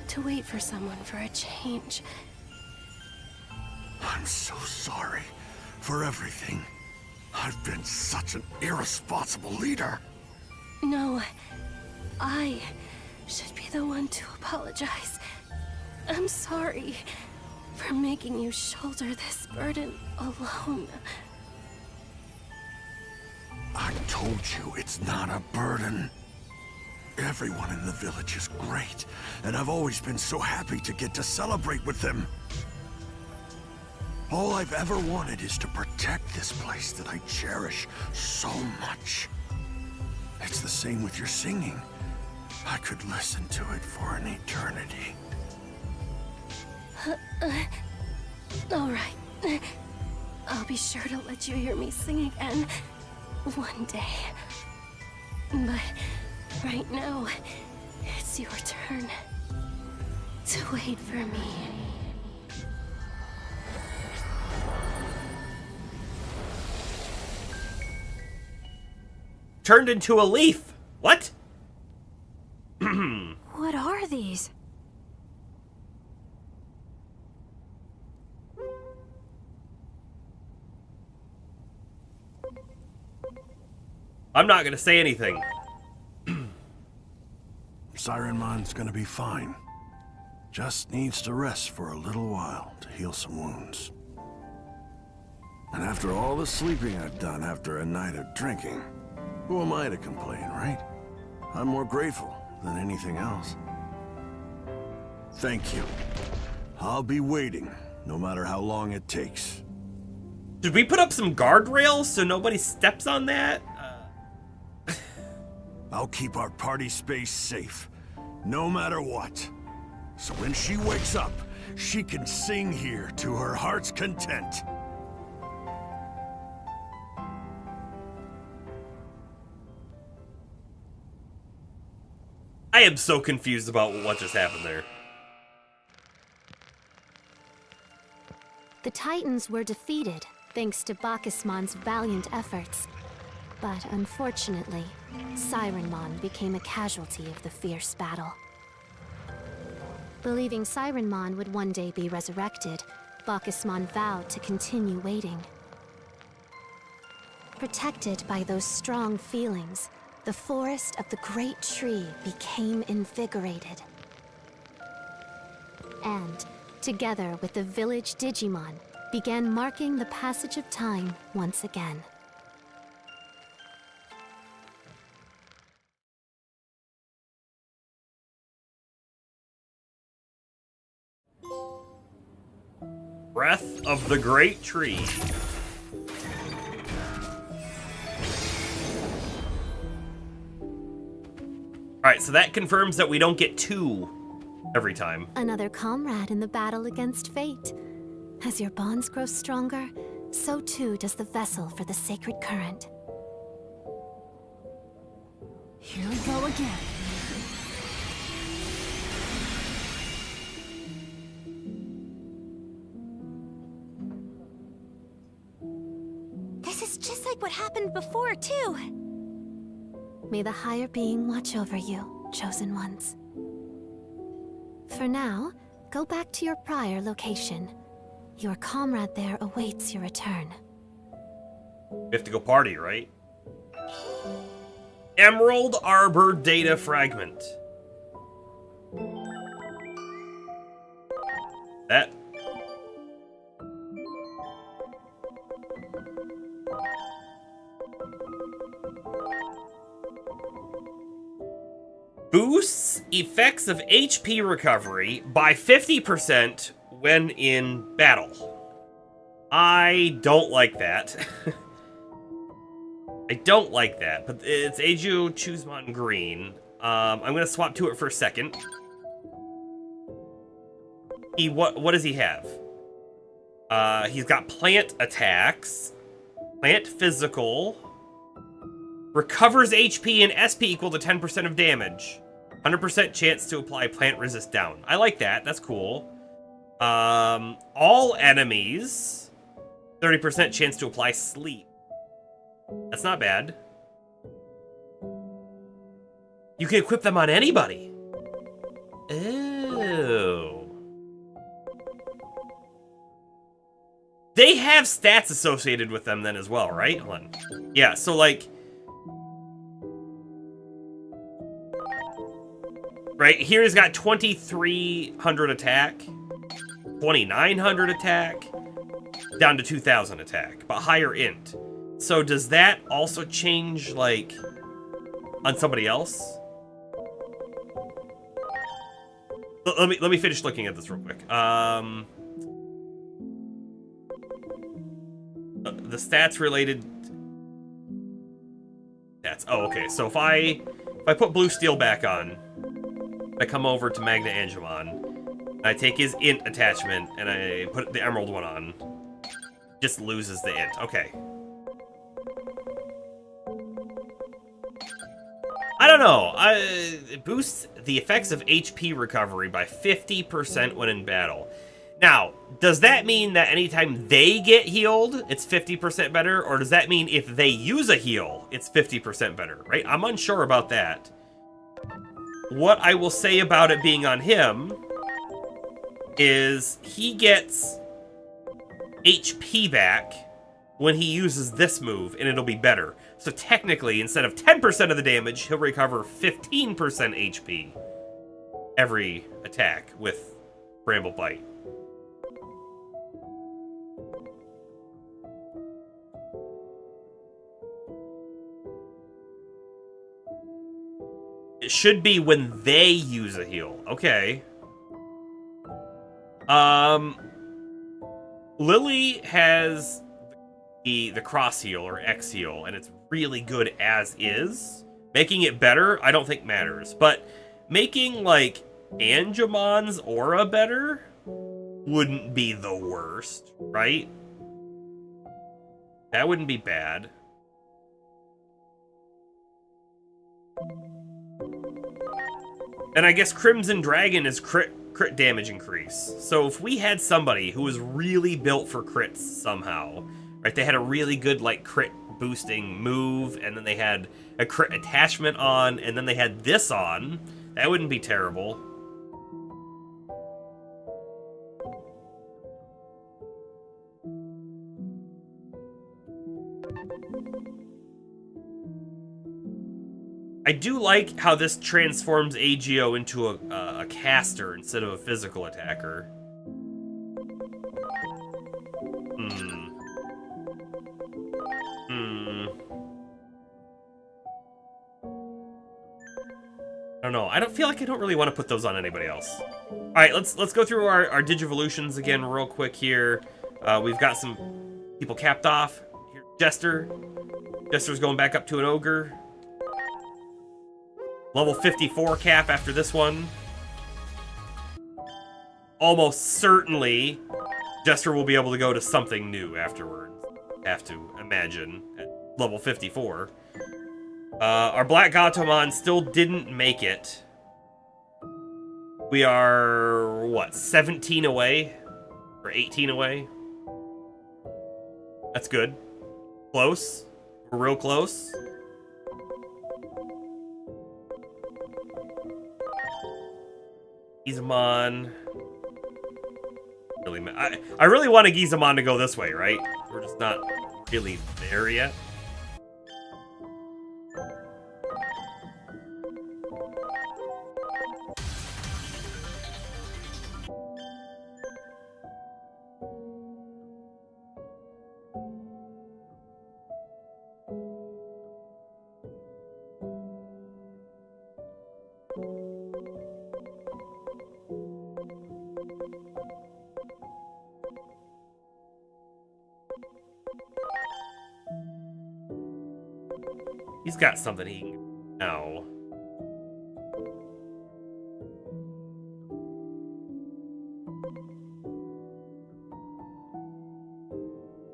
to wait for someone for a change. I'm so sorry for everything. I've been such an irresponsible leader. No, I should be the one to apologize. I'm sorry for making you shoulder this burden alone. I told you it's not a burden. Everyone in the village is great, and I've always been so happy to get to celebrate with them. All I've ever wanted is to protect this place that I cherish so much. It's the same with your singing. I could listen to it for an eternity. All right. I'll be sure to let you hear me sing again one day. But right now, it's your turn to wait for me. Turned into a leaf. What? What are these? I'm not gonna say anything. Sirenmon's gonna be fine. Just needs to rest for a little while to heal some wounds. And after all the sleeping I've done after a night of drinking, Who am I to complain, right? I'm more grateful than anything else. Thank you. I'll be waiting, no matter how long it takes. Should we put up some guardrails so nobody steps on that? I'll keep our party space safe, no matter what. So when she wakes up, she can sing here to her heart's content. I am so confused about what just happened there. The Titans were defeated thanks to Bacchusmon's valiant efforts. But unfortunately, Sirenmon became a casualty of the fierce battle. Believing Sirenmon would one day be resurrected, Bacchusmon vowed to continue waiting. Protected by those strong feelings, the forest of the Great Tree became invigorated. And, together with the village Digimon, began marking the passage of time once again. Breath of the Great Tree. Alright, so that confirms that we don't get 2 every time. Another comrade in the battle against fate. As your bonds grow stronger, so too does the vessel for the sacred current. Here we go again. This is just like what happened before, too. May the higher being watch over you, chosen ones. For now, go back to your prior location. Your comrade there awaits your return. We have to go party, right? Emerald Arbor Data Fragment. That. Boosts effects of HP recovery by 50% when in battle. I don't like that. I don't like that, but it's Eiju Chuzman Green. I'm gonna swap to it for a second. What does he have? He's got plant attacks, plant physical, recovers HP and SP equal to 10% of damage. 100% chance to apply plant resist down. I like that. That's cool. All enemies, 30% chance to apply sleep. That's not bad. You can equip them on anybody. Oh. They have stats associated with them then as well, right? Hold on. Yeah, so like... Right, here he's got 2,300 attack, 2,900 attack, down to 2,000 attack, but higher int. So does that also change, like, on somebody else? Let me finish looking at this real quick. The stats related stats. Oh, okay. So if I put Blue Steel back on, I come over to Magna Angemon, I take his int attachment and I put the emerald one on. Just loses the int. Okay. I don't know. It boosts the effects of HP recovery by 50% when in battle. Now, does that mean that anytime they get healed, it's 50% better? Or does that mean if they use a heal, it's 50% better, right? I'm unsure about that. What I will say about it being on him is he gets HP back when he uses this move, and it'll be better. So technically, instead of 10% of the damage, he'll recover 15% HP every attack with Bramble Bite. It should be when they use a heal. Okay. Lily has the cross heal or X heal, and it's really good as is. Making it better, I don't think matters. But making, like, Angemon's aura better wouldn't be the worst, right? That wouldn't be bad. And I guess Crimson Dragon is crit damage increase. So if we had somebody who was really built for crits somehow, right? They had a really good, like, crit boosting move, and then they had a crit attachment on, and then they had this on, that wouldn't be terrible. I do like how this transforms Agio into a caster instead of a physical attacker. I don't know. I don't feel like I don't really want to put those on anybody else. All right, let's go through our Digivolutions again real quick here. We've got some people capped off. Here's Jester. Jester's going back up to an ogre. Level 54 cap after this one. Almost certainly, Jester will be able to go to something new afterwards. Have to imagine at level 54. Our Black Gatomon still didn't make it. We are, what, 17 away? Or 18 away? That's good. Close. We're real close. Gizamon. Really, I really want a Gizamon to go this way, right? We're just not really there yet. He's got something he can know.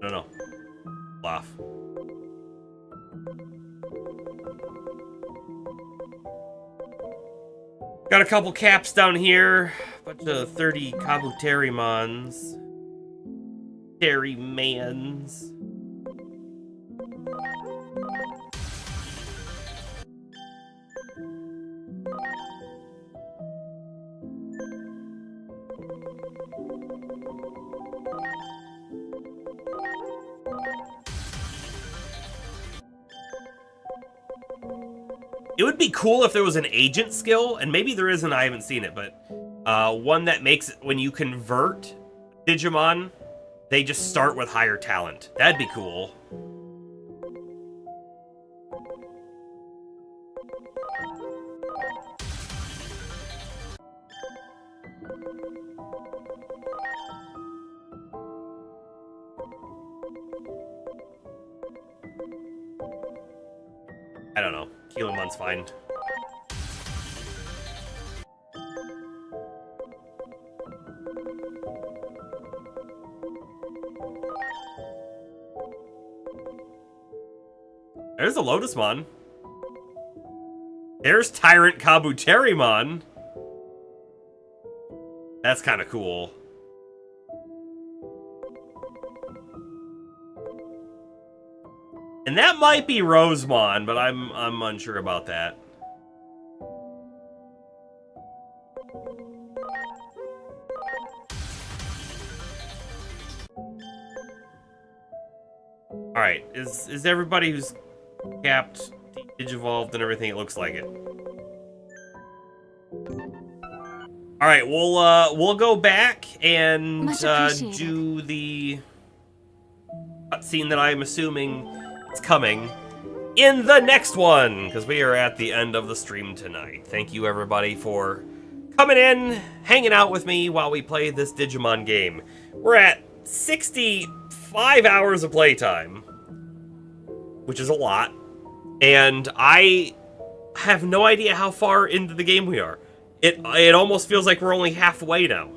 No. Laugh. Got a couple caps down here. Bunch of 30 Kabuterimons. Terrymans. It would be cool if there was an agent skill, and maybe there isn't, I haven't seen it, but one that makes it when you convert Digimon, they just start with higher talent. That'd be cool. I don't know. Keelanmon's fine. There's a Lotusmon. There's Tyrant Kabuterimon. That's kind of cool. And that might be Rosemon, but I'm unsure about that. All right, is everybody who's capped, digivolved, and everything? It looks like it. All right, we'll go back and do the cutscene that I'm assuming is coming. in the next one, because we are at the end of the stream tonight. Thank you, everybody, for coming in, hanging out with me while we play this Digimon game. We're at 65 hours of playtime, which is a lot, and I have no idea how far into the game we are. It almost feels like we're only halfway now.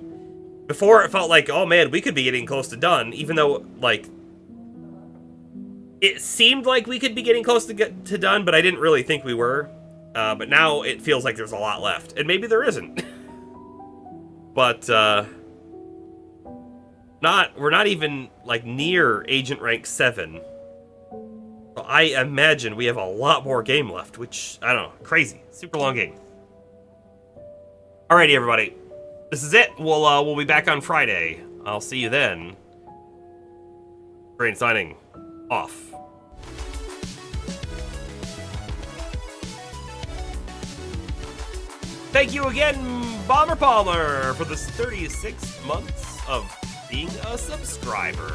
Before, it felt like, oh man, we could be getting close to done, even though, like, it seemed like we could be getting close to done, but I didn't really think we were. But now it feels like there's a lot left, and maybe there isn't. But, we're not even, like, near Agent Rank 7. So I imagine we have a lot more game left, which, I don't know, crazy. Super long game. Alrighty, everybody. This is it. We'll be back on Friday. I'll see you then. Brain signing off. Thank you again, Bomber Palmer, for the 36 months of being a subscriber.